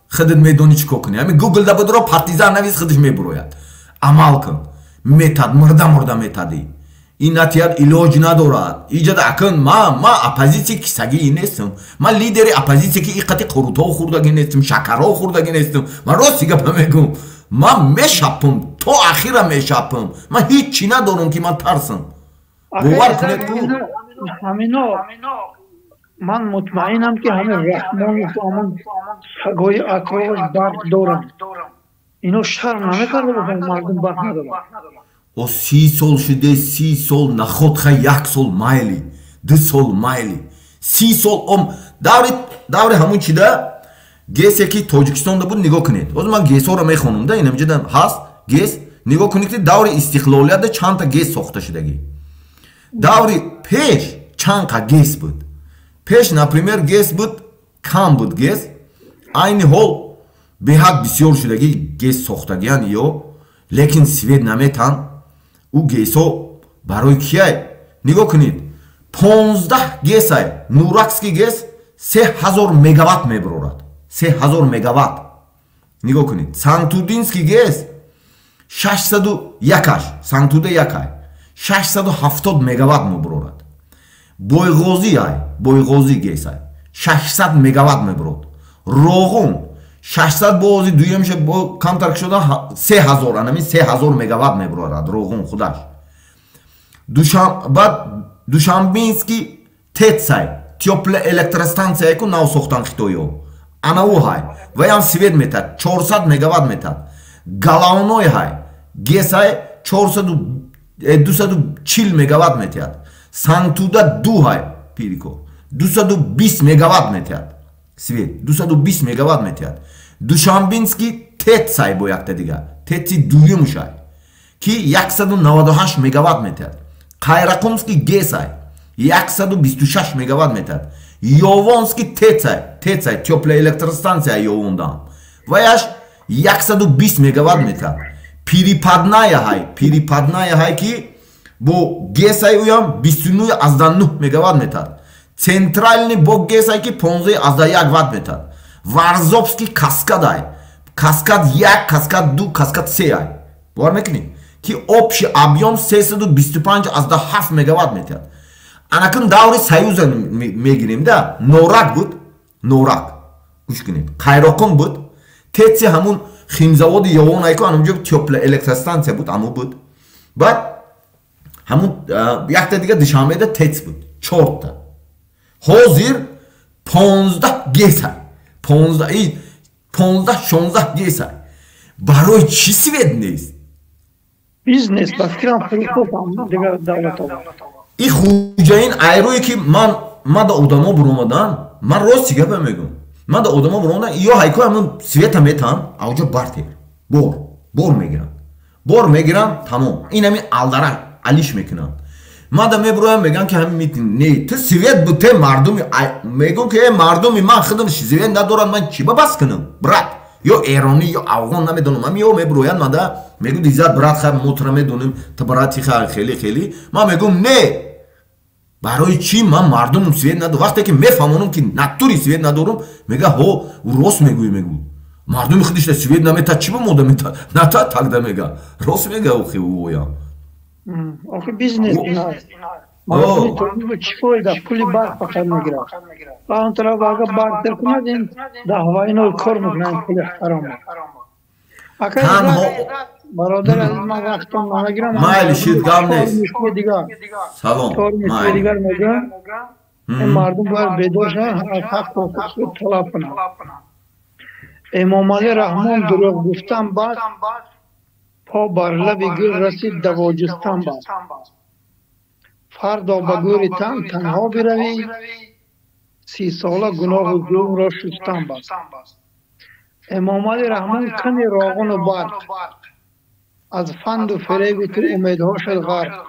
S1: خودت میدونی چی کنی همین گوگل دا بدرو پارتیزان نویز خودش میبروید عمل کن میتاد مرده میتادی این نتیاد ایلوج ندارد ایجاد اکن ما اپوزیسی کساگی نیستم من لیدری اپوزیسی که ایقتی قروتا خوردگی نیستم شکرها خوردگی نیستم من راستی گپ میگم من میشپم تو اخیرا میشپم من هیچی ندارم که من ترسم باور کنید کو
S3: همینو من مطمئنم که همه رحمان و همون سگای اکراش برق دارن اینو شرم نمیکرده بخواه مردم برق ندارن
S1: و 30 سال شده 30 سال نخود خیلی 1 سال مایلی 2 سال مایلی 30 سال دور همون چی ده گیس یکی تاجیکستان ده بود نگاه کنید از من گیس ها رو میخونم ده اینم جدن هست گیس نگاه کنید که دور استقلالیت ده چند تا گیس ساخته شدگی دور پیش چند تا گیس بود پیش например گیس بود کم بود گیس این حال به حد بسیار شدگی گیس ساختگیان یا لیکن سوید نمیتن او گیس ها برای کیه نگاه کنید 15 گیس های نورکسکی گیس 3000 مگاوات میبرورد 3000 مگاوات نگاه کنید سانتودینسکی گیس 601 سانتوده یکای 670 مگاوات میبرورد بویغوزی گیس های 600 مگاوات میبرود روغون 600 بازی دویه میشه با کم ترک شده 3000 انمی 3000 مگاوات میبرورد روغون خودش بعد دوشنبینسکی تتسای تیوپل الکترستانسیای که نو ساختن خیتویو انا او های و هم سوید میتاد 400 مگاوات میتاد گلاونوی های گیس های 240 مگاوات میتاد سانتودا 2 های пирикор 220 мегаватт метиҳад свет 220 мегаватт метиҳад душанбинский тетсай бо якта дигар тетси дуюмшай ки 198 мегаватт метиҳад қайрақумский гесай 126 мегаватт метиҳад ёвонский тетсай теплоэлектростанция ёвондан ваяш 120 мегаватт метиҳад пирипадная ҳай ки бо гесай уям 29,9 мегаватт метиҳад центральный бо гесай ки 15,1 ватт метиҳад варзобский каскадай каскад 1 каскад 2 каскад 3 ай бовар мекунед ки общий объем 325,7 мегаватт метиҳад анакун даври союза мегирем да норак буд норак гӯш кунед қайроқум буд тетси ҳамун химзаводи ёвонай ку анҷо теплоэлектростанция буд аму буд баъд ҳамун якта дига душанбеда тетс буд 4 та ҳозир 15 гесай 15-16 гесай барои чӣ свет нест
S3: бизнес ба фикрам фурӯхтам дигар давлатова
S1: и хуҷаин айрое ки ман да одамо биромадан ман рости гапа мегӯм ман да одамо биромадан ё ҳайко ҳамн света метан авҷо бартер бор мегиран тамом ин ҳамин алдара алиш мекунанд ман да мебироям мегӯям ки ҳамин митин не ту свет буте мардуми мегӯм ки мардуми ман худам свет надорад ман чӣ ба бас кунам брат ё эронӣ ё афғон намедонам ҳам ё мебирояд ман да мегӯ диззат брат ха мотра медонем та брати ха хеле ман мегӯм не барои чӣ ман мардумам свет надорам вақте ки мефаҳмонам ки натури свет надорам мега ҳо рост мегӯй мардуми худишда свет наметад чӣ ба мода метад натад тагда мега рост мега охи уоям
S3: охи бизнес мардуми то чӣ фоида пули барқ фақат мегирад ва он тараф агар бартер кунад ин даҳваино кор мекунад пули ҳаром برادر از ما وقتم نمیگیرم
S1: مایلی شید گام نیست سلام
S3: مایلی دیگر میگم این مردم باید بیدار شدن از حق حقوق طلب کنن امام علی رحمان دروغ گفتن بعد پا بر لب گل رسید دواجستان بعد فردا به گوری تنها بروی 30 ساله گناه و ظلم را شستن بعد امام علی رحمان کنی راغون و برق از فند و فریب تو امیدها شد غرق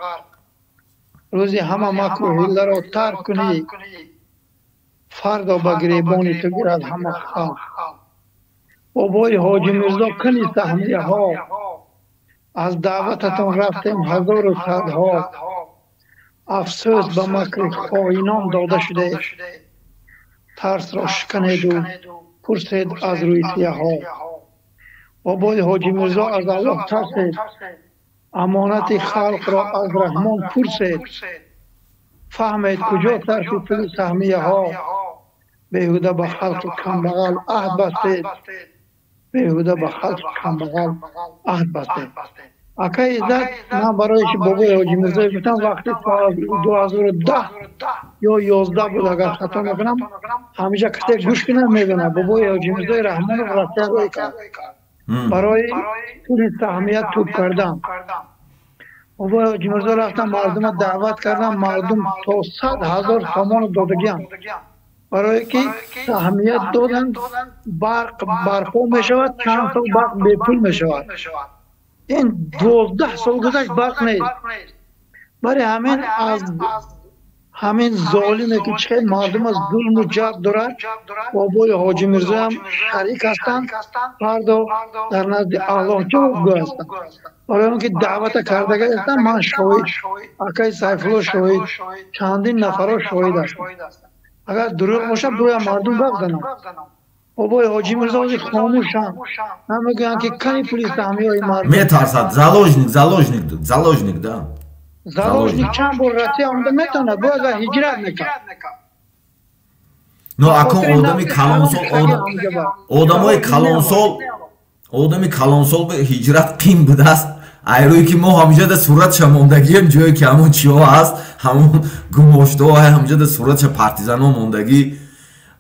S3: روزی همه مکر و حیله را ترک کنی فردا به گریبانی تو گیرد همه خلق بابای حاجی میرزا کنی سهمیه ها از دعوتتان رفتیم هزار و صدها افسوس به مکر خائنان داده شده ترس را شکنید و پرسید از روی سیه ها بابای حاجی میرزا از الله ترسید امانت خلق را از رحمان پرسید فهمید کجا صرف پول سهمیه ها بیهوده به خلق کمبغل عهد بستید بیهوده به خلق کمبغل عهد بستید اکا عزت من برایش بابای حاجی میرزا گفتم وقتی سال 2010 یا 11 بود اگر خطا نکنم همیشه کسی گوش کنم میدونه بابای حاجی میرزا رحمان رو رسته روی کرد برای پول سهمیت توپ کردم بابای حاجی میرزا رفتم مردم دعوت کردم مردم تا 100,000 تومان دادگیم برای که سهمیت دادن برپا می شود چند سال برق بی پول می شود این 12 سال گذشت برق نیست برای همین ظالمه که چه مردم از ظلم و جبر دارد بابای حاجی میرزا هم شریک هستند فردا در نزد الله جوابگو هستند برای اون که دعوت کردگی هستند من شاهد اکای سیفالله شاهد چندین نفرها شاهد هستند اگر دروغ باشه باید مردم بزنند بابای حاجی میرزا خاموشند نمیگویند که کنی پولی سهمیه های مردم
S1: میترسد заложник да
S3: заложник чанд бор Россия онда метавонад бояд ва ҳиҷрат мекард
S1: но акун одами калонсол одами калонсол ба ҳиҷрат қим будааст айрое ки мо ҳамҷода суратша мондагием ҷое ки ҳамон чиҳо ҳаст ҳамон гумоштаҳо ҳамҷода суратша партизанҳо мондагӣ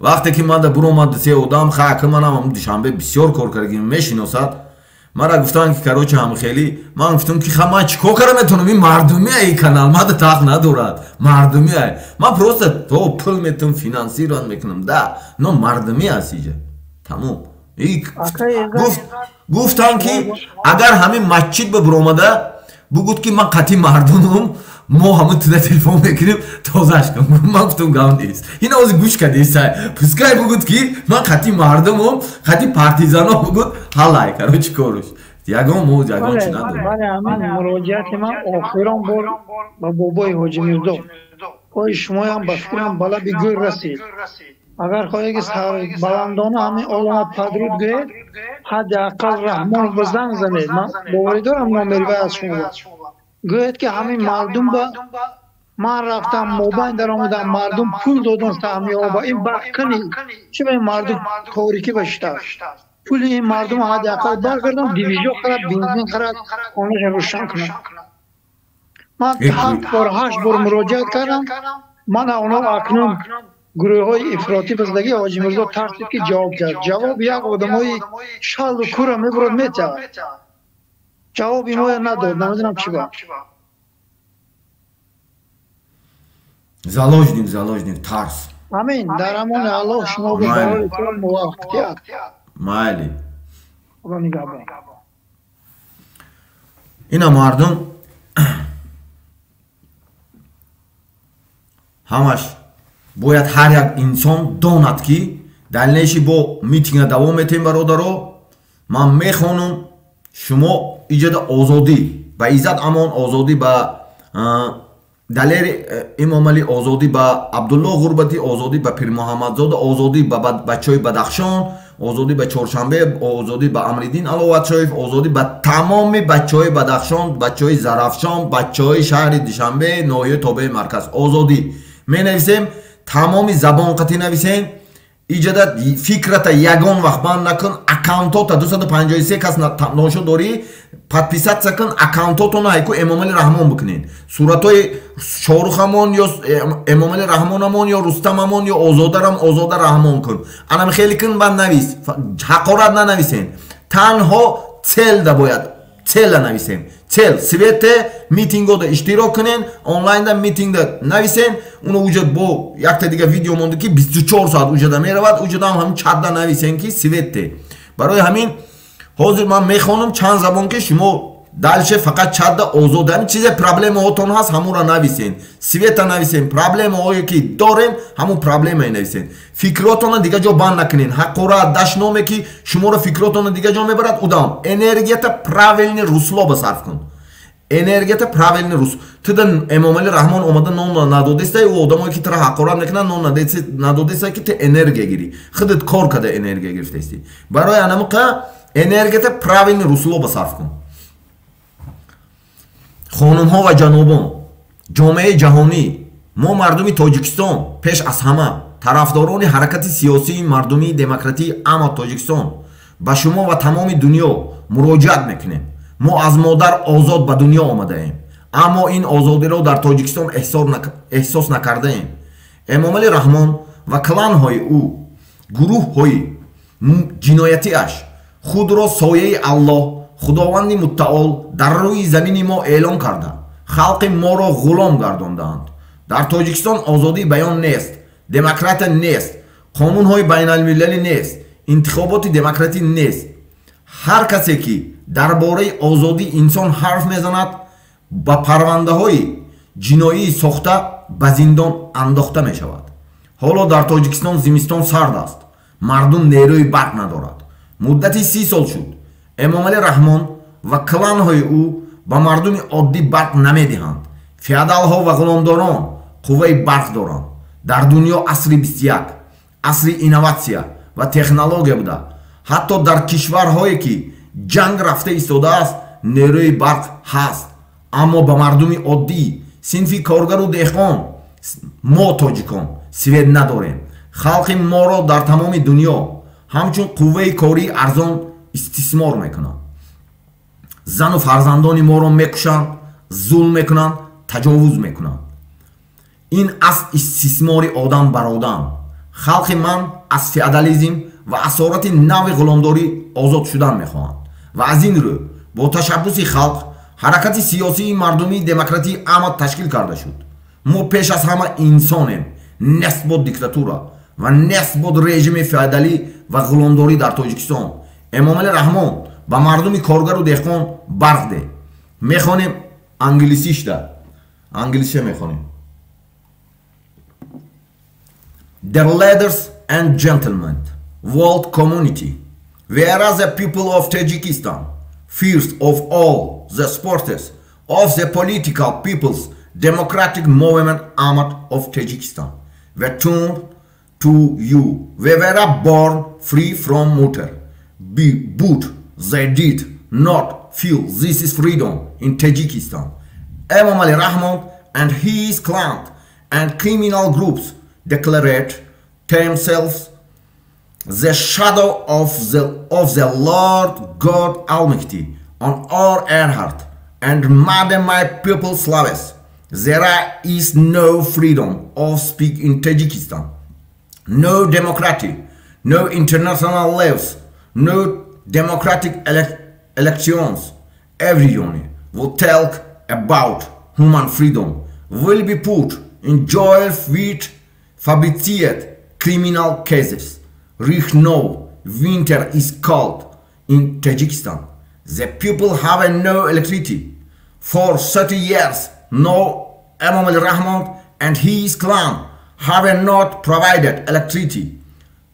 S1: вақте ки ман да биромад се одам хака манам душанбе бисёр кор кардагим мешиносад мара гуфтанд ки карочи ҳамхелӣ ман гуфтам ки ха ман чӣ кор кара метавонам ин мардумия ин канал мада тақ надорад мардумия ман просто то пул метавонам финансировать мекунам да но мардумия аст иҷа тамом гуфтанд ки агар ҳамин масҷид ба буромада бугуд ки ман қатъи мардумам мо ҳама туда телефон мекунем тозаш кун ман гуфтам гав нест ин ҳозир гӯш кардесай пускай бугуд ки ман қатъи мардумам қатъи партизано бугуд ҳалай карочи корш ягон мо ягон чӣ надорем
S3: муроҷиати ман охирон бор ба бобои ҳоҷи мирзо ҳои шумоям ба фикрам ба лаби гӯй расид агар хоҳед ки баландона ҳамин олома падруд гӯед ҳадди аққал раҳмон ба занг занед ман боварӣ дорам номери вай аз шумо гӯед ки ҳамин мардум ба ман рафтам мобайн даромадам мардум пул додам саҳмиёба ин бахкани чӣ ба ин мардум торикӣ ба штат пули ин мардум ҳадди аққал баргардам дивизиё харад бензин харад хонаша рӯшан кунам ман 7 бор 8 бор муроҷиат кардам мана онҳо акнун гурӯҳҳои ифроти биздагӣ ҳоҷи мирзо тарсид ки ҷавоб диҳад ҷавоб як одамои шалу кура мебурад метиҳад ҷавоби моя надод намедонам чӣ ба
S1: заложник тарс
S3: амин дар амони аллоҳ шумо барои то муваффақият
S1: майли
S3: худо нигаҳбон
S1: ина мардум ҳамаш бояд ҳар як инсон донад ки далнеши бо митинга давом метем бародаро ман мехонам шумо иҷода озодӣ ба иззат амон озодӣ ба далери имомалӣ озодӣ ба абдуллоҳ ғурбатӣ озодӣ ба пирмуҳаммадзода озодӣ ба бачаҳои бадахшон озодӣ ба чоршанбе озодӣ ба амриддин аловатшоев озодӣ ба тамоми бачаҳои бадахшон бачаҳои зарафшон бачаҳои шаҳри душанбе ноҳияи тобеи марказ озодӣ менависем тамоми забонқатӣ нависем иҷода фикрата ягон вақт банд накун аккаунтота 253 кас ношо дорӣ подписатсия кун аккаунтотона ҳайку эмомали раҳмон бикунен суратҳои шорухамон ё эмомали раҳмонамон ё рустамамон ё озодарам озода раҳмон кун анам хеле кун банд навис ҳақорат нанависен танҳо целда бояд цела нависем цел свете митингода иштирок кунен онлайнда митингда нависен уно уҷад бо якта дига видео монда ки 24 соат уҷада меравад уҷада ҳамин чатда нависен ки свете барои ҳамин ҳозир ман мехонам чанд забон ки шумо дальше фақат чатда озод ҳамин чизе проблемаҳотон ҳаст ҳамура нависен света нависен проблемаҳое ки дорем ҳамун проблемае нависен фикротона дига ҷо банд накунен ҳақорат дашноме ки шуморо фикротона дига ҷо мебарад удам энергията правилни русло ба сарф кун энергията правилни рус туда эмомали раҳмон омада нон надодестай ӯ одамое ки тара ҳақорат мекунанд нон надодестай ки ти энергия гирӣ худат кор када энергия гирифтаисти барои анамиқа энергията правилни русло ба сарф кун хонумҳо ва ҷанобон ҷомеаи ҷаҳонӣ мо мардуми тоҷикистон пеш аз ҳама тарафдорони ҳаракати сиёсии мардумии демократии аммо тоҷикистон ба шумо ва тамоми дунё муроҷиат мекунем мо аз модар озод ба дунё омадаем аммо ин озодиро дар тоҷикистон эҳсос накардаем эмомали раҳмон ва кланҳои ӯ гурӯҳҳои ҷиноятиаш худро сояи аллоҳ худованди муттаол дар рӯи замини мо эълон карда халқи моро ғулом гардондаанд дар тоҷикистон озодӣ баён нест демократия нест қонунҳои байналмилалӣ нест интихоботи демократӣ нест ҳар касе ки дар бораи озодии инсон ҳарф мезанад ба парвандаҳои ҷиноӣ сохта ба зиндон андохта мешавад ҳоло дар тоҷикистон зимистон сард аст мардум нерӯи барқ надорад муддати 30 сол шуд эмомали раҳмон ва кланҳои ӯ ба мардуми оддӣ барқ намедиҳанд феодалҳо ва ғуломдорон қувваи барқ доранд дар дунё асри 21 асри инноватсия ва технология буда ҳатто дар кишварҳое ки ҷанг рафта истодааст нерӯи барқ ҳаст аммо ба мардуми оддӣ синфи коргару деҳқон мо тоҷикон свет надорем халқи моро дар тамоми дунё ҳамчун қувваи кории арзон истисмор мекунанд зану фарзандони моро мекушанд зулм мекунанд таҷовуз мекунанд ин аст истисмори одам бар одам халқи ман аз феодализм ва асорати нави ғуломдорӣ озод шудан мехоҳанд ва аз ин рӯ бо ташаббуси халқ ҳаракати сиёсии мардумии демократии аҳмад ташкил карда шуд. мо пеш аз ҳама инсонем, нест бо диктатура ва нест бо режими феодалӣ ва ғуломдорӣ дар Тоҷикистон. Эмомалӣ Раҳмон ба мардуми коргару деҳқон барқ де. Мехонем англисишда. Англисе мехонем. The ladies and gentlemen, world community, whereas the people of Tajikistan, first of all the supporters of the political people's democratic movement Ahmad of Tajikistan, were turned to you. We were born free from mutter, but they did not feel this is freedom in Tajikistan. Emomali Rahmon and his clan and criminal groups declared themselves the shadow of the Lord God Almighty on our heart, and madam my people slaves, there is no freedom of speech in Tajikistan, no democracy, no international laws, no democratic elections. Everyone will talk about human freedom will be put in jail with fabricated criminal cases. Right now, winter is cold in Tajikistan. The people have no electricity. For 30 years, no Emomali Rahmon and his clan have not provided electricity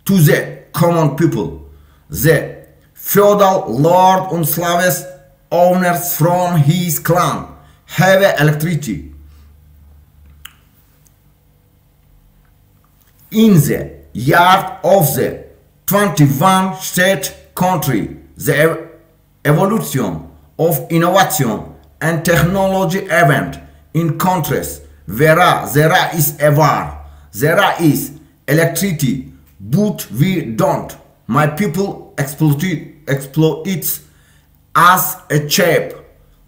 S1: to the common people. The feudal lord and slaves owners from his clan have electricity. In the yard of the 21 state country, the evolution of innovation and technology event in countries where there is a war, there is electricity, but we don't. My people exploit as a cheap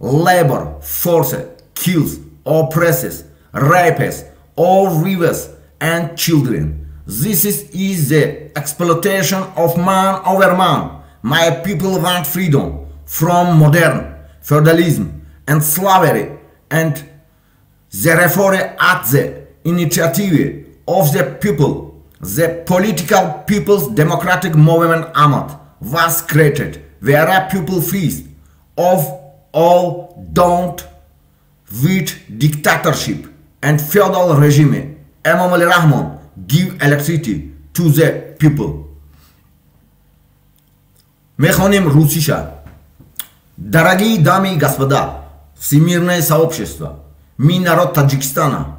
S1: labor force, kills, oppresses, rapes all rivers and children. This is the exploitation of man over man. My people want freedom from modern feudalism and slavery, and therefore at the initiative of the people, the political people's democratic movement Ahmad was created, where people free of all don't with dictatorship and feudal regime. Emomali Rahmon give electricity to the people. Мехоним Русиша. Дорогие дамы и господа, всемирное сообщество, мы народ Таджикистана,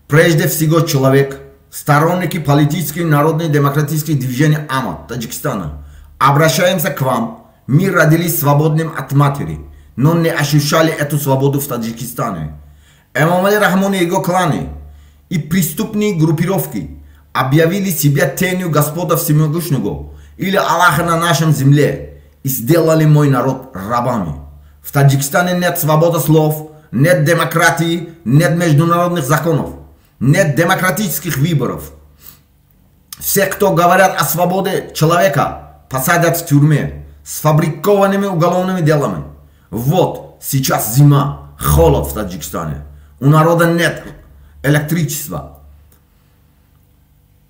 S1: прежде всего человек, сторонники политической и народной демократической движения Ahmad Таджикистана, обращаемся к вам. Мы родились свободным от матери, но не ощущали эту свободу в Таджикистане. Эмомали Rahmon и его кланы и преступные группировки объявили себя тенью Господа Всемогущего или Аллаха на нашем земле и сделали мой народ рабами. В Таджикистане нет свободы слов, нет демократии, нет международных законов, нет демократических выборов. Все, кто говорят о свободе человека, посадят в тюрьме с фабрикованными уголовными делами. Вот сейчас зима, холод в Таджикистане. У народа нет электричества.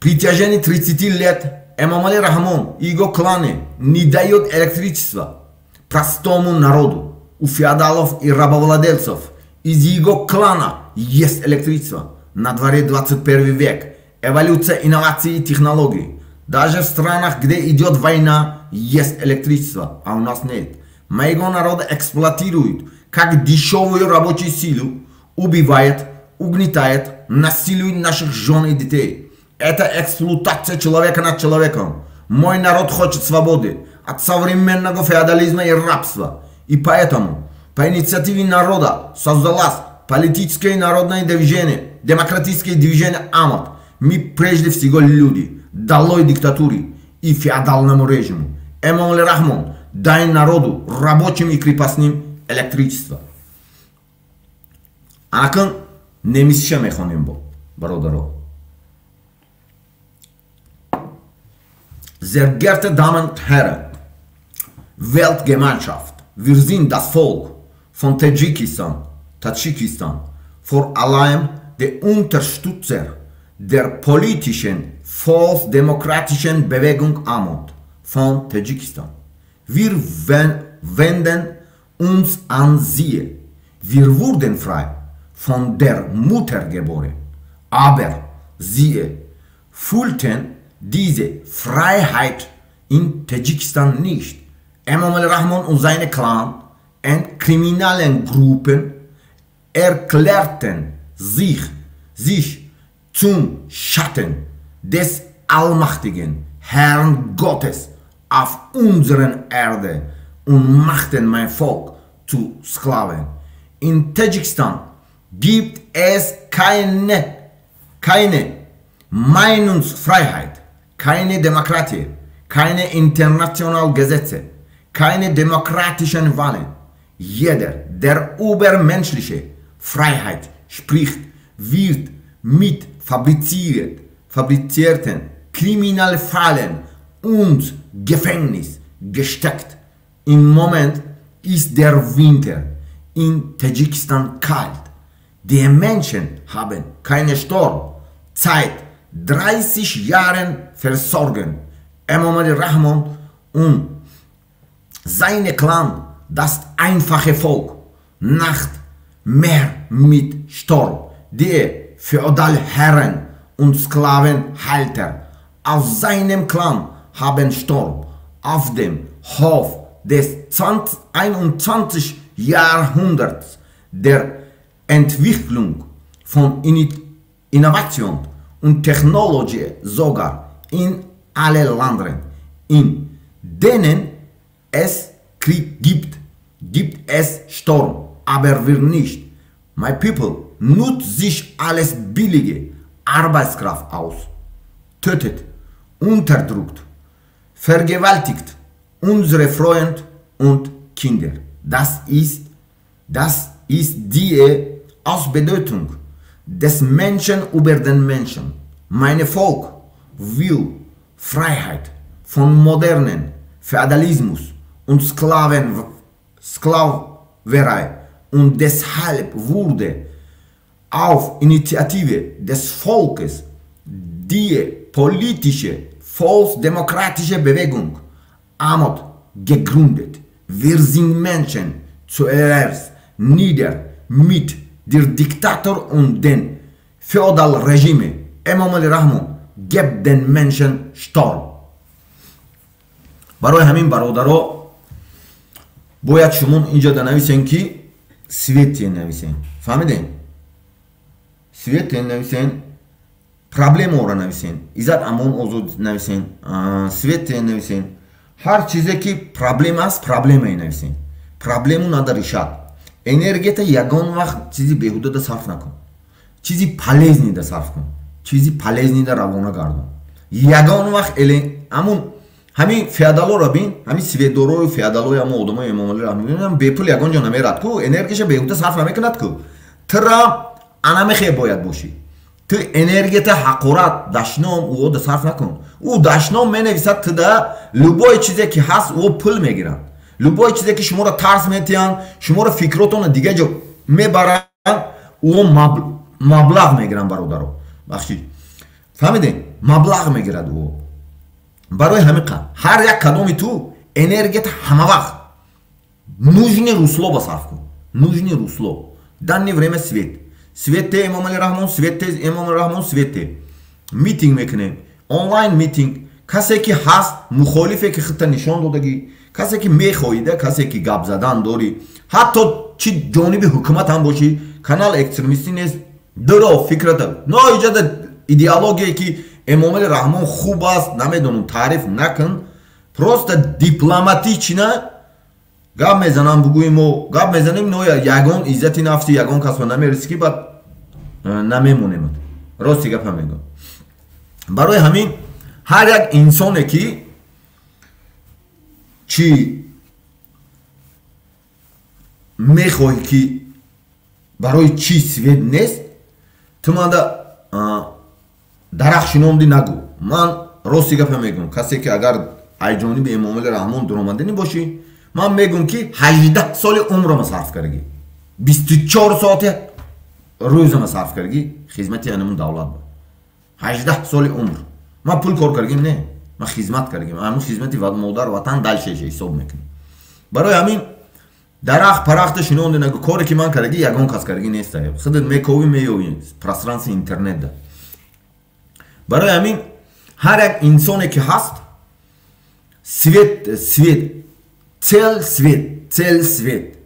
S1: При течение 30 лет Эмомали Rahmon и его кланы не дают электричества простому народу. У феодалов и рабовладельцев из его клана есть электричество. На дворе 21 век. Эволюция инноваций и технологий. Даже в странах, где идет война, есть электричество, а у нас нет. Моего народа эксплуатируют как дешевую рабочую силу, убивает, угнетает, насилует наших жен и детей. Это эксплуатация человека над человеком. Мой народ хочет свободы от современного феодализма и рабства. И поэтому по инициативе народа создалось политическое и народное движение, демократическое движение Ahmad. Мы прежде всего люди, долой диктатуре и феодальному режиму. Эмомали Rahmon, дай народу, рабочим и крепостным электричество. Акын немисше мехоним бо, бародаро. Sehr geehrte Damen und Herren, Weltgemeinschaft, wir sind das Volk von Tadschikistan, vor allem der Unterstützer der politischen volksdemokratischen Bewegung Amod von Tadschikistan. Wir wenden uns an sie. Wir wurden frei von der Mutter geboren, aber sie fühlten diese Freiheit in Tadschikistan nicht. Emomali Rahmon und seine Clan und kriminellen Gruppen erklärten sich zum Schatten des allmächtigen Herrn Gottes auf unserer Erde und machten mein Volk zu Sklaven. In Tadschikistan gibt es keine Meinungsfreiheit, keine Demokratie, keine internationalen Gesetze, keine demokratischen Wahlen. Jeder, der über menschliche Freiheit spricht, wird mit fabrizierten kriminellen Fallen und Gefängnis gesteckt. Im Moment ist der Winter in Tadschikistan kalt. Die Menschen haben keine Sturm seit 30 Jahren versorgen. Emomali Rahmon und seine Clan, das einfache Volk, Nacht mehr mit Sturm, die Feudalherren und Sklavenhalter aus seinem Clan haben Sturm auf dem Hof des 21. Jahrhunderts der Entwicklung von Innovation und Technologie sogar in alle Ländern, in denen es Krieg gibt es Sturm, aber wir nicht. My people nutzt sich alles billige Arbeitskraft aus, tötet, unterdrückt, vergewaltigt unsere Freunde und Kinder. Das ist die Ausbeutung des Menschen über den Menschen. Mein Volk will Freiheit von modernen Feudalismus und Sklaverei und deshalb wurde auf Initiative des Volkes die politische volksdemokratische Bewegung Amod gegründet. Wir sind Menschen zuerst nieder mit der Diktator und den Feudalregime. Emomali Rahmon gibt den Menschen Sturm. برای همین برادرها باید شما اینجا ننویسین که سویتی نویسین. فهمیدین؟ سویتی نویسین، پرابلم رو نویسین، ایزاد امون اوزود نویسین، سویتی نویسین. هر چیزی که پرابلم است، پرابلمی نویسین. پرابلمو نداری شد. انرژیت یگان وقت چیزی بهوده دا صرف نکن. چیزی پلیزنی دا صرف کن. چیزی پلیزنی دا روانه گردون. یگان وقت امون همین فیادالو را بین، همین سویدورو فیادالو یا مودمای امامالی را میبینم بیپول یگان جا نمیرد کو انرژیش بهوده صرف نمیکند کو. ترا انامخه باید باشی. تو انرژیت حقارت داشنام او دا صرف نکن. او داشنام منویسد تو دا لبای چیزی که هست او پول میگیرن. لبای چیزی که شما را ترس میتین، شما را فکراتون دیگه جا میبرن، او مبلغ میگیرن برادرو. بخشید. فهمیدین؟ مبلغ میگیرد او. برای همین هر یک کدومی تو انرژیت همه وقت нужне русло با صرف کن. нужне русло. данное время свет. свет امامالی رحمان، свет امامالی رحمان، свет. میتینگ میکنیم. آنلاین میتینگ. کسی که هست مخالفه که خودت نشان دادگی، کسی که میخوایده، کسی که گپ زدن داری، حتی چی جانب حکومت هم باشی، کانال اکستریمیستی نیست. درو فکرت نه ایجاد ایدئولوژی که امامالی رحمان خوب است، نمیدونم تعریف نکن. پروست دیپلماتیچ نه. گپ میزنم بگویم و گپ میزنیم نه یگان عزت نفسی یگان کس رو نمیرسی که بعد نمیمونیم. راستی گپ هم میگم. برای همین هر یک انسانی که چی میخوای که برای چی سوید نیست تو من درخشنام دی نگو. من راستی گپ میگم. کسی که اگر ай ҷониби Эмомали Раҳмон дуромаданӣ бошӣ, ман мегӯм ки 18 соли умрама сарф кардагӣ, 24 соати рӯзама сарф кардагӣ хизмати анамун давлат ба 18 соли умр. Ман пул кор кардагим не, ман хизмат кардагим. Амин хизмати модар ватан дальшеш ҳисоб мекунем. Барои ҳамин дарахт парахта шинонда нагӯ, коре ки ман кардагӣ ягон кас кардагӣ неста. Худат мековӣ меёвӣ пространствои интернетда. Барои ҳамин ҳар як инсоне ки ҳаст свет цел свет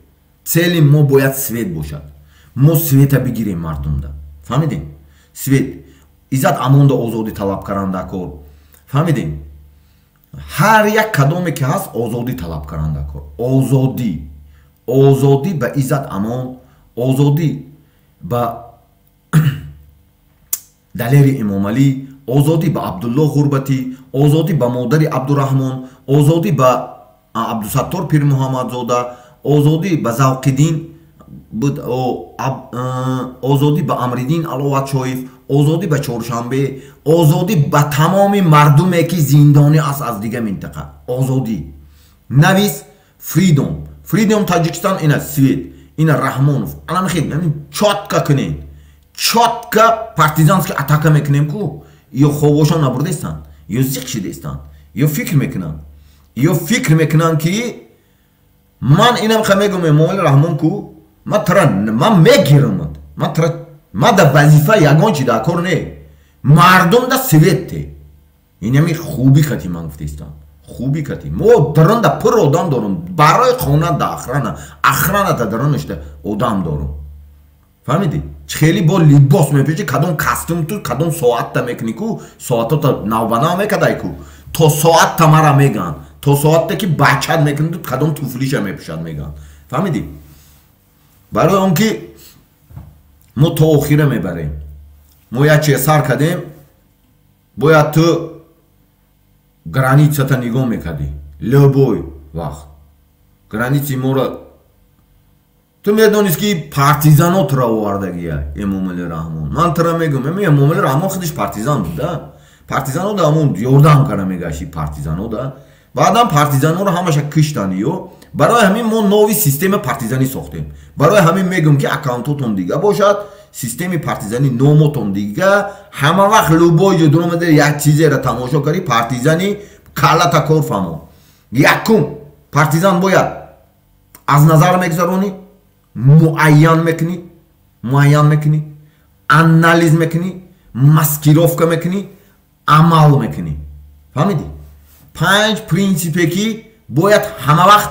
S1: цели мо бояд свет бошад. Мо света бигирем мардумда. Фаҳмидем? Свет иззат амонда озодӣ талаб каранда кор. Фаҳмидем? ҳар як кадоме ки ҳаст озодӣ талаб каранда кор. Озодӣ ба иззат амон, озодӣ ба далери Эмомалӣ, озодӣ ба Абдулло Ғурбатӣ, озодӣ ба модари Абдураҳмон, озодӣ ба Абдусаттор Пир Муҳаммадзода, озодӣ ба Завқиддин, озодӣ ба Амриддин Аловатшоев, озодӣ ба Чоршанбе, озодӣ ба тамоми мардуме ки зиндонӣ аст аз дига минтақа. Озодӣ. Навис Freedom Таҷикистон ина свет, ина Раҳмонов. Алан хел чотка кунем. Чотка партизански атака мекунем ку. Ё хобошон набурдестанд, ё зиқ шидестанд, ё фикр мекунанд ки ман инам ха мегӯм Эмомали Раҳмон ку ман мегирам. Ман да вазифа ягон чи да кор не. Мардум да светте. Инами хуби кати ман гуфтестанд. Хуби кати. Мо даранда пур одам дорум. Барои хона да охрана да даранашда одам дорум. Фаҳмидӣ? Хеле бо либос мепӯшӣ, кадом костюм ту, кадом соатта мекунӣ ку, соатота навбанав мекадай ку. То соатта мара меган. То соатта ки бачад мекунӣ ту, кадом туфлиша мепӯшад меган. Фаҳмидӣ? Барои он ки мо то охира мебарем. Мо як чиз сар кардем, бояд ту границата нигоҳ мекардӣ. Любой вақт. Граници моро ту медонист ки партизанотро овардагия Эмомали Раҳмон. Ман тура мегӯм, Эмомали Раҳмон худаш партизан буда. Партизанода ҳамон ёрдам кара мегашти партизанода. Баъдан партизаноро ҳамаша киштанд ё. Барои ҳамин мо нови система партизанӣ сохтем. Барои ҳамин мегӯм ки аккаунтотон дига бошад, системи партизанӣ номотон дига, ҳама вақт любой ҷо дуромада як чизеро тамошо карӣ, партизанӣ каллата кор фаҳмо. Якум партизан бояд аз назар мегзаронӣ, муайян мекунӣ, анализ мекунӣ, маскировка мекунӣ, амал мекунӣ. Фаҳмидӣ? 5 принсипе ки бояд ҳама вақт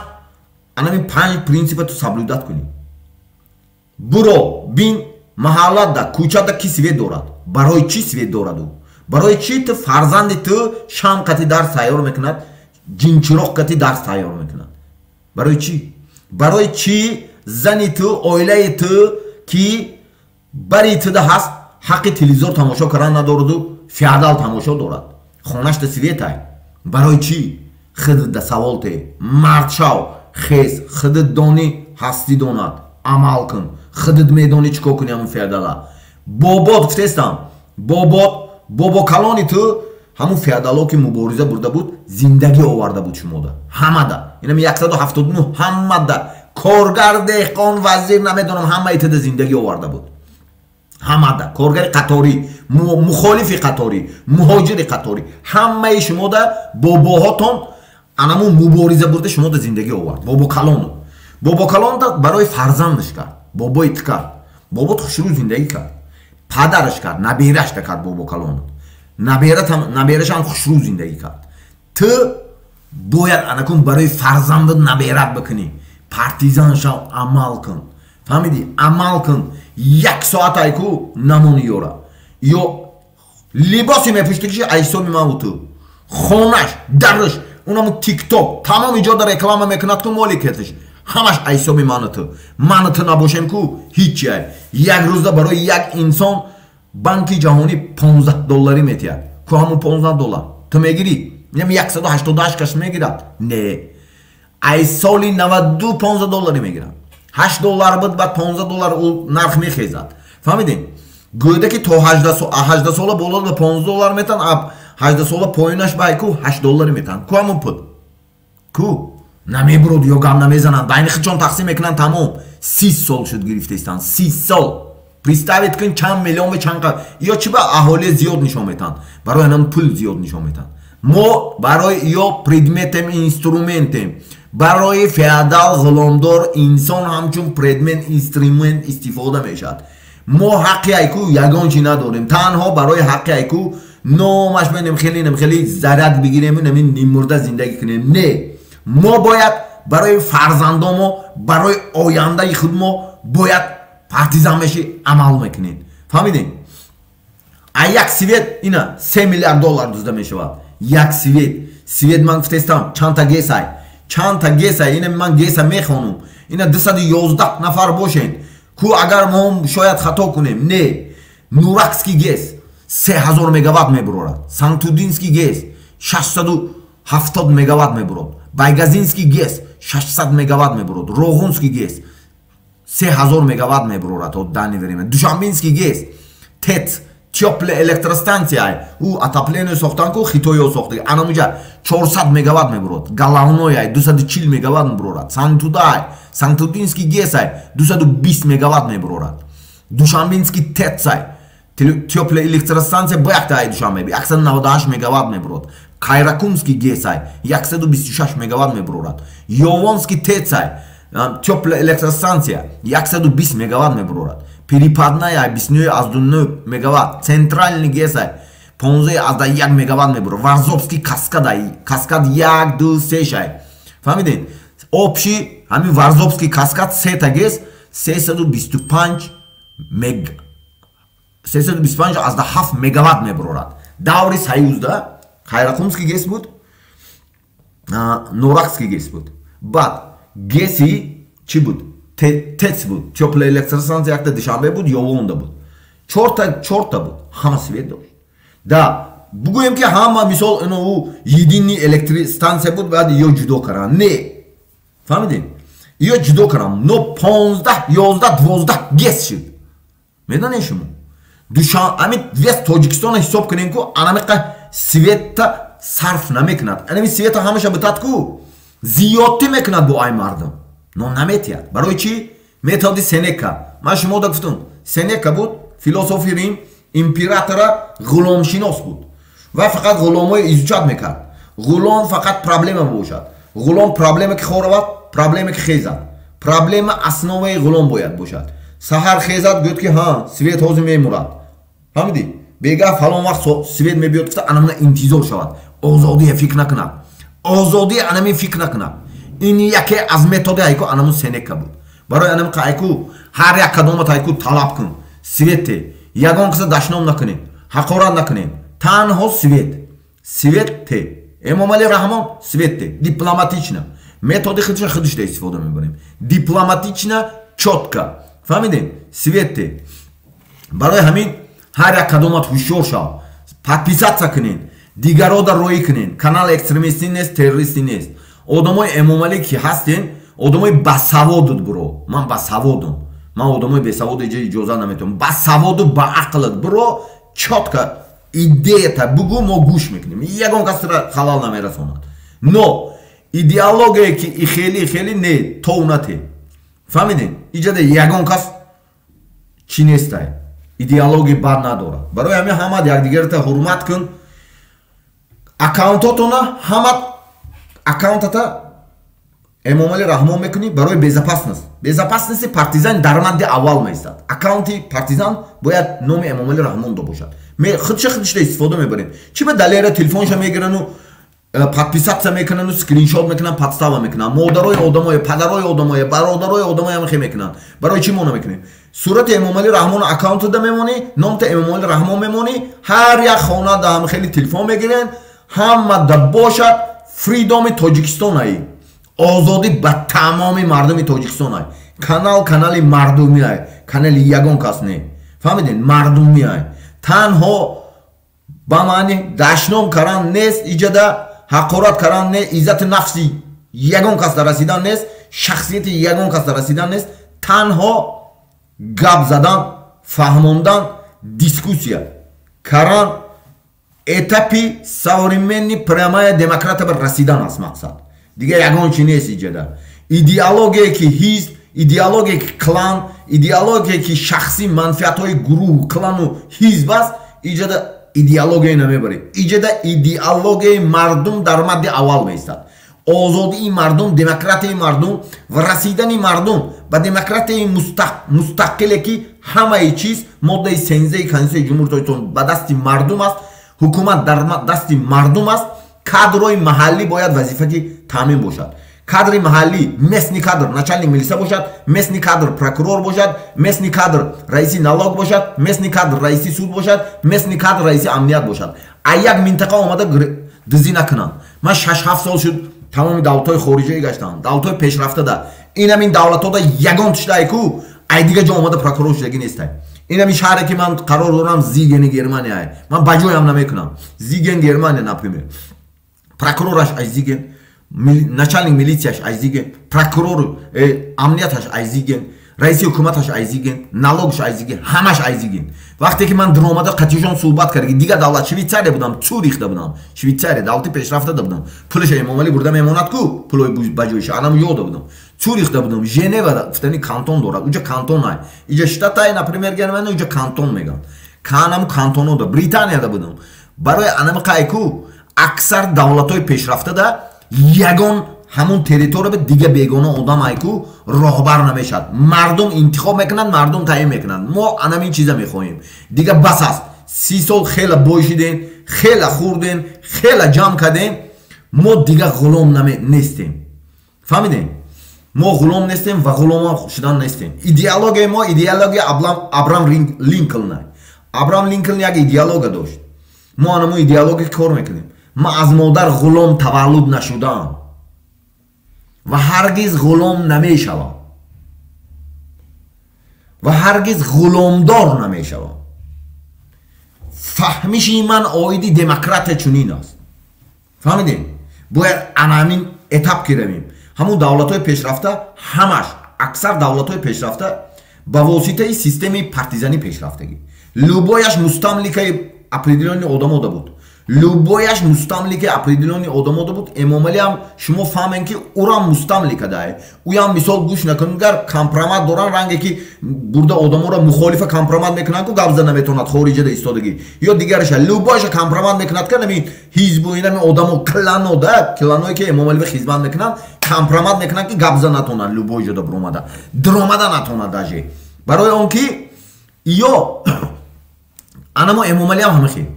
S1: анами 5 принсипа ту саблудат кунӣ. Буро бин маҳаллада, кӯчада ки свет дорад? Барои чӣ свет дораду? Барои чӣ ту фарзанди ту шам қати дарс тайёр мекунад, ҷинчироқ қати дарс тайёр мекунад? Барои чӣ? Барои чӣ зани ту, оилаи ту ки бари туда ҳаст, ҳаққи телевизор тамошо кардан надораду, феодал тамошо дорад? Хонашда светай. Барои чӣ? Худат да савол те. Мард шав, хез, худат донӣ, ҳастӣ донад, амал кун. Худат медонӣ чӣ кор кунӣ ҳамун феодала. Бобот гуфтестам, бобо калони ту ҳамун феодало ки мубориза бурда буд, зиндагӣ оварда буд шумода. Ҳамада. Инам 179 ҳамада. Коргар, деҳқон, вазир, намедонам, ҳамаи туда зиндагӣ оварда буд. ҳамада. Коргари қаторӣ, мухолифи қаторӣ, муҳоҷири қаторӣ, ҳамаи шумода бобоҳотон анамун мубориза бурда шумода зиндагӣ овард. Бобо калон барои фарзандаш кард. Бобоит кард. Бобот хушрӯ зиндагӣ кард. Падараш кард, набирашда кард бобо калон. Набирашам хушрӯ зиндагӣ кард. Ту бояд анакун барои фарзандат набират бикунӣ. Партизан шав, амал кун. Фаҳмидӣ? Амал кун. 1 соат айку намони ёра. Ё либоси мепӯшти киши айсоби ман буту. Хонаш, дараш, унаму тикток, тамоми ҷода реклама мекунад ку моли кетиш. ҳамаш айсоби манату. Манату набошем ку ҳичи ай. Як рӯзда барои як инсон банки ҷаҳонӣ $15 метиҳад. Ку ҳамун $15 ту мегирӣ? Ям 188 кас мегирад? Не. Ай соли 92 $15 мегирад. $8 буд, баъд $15 ӯ нарх мехезад. Фаҳмидем? Гӯяда ки то 18 сола боло ба $15 метан, 18 сола поинаш бай ку $8 метан. Ку ҳамон пул. Ку намебурод ё гам намезананд. Байни хичон тақсим мекунанд тамом. 30 сол шуд гирифтаистанд. 30 сол. Представить кун чанд миллион ва чанд ё чи ба аҳолӣ зиёд нишон метан. Барои анам пул зиёд нишон метан. Мо барои ё предметем, инструментем, барои феодал ғуломдор инсон ҳамчун предмет, инструмент истифода мешавад. мо ҳаққи айку ягон чи надорем. Танҳо барои ҳаққи айку номаш менем хеле зарад бигирем, намин нимурда зиндаги кунем. Не, мо бояд барои фарзандомо, барои ояндаи худмо бояд партизан меши амал мекунем. Фаҳмидем? А як свет ина $3 миллиард дузда мешавад. Як свет ман гуфтестам чанта гесай. Чанта гесай, ина ман геса мехонум. Ина 211 нафар бошен. Ку агар мо шояд хато кунем. Не, Нуракский гес 3000 мегаватт мебурад. Сантудинский гес 670 мегаватт мебурад. Байгазинский гес 600 мегаватт мебурад. Рогунский гес 3000 мегаватт мебурад от дани время. Душанбинский гес ТЭЦ теплая электростанция у отопление сохтан ку хитоё сохтаги анамуҷа 400 мегаватт мебурад. Галавной 240 мегаватт мебурад. Сантудинский гес 220 мегаватт мебурад. Душанбинский ТЭЦ теплая электростанция боякта Душанбе 198 мегаватт мебурад. Кайракумский гес 126 мегаватт мебурад. Ёвонский ТЭЦ теплая электростанция 120 мегаватт мебурад. Перепадная 29 мегаватт. Центральный гес 15 мегаватт мебурад. Варзобский каскад 1, 2, 3. Фаҳмидед? Общий ҳамин Варзобский каскад сета гес 325 325 мегаватт мебурад. Даври союзда Кайракумский гес буд, Нуракский гес буд. Баъд геси чи буд? ТЭЦ буд. Теплая электростанция якта Душанбе буд, Ёвонда буд. Чорта буд. Ҳама свет дошт. Да, бугӯем ки ҳама мисол ину единни электростанция буд, баъд ё ҷудо кардан. Не. Фаҳмидем? Ё ҷудо кардан. Но 15, 11, 12 гес шуд. Медонед шумо? Ҳамин вес Тоҷикистона ҳисоб кунем ку анамиқа света сарф намекунад. Анами света ҳамаша бутад ку зиёдтӣ мекунад бо ай мардум. Но наметиҳад. Барои чӣ? Методи Сенека. Ман шумода гуфтам. Сенека буд, философи Рим, императора ғуломшинос буд. Ва фақат ғуломои изучат мекард. Ғулом фақат проблема бошад. Ғулом проблема ки хоравад, проблема ки хезад. Проблема основаи ғулом бояд бошад. Саҳар хезад гӯд ки ҳа, свет ҳозир мемурад. Фаҳмидӣ? Бега фалон вақт свет мебиёд гуфта анамна интизор шавад. Озодия фикр накунад. Озодия анами фикр накунад. Ин яке аз методи айку анамун Сенека буд. Барои анам айку ҳар як кадомат айку талаб кун. Свете. Ягон киса дашном накунем. Ҳақорат накунем. Танҳо свет. Свете. Эмомали Раҳмон свете. Дипломатично. Методи худишда истифода мебарем. Дипломатично, чётко. Фаҳмидем? Свете. Барои ҳамин ҳар як кадомат ҳушёр шав. Подписаться кунен. Дигарода роӣ кунен. Канал экстремистӣ нест, террористӣ нест. Одамои эмомалӣ ки ҳастен, одамои басаводуд биро. Ман басаводум. Ман одамои бесаводу иҷоза наметавонам. Басаводу ба ақлат биро чётко идеята бугӯ, мо гӯш мекунем. Ягон касро халал намерасонад. Но идеология ки хеле не товнате. Фаҳмидем? иҷода ягон кас чӣ нестай. Идеология бад надорад. Барои ҳамин ҳама якдигарата ҳурмат кун. Аккаунтотона ҳама аккаунтата Эмомали Раҳмон мекунӣ барои безопасност. Безопасности партизан даромади аввал меистад. Аккаунти партизан бояд номи Эмомали Раҳмон бошад. Худшда истифода мебарем. Чӣ ба далера телефонша мегирану, подписаться мекунану, скриншот мекунан, подстава мекунан. Модарои одамое, падарои одамое, бародарои одамое ҳамахе мекунан. Барои чӣ мо намекунем? Сурати Эмомали Раҳмон аккаунтда мемонӣ, номта Эмомали Раҳмон мемонӣ, ҳар як хонада ҳамахели телефон мегирен, ҳамада бошад фридоми Тоҷикистон ай. Озодӣ ба тамоми мардуми Тоҷикистон ай. Канали мардумӣ ай. Канали ягон кас не. Фаҳмидед? Мардумӣ ай. Танҳо ба маъни дашном кардан нест, иҷода ҳақорат кардан нест, иззати нафси ягон кас расидан нест, шахсияти ягон кас расидан нест. Танҳо гап задан, фаҳмондан, дискуссия кардан, этапи современный прямая демократа ба расидан аст мақсад. Дига ягон чи нест иҷада. Идеология ки ҳизб, идеология ки клан, идеология ки шахси манфиатҳои гурӯҳ, клану ҳизб аст, иҷада идеология намебаред. Иҷада идеологияи мардум дар мадди аввал меистад. озодии мардум, демократияи мардум ва расидани мардум ба демократияи мустақиле ки ҳамаи чиз моддаи 13 Конститутсияи Ҷумҳурии Тоҷикистон ба дасти мардум аст, ҳукумат дар дасти мардум аст, кадрои маҳаллӣ бояд вазифаки таъмин бошад. Кадри маҳаллӣ местни кадр начальник милиса бошад, местни кадр прокурор бошад, местни кадр раиси налог бошад, местни кадр раиси суд бошад, местни кадр раиси амният бошад. А як минтақа омада дизӣ накунанд. Ман 6-7 сол шуд тамоми давлатҳои хориҷие гаштам, давлатҳои пешрафтада. Ин ҳамин давлатҳода ягон тиштае ку ай дига ҷо омада прокурор шудагӣ нестай. Ин ҳамин шаҳре ки ман қарор дорам Зигени Германия. Ман ба ҷоям намекунам. Зиген Германия например. Прокурораш ай Зиген, начальник милитсияш ай Зиген, прокурор амнияташ ай Зиген, раиси ҳукуматаш ай Зиген, налогш ай Зиген, ҳамаш ай Зиген. Вақте ки ман дромада қатишон суҳбат кардем, дига давлат Швейтсария будам, Цюрихда будам, Швейтсария давлати пешрафтада будам. Пулаш эмомалӣ бурда мемонад ку, пулои ба ҷоиш, анам ёда будам. Цюрихда будам, Женева гуфтани кантон дорад, уҷа кантон ай. Иҷа штатай, например, Германия уҷа кантон меган. Канам кантонода, Британияда будам. Барои анам қай ку аксар давлатҳои пешрафтада ягон ҳамун территория дига бегона одам айку роҳбар намешад. Мардум интихоб мекунанд, мардум таъин мекунанд. Мо анамин чиза мехоҳем. Дига бас аст. 30 сол хела бойшидем, хела хурдем, хела ҷамъ кардем. Мо дига ғулом нестем. Фаҳмидем? Мо ғулом нестем ва ғулом шудан нестем. Идеология мо идеология Абрам Линкольн. Абрам Линкольн як идеология дошт. Мо анамо идеология кор мекунем. Ма аз модар ғулом таваллуд нашудам ва ҳаргиз ғулом намешавам ва ҳаргиз ғуломдор намешавам. фаҳмиши ман оиди демократия чунин аст. фаҳмидем? бояд анамин этап ки равем. ҳамун давлатҳои пешрафта ҳамаш аксар давлатҳои пешрафта ба воситаи системаи партизанӣ пешрафтагӣ. любояш мустамликаи определённи одамода буд. любояш мустамликаи определённи одамода буд. эмомалиам шумо фаҳмем ки урам мустамлика дае. уям мисол гӯш накунед гар компромат доран ранге ки бурда одаморо мухолифа компромат мекунанд ку гап зада наметавонад хориҷада истодагӣ ё дигараша любояша компромат мекунад ка нами ҳизбу инами одамо кланода кланое ки эмомалива хизмат мекунанд компромат мекунанд ки гап зада натавонад любояшада буромада дромада натавонад даже барои он ки ё анамо эмомалиам ҳамахе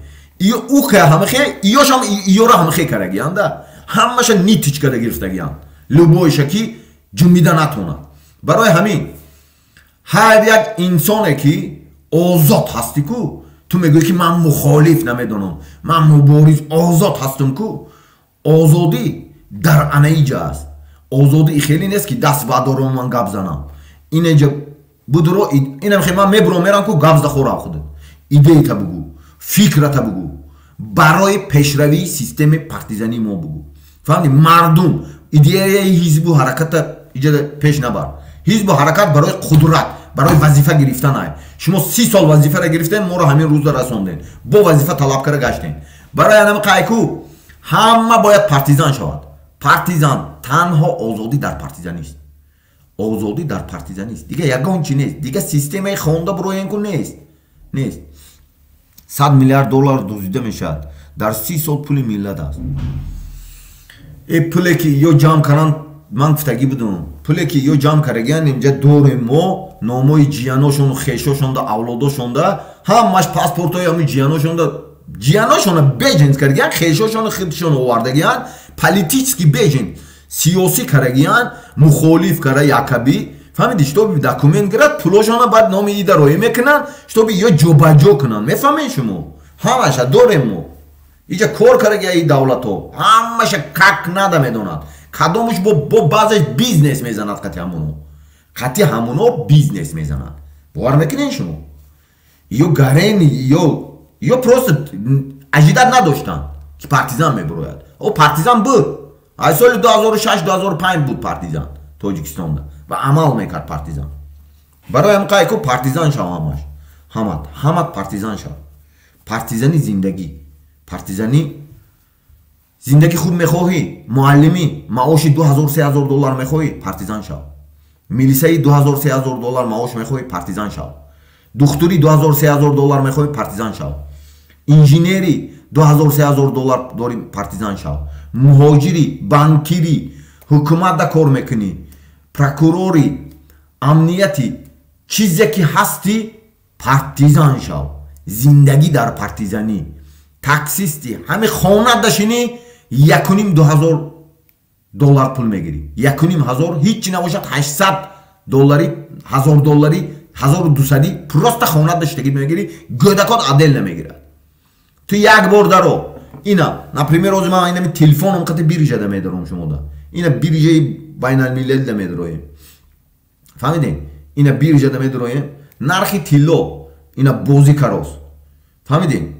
S1: ё уха ҳамахе ёшам ёра ҳамахе карагианда ҳамаша нитич када гирифтагианд любоиша ки ҷунбида натавонад. барои ҳамин ҳар як инсоне ки озод ҳастӣ ку ту мегӯӣ ки ман мухолиф намедонам, ман мубориз озод ҳастам ку озодӣ дар анаиҷа аст. озодӣ хеле нест ки даст бардорам ман гап занам инеҷа будро инамхе ман мебурам мерам ку гап захора худат идеята бугӯ фикрата бугӯ барои пешравии системаи партизанӣ мо бугӯ. фаҳмидӣ? мардум идеяи ҳизбу ҳараката иҷода пеш набар. ҳизбу ҳаракат барои қудрат, барои вазифа гирифтан ай. шумо 30 сол вазифара гирифтем, моро ҳамин рӯза расондем, бо вазифа талабкара гаштем. барои анам қайку ҳама бояд партизан шавад. партизан танҳо озодӣ дар партизанист. озодӣ дар партизанист. дига ягон чи нест. дига системаи хонда буроенку нест. 100 миллиард доллар дуздида мешавад. дар 30 сол пули миллат аст. пуле ки ё ҷамъ каранд, ман гуфтагӣ будам, пуле ки ё ҷамъ карагианд инҷа дорем мо номои ҷияношону хешошонда авлодошонда ҳамаш паспортҳои ҳамин ҷияношонда ҷияношона беҷенс карагианд, хешошону хитшон овардагианд, политически беҷен сиёсӣ карагианд, мухолиф кара якаби. фаҳмидӣ? штоби документ гирад, пулошона баъд номи ида роӣ мекунанд, штоби ё ҷобаҷо кунанд. мефаҳмед шумо? ҳамаша дорем мо. иҷа кор карагия и давлатҳо ҳамаша как нада медонад. кадомуш бо баъзаш бизнес мезанад. қатъи ҳамуно бизнес мезанад. бовар мекунед шумо? ё гарени ё просто аҷидат надоштанд ки партизан мебурояд. партизан буд. аз соли 2006-2005 буд партизан Тоҷикистонда ва амал мекард партизан. барои ҳам қайку партизан шав ҳамат партизан шав. партизани зиндагӣ, партизанӣ зиндагӣ хуб мехоҳӣ, муаллимӣ маоши $2000-3000 мехоҳӣ, партизан шав. милисаи $2000-3000 маош мехоҳӣ, партизан шав. духтури $2000-3000 мехоҳӣ, партизан шав. инженери $2000-3000 дори, партизан шав. муҳоҷири, банкири, ҳукуматда кор мекунӣ, прокурори, амнияти, чизе ки ҳастӣ, партизан шав. зиндагӣ дар партизанӣ. таксисти, ҳами хона дашинӣ, $1,500 пул мегирӣ. $1,500 ҳичи набошад, $800, $1000, $1200 просто хона даштагӣ мегирӣ, гӯдакот адел намегирад. ту як бор даро ина, например, озӣ ман инами телефоном қати биржада медаром шумода. Ина биржаи байналмилалида медароем. Фаҳмидем? Ина биржада медароем. Нархи тилло ина бозӣ карос. Фаҳмидем?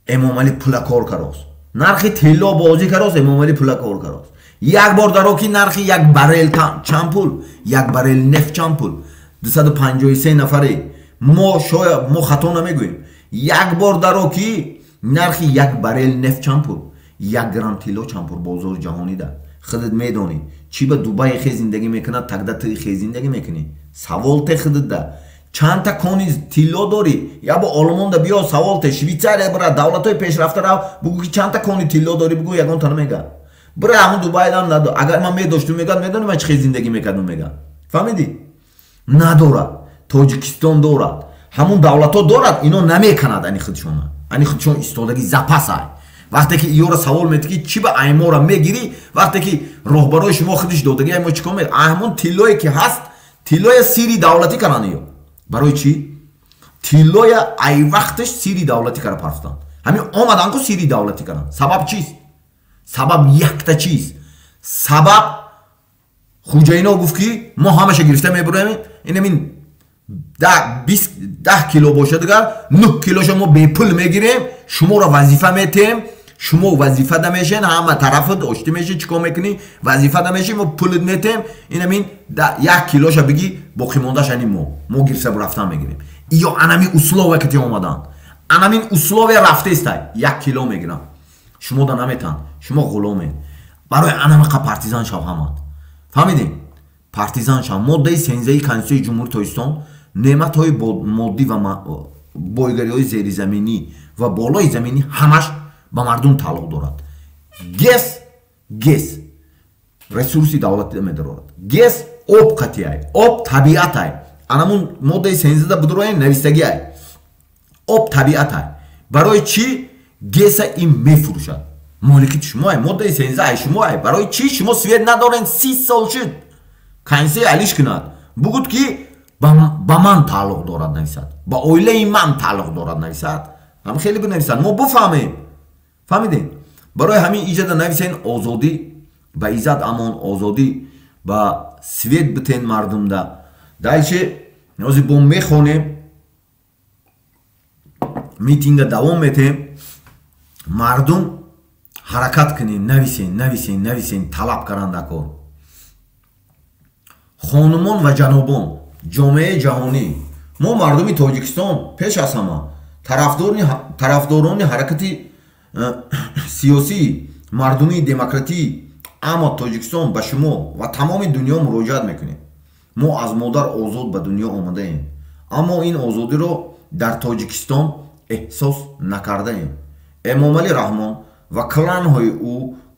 S1: Эмомалӣ пула кор карос. Нархи тилло бозӣ карос, Эмомалӣ пула кор карос. Як бор даро ки нархи як барел чанд пул, як барел нефт чанд пул. 253 нафаре. Мо шояд мо хато намегӯем. Як бор даро ки нархи як барел нефт чанд пул, 1 грамм тилло чанд пул бозори ҷаҳонида. Худат медонӣ. Чӣ ба Дубай хе зиндагӣ мекунад, тагда ту хе зиндагӣ мекунӣ? Савол те худатда. Чанд та кони тилло дорӣ? Я бо олмонда биё савол те. Швейтсария бира, давлатҳои пешрафтара бугӯ ки чанд та кони тилло дорӣ, бугӯ ягон та намега. Бира ҳамун Дубайдам надо. Агар ман медоштум мегӯяд, медонӣ ман чӣ хел зиндагӣ мекардам мега. Фаҳмидӣ? Надорад. Тоҷикистон дорад. Ҳамун давлатҳо дорад, ино намекунад ани худшона. Ани худшон истодагӣ запасай. Вақте ки иёра савол метӣ ки чӣ ба аймора мегирӣ, вақте ки роҳбарои шумо худш додагӣ аймо чӣ кор мекунад? Ҳамун тиллое ки ҳаст, тиллоя сири давлатӣ кардан ё. Барои чӣ? Тиллоя ай вақташ сири давлатӣ кара парфтан. Ҳамин омадан ку сири давлатӣ кардан. Сабаб чист? Сабаб якта чист. Сабаб хуҷаино гуфт ки мо ҳамаша гирифта мебурем, инамин 10 кило бошад, дигар 9 килоша мо бепул мегирем, шуморо вазифа метем, шумо вазифа да мешен, ҳама тарафат ошти мешен, чӣ кор мекунӣ? Вазифа да мешен, мо пулит метем, инамин 1 килоша биги боқӣ мондааш ани мо гирифта рафтан мегирем. Иё анамин условия ки ти омадан. Анамин условия рафтестай 1 кило мегирам. Шумо да наметан, шумо ғуломе. Барои анамиқа партизан шав ҳамад. Фаҳмидем? Партизан шав. Моддаи 13 Конститутсияи Ҷумҳурии Тоҷикистон неъматҳои моддӣ ва бойгариҳои зеризаминӣ ва болои заминӣ ҳамаш ба мардум тааллуқ дорад. гес ресурси давлатӣ медорад. Гес об қатияй, об табиатай. Анамун моддаи 13 бидороем навистагиай. об табиатай. Барои чӣ геса ин мефурӯшад? Моликити шумоай, моддаи 13 ай шумоай. Барои чӣ шумо свет надорен? 30 сол шуд. Конституция алиш кунад. Бугуд ки ба ман тааллуқ дорад нависад. Ба оилаи ман тааллуқ дорад нависад. Ҳам хеле бинависад. Мо буфаҳмем. Фаҳмидем? Барои ҳамин иҷада нависен озодӣ ба иззат амон, озодӣ ба свет битен мардумда. Дальше ҳозир бо мехонем, митинга давом метем. Мардум ҳаракат кунем, нависен, талаб каранда кор. Хонумон ва ҷанобон, ҷомеаи ҷаҳонӣ, мо мардуми Тоҷикистон пеш аз ҳама тарафдорони ҳаракати сиёсӣ, мардумии демократӣ аммо Тоҷикистон ба шумо ва тамоми дунё муроҷиат мекунем. Мо аз модар озод ба дунё омадаем, аммо ин озодиро дар Тоҷикистон эҳсос накардаем. Эмомалӣ Раҳмон ва кланҳои ӯ,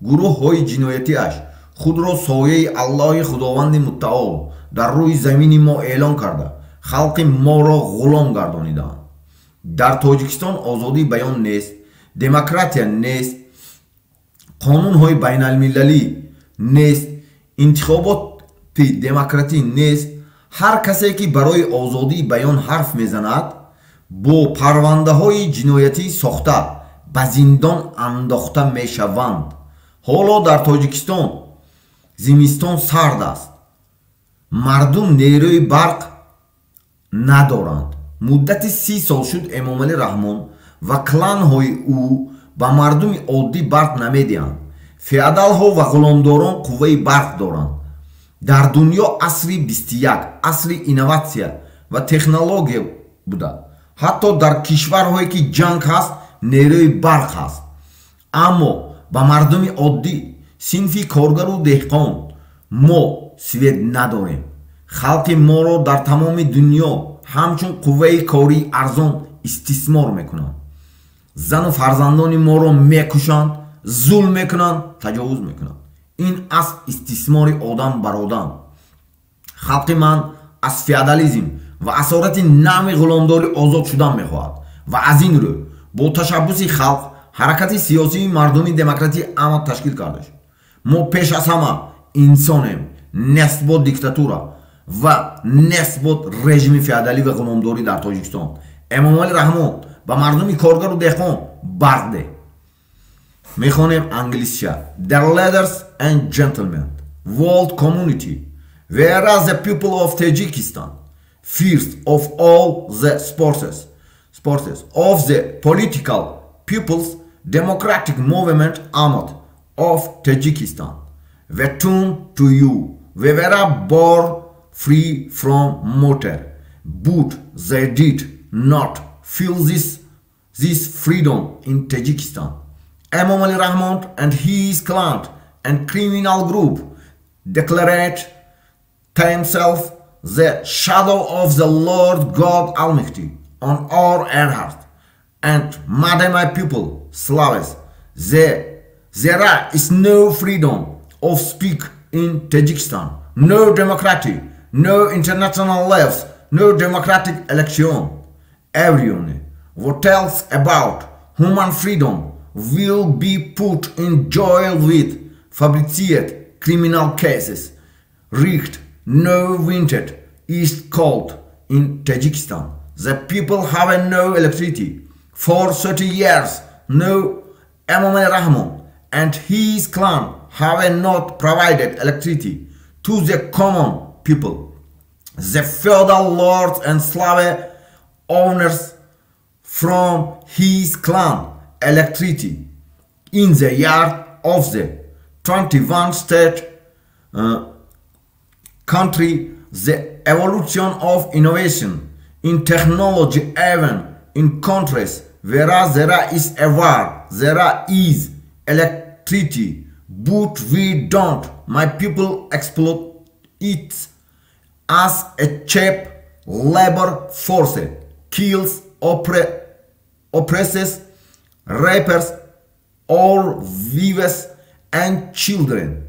S1: гурӯҳҳои ҷиноятиаш худро сояи Аллоҳи Худованди муттаол дар рӯи замини мо эълон карда, халқи моро ғулом гардонидаанд. Дар Тоҷикистон озодии баён нест, демократия нест, қонунҳои байналмилалӣ нест, интихоботи демократӣ нест. ҳар касе ки барои озодии баён ҳарф мезанад, бо парвандаҳои ҷиноятӣ сохта ба зиндон андохта мешаванд. ҳоло дар Тоҷикистон зимистон сард аст. Мардум нерӯи барқ надоранд. Муддати 30 сол шуд Эмомалӣ Раҳмон ва кланҳои ӯ ба мардуми оддӣ барқ намедиҳанд. Феодалҳо ва ғуломдорон қувваи барқ доранд. Дар дунё асри 21, асри инноватсия ва технология буда. Ҳатто дар кишварҳое ки ҷанг ҳаст, нерӯи барқ ҳаст. аммо ба мардуми оддӣ, синфи коргару деҳқон мо свет надорем. халқи моро дар тамоми дунё ҳамчун қувваи кории арзон истисмор мекунанд. зану фарзандони моро мекушанд, зулм мекунанд, таҷовуз мекунанд. ин аст истисмори одам бар одам. халқи ман аз феодализм ва асорати навъи ғуломдорӣ озод шудан мехоҳад ва аз ин рӯ бо ташаббуси халқ ҳаракати сиёсии мардуми демократии амад ташкил карда шуд. мо пеш аз ҳама инсонем, несбот диктатура ва несбот режими феодалӣ ва ғуломдорӣ дар Тоҷикистон. эмомалӣ раҳмон ба мардуми коргару деҳқон барқ деҳ. мехонем англисча. The ladies and gentlemen, world community, whereas the people of Tajikistan, first of all the forces of the political people's democratic movement Ahmad of Tajikistan, return to you. We were born free from mortar, but they did not feel this freedom in Tajikistan. Emomali Rahman and his clan and criminal group declared themselves the shadow of the Lord God Almighty on our earth. And Madam my people, Slaves, there is no freedom of speech in Tajikistan, no democracy, no international laws, no democratic election. Everyone who tells about human freedom will be put in jail with fabricated criminal cases. Richt no winter is cold in Tajikistan. The people have no electricity. For 30 years, no Emomali Rahman and his clan have not provided electricity to the common people. The feudal lords and slave owners from his clan electricity in the year of the 21 state country. The evolution of innovation in technology even in countries whereas there is a war, there is electricity, but we don't. My people exploit it as a cheap labor force, kills, oppresses, rapes, all wives and children,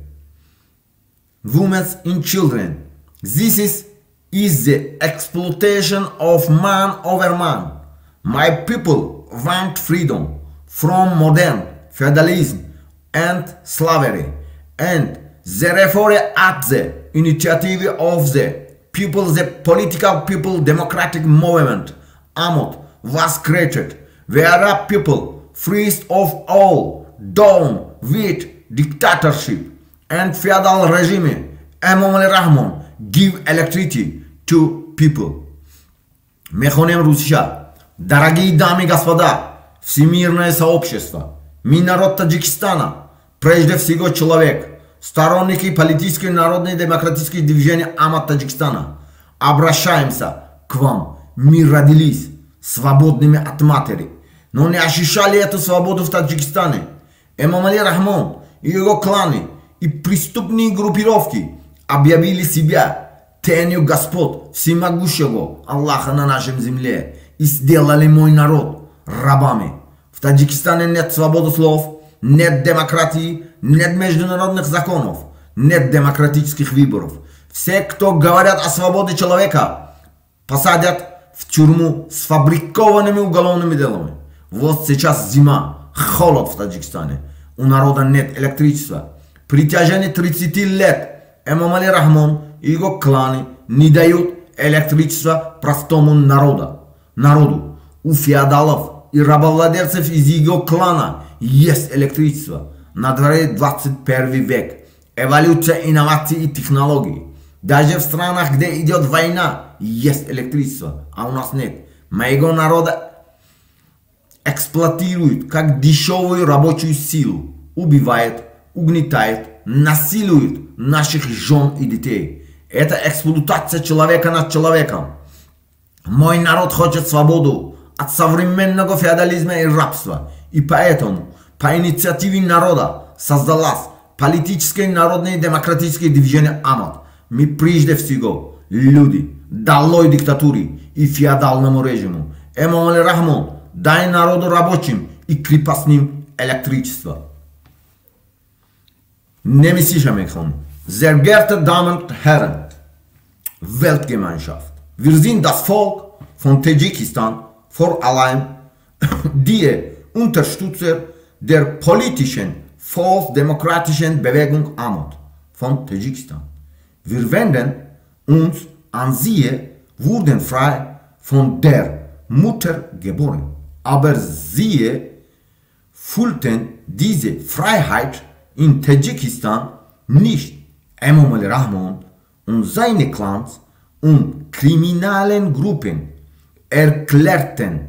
S1: women and children. This is the exploitation of man over man. My people want freedom from modern feudalism and slavery, and therefore at the initiative of the people, the political people democratic movement Ahmad was created, where people freest of all down with dictatorship and feudal regime. Emomali Rahman give electricity to people. Мехонем Русия. Дорогие дамы и господа, всемирное сообщество, мы народ Таджикистана, прежде всего человек, сторонники политической и народной демократической движения Ahmad Таджикистана, обращаемся к вам. Мы родились свободными от матери, но не ощущали эту свободу в Таджикистане. Эмомали Rahman и его кланы и преступные группировки объявили себя тенью Господ всемогущего Аллаха на нашем земле и сделали мой народ рабами. В Таджикистане нет свободы слов, нет демократии, нет международных законов, нет демократических выборов. Все, кто говорят о свободе человека, посадят в тюрьму с фабрикованными уголовными делами. Вот сейчас зима, холод в Таджикистане. У народа нет электричества. При течение 30 лет Эмомали Rahman и его кланы не дают электричество простому народу. У феодалов и рабовладельцев из его клана есть электричество. На дворе 21 век. Эволюция инноваций и технологий. Даже в странах, где идет война, есть электричество, а у нас нет. Моего народа эксплуатируют как дешевую рабочую силу. Убивает, угнетает, насилует наших жен и детей. Это эксплуатация человека над человеком. Мой народ хочет свободу от современного феодализма и рабства. И поэтому по инициативе народа создалась политическое народное демократическое движение АМАТ. Мы прежде всего люди, долой диктатуре и феодальному режиму. Эмомали Рахмон, дай народу рабочим и крепостным электричество. Немесischer Mechon. Sehr geehrte Damen und Herren, Weltgemeinschaft, wir sind das Volk von Tadschikistan, vor allem die Unterstützer der politischen, volksdemokratischen Bewegung AMAT von Tadschikistan. Wir wenden uns an sie, wurden frei von der Mutter geboren, aber sie fühlten diese Freiheit in Tadschikistan nicht. Emomali Rahmon und seine Clans und kriminellen Gruppen erklärten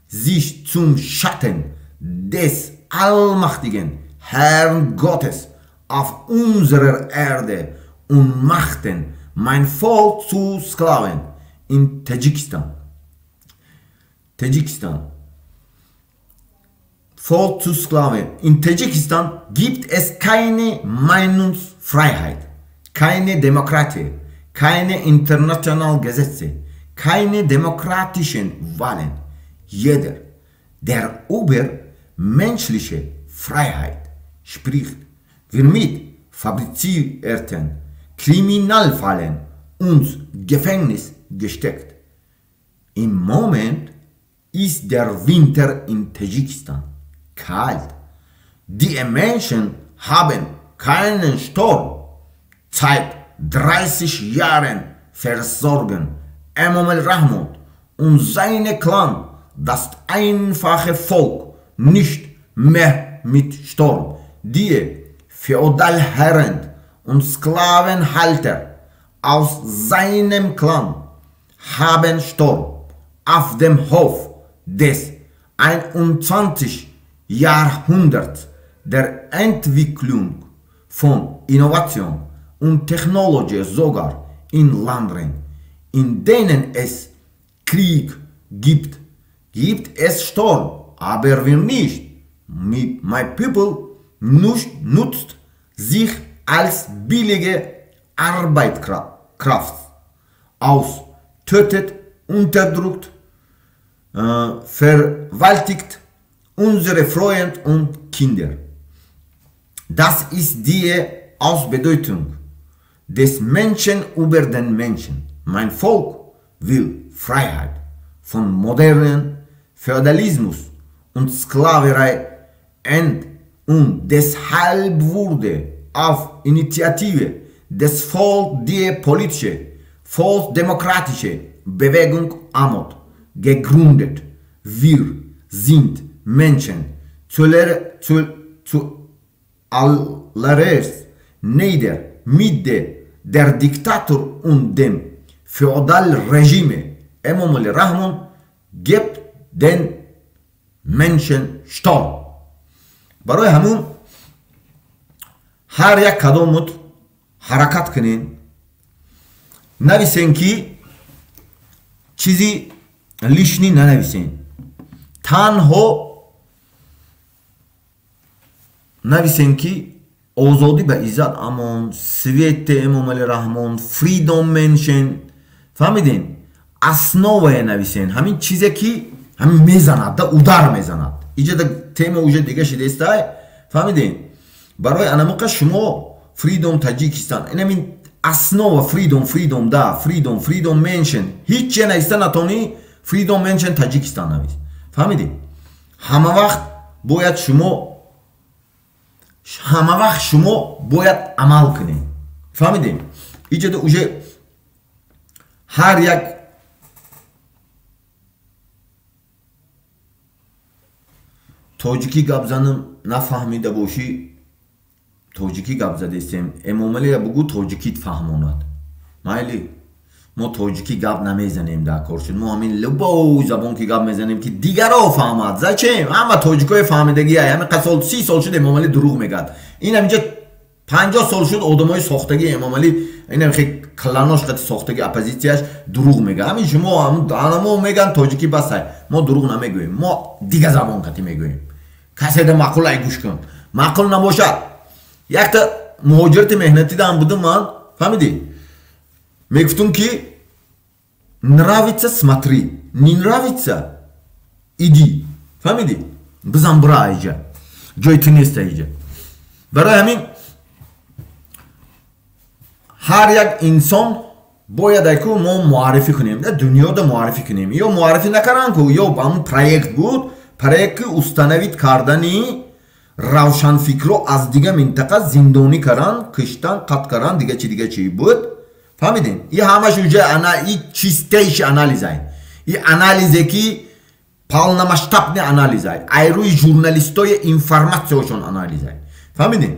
S1: sich zum Schatten des allmächtigen Herrn Gottes auf unserer Erde und machten mein Volk zu Sklaven in Tadschikistan. Volk zu Sklaven. In Tadschikistan gibt es keine Meinungsfreiheit, keine Demokratie, keine internationalen Gesetze, keine demokratischen Wahlen. Jeder, der über menschliche Freiheit spricht, wird mit fabrizierten Kriminalfällen ins Gefängnis gesteckt. Im Moment ist der Winter in Tadschikistan kalt. Die Menschen haben keinen Strom. Seit 30 Jahren versorgen Emomali Rahmon und seine Clan das einfache Volk nicht mehr mit Strom. Die Feudalherren und Sklavenhalter aus seinem Clan haben Strom auf dem Hof des 21. Jahrhunderts der Entwicklung von Innovation und Technologie sogar in Ländern, in denen es Krieg gibt, gibt es Strom, aber wir nicht. My people nutzt sich als billige Arbeitskraft aus, tötet, unterdrückt, vergewaltigt unsere Freunde und Kinder. Das ist die Ausbeutung des Menschen über den Menschen. Mein Volk will Freiheit von modernen Feudalismus und Sklaverei und deshalb wurde auf Initiative des Volkes die politische, volksdemokratische Bewegung AMAT gegründet. Wir sind Menschen zuallererst nieder mit der Diktator und dem Feudalregime. Emomali Rahmon gibt den Menschen Strom. برای همون هر یک کدامت حرکت کنین، نویسین که چیزی لیشنی ننویسین، تنها نویسین که آزادی به عزت امان، سویت امامعلی رحمان، فریدم منشن، فهمیدین؟ اسنوه نویسین، همین چیزی که همین میزند، او در میزند. اینجا تیم اوجه دیگه شده است، فهمیدین؟ برای انا موقع شما فریدم تاجیکستان، این همین اسنوه فریدم دا، فریدم منشن، هیچ چیه نیسته نتونی فریدم منشن تاجیکستان نویس. فهمیدین؟ همه وقت شما باید عمل کنین. فهمیدین؟ اینجا ده اوجه هر یک تاجیکی گپ زنم نفهمیده باشی، تاجیکی گپ زده استیم، امامعلی بگو تاجیکیت فهماند. مایلی ما تاجیکی گپ نمیزنیم در کار شد، ما همین لبو زبان که گپ میزنیم که دیگرها فهمد. زچه اما تاجیکای فهمیدگی های همین قسال 30 سال شد امامعلی دروغ میگد. این همینجا 50 سال شد آدمای ساختگی امامعلی، این هم خیلی کلاناش قد ساختگی اپوزیسیاش دروغ میگه. همین شما هم میگن تاجیکی بس های، ما دروغ نمیگوییم، ما دیگه زبان قطعی میگوییم. Kasede makul ay gush kun. Makul nabosha. Yakta muhojirati mehnati da budum man. Famidi? Мегуфтум ки нравится смотри, не нравится иди. Фамиди? Бизан бра айҷа. Ҷои ту нест айҷа. Барои ҳамин ҳар як инсон бояд айку мо муаррифӣ кунем. Дунёда муаррифӣ кунем. Ё муаррифӣ накардан ку ё ҳамун проект буд. Проекти установид кардани равшанфикро аз дига минтақа зиндонӣ кардан, киштан, қатъ кардан, дига чӣ буд. Фаҳмидем? И ҳамаш уҷа и чистейши анализай. И анализе ки полномасштабни анализай. Айрӯи журналистои информатсияшон анализай. Фаҳмидем?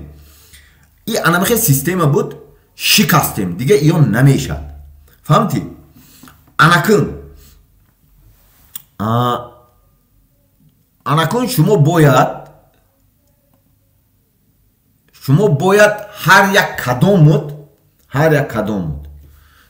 S1: И анамихе система буд. Шикастем. Дига иён намешад. Фаҳмидӣ? Анакун шумо бояд ҳар як кадомут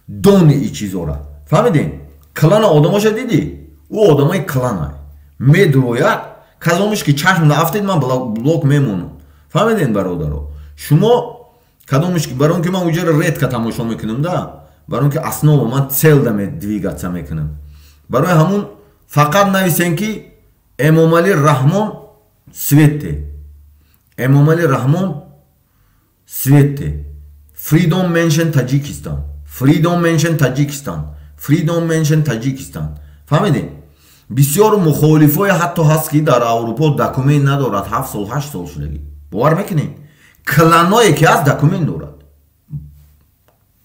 S1: дони и чизора. Фаҳмидем? Клана одамоша диди? Ӯ одамои кланай. Медурояд казомиш ки чашм дафтед ман блок мемонам. Фаҳмидем бародаро? Шумо кадомиш ки барон ки ман уҷара редка тамошо мекунам да? Барон ки основа ман целда двигаться мекунам. Барои ҳамун фақат нависен ки Эмомали Раҳмон Свете. Эмомали Раҳмон Свете. Freedom mention Tajikistan. Freedom mention Tajikistan. Freedom mention Tajikistan. Фаҳмидем? Бисёр мухолифое ҳатто ҳаст ки дар Аврупо документ надорад 7 сол 8 сол шудагӣ. Бовар мекунед? Кланое ки ҳаст документ дорад.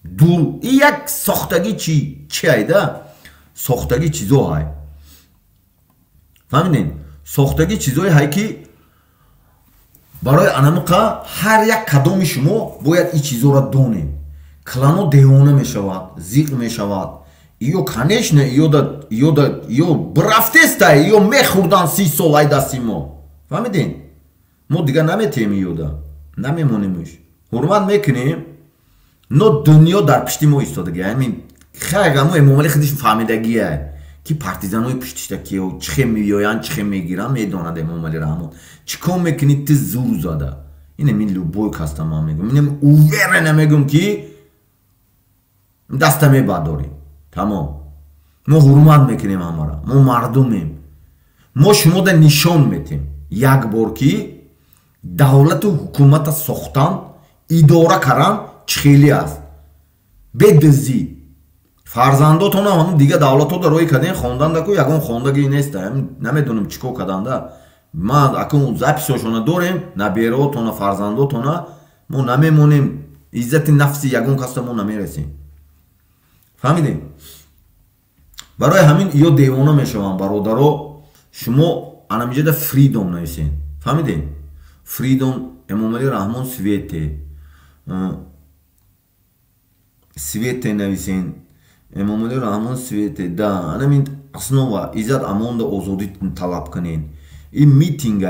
S1: Дур и як сохтагӣ чи айда? Сохтагӣ чизо ҳай. Фаҳмидем? Сохтагӣ чизое ҳай ки барои анамиқа ҳар як кадоми шумо бояд и чизоро донем. Клано девона мешавад, зиқ мешавад. Ё конечно, ё брафтестай, ё мехӯрдан 30 сол ай дасти мо. Фаҳмидем? Мо дига наметем ёда. Намемонемш. Ҳурмат мекунем, но дунё дар пишти мо истодаги. Ҳамин хагаму Эмомали худиш фаҳмидагие. Ки партизанои пиштишта киё чихе меёян, чихе мегиран, медонад Эмомали Раҳмон. Чӣ кор мекунӣ ту зур зада? Ин мин любой кастам ман мегум. Минем уверена мегум ки даста мебардорем. Тамом. Мо ҳурмат мекунем ҳамара. Мо мардумем. Мо шумода нишон метем. Як бор ки давлату ҳукумата сохтан, идора кардан чӣ хеле аст. Бедузӣ. Фарзандотона ҳамун дига давлатода роҳи кардем хондан даку ягон хондагӣ нест. Намедонам чӣ кор карданда. Ман акун записошона дорем, набераотона, фарзандотона мо намемонем. Иззати нафси ягон каста мо намерасем. Фаҳмидем? Барои ҳамин ё девона мешавам бародаро. Шумо анамиҷада freedom нависен. Фаҳмидем? Freedom Эмомали Раҳмон Свете нависен. Эмомали Раҳмон Свете. Да, анамин основа иззат амонда озодӣ талаб кунен. И митинг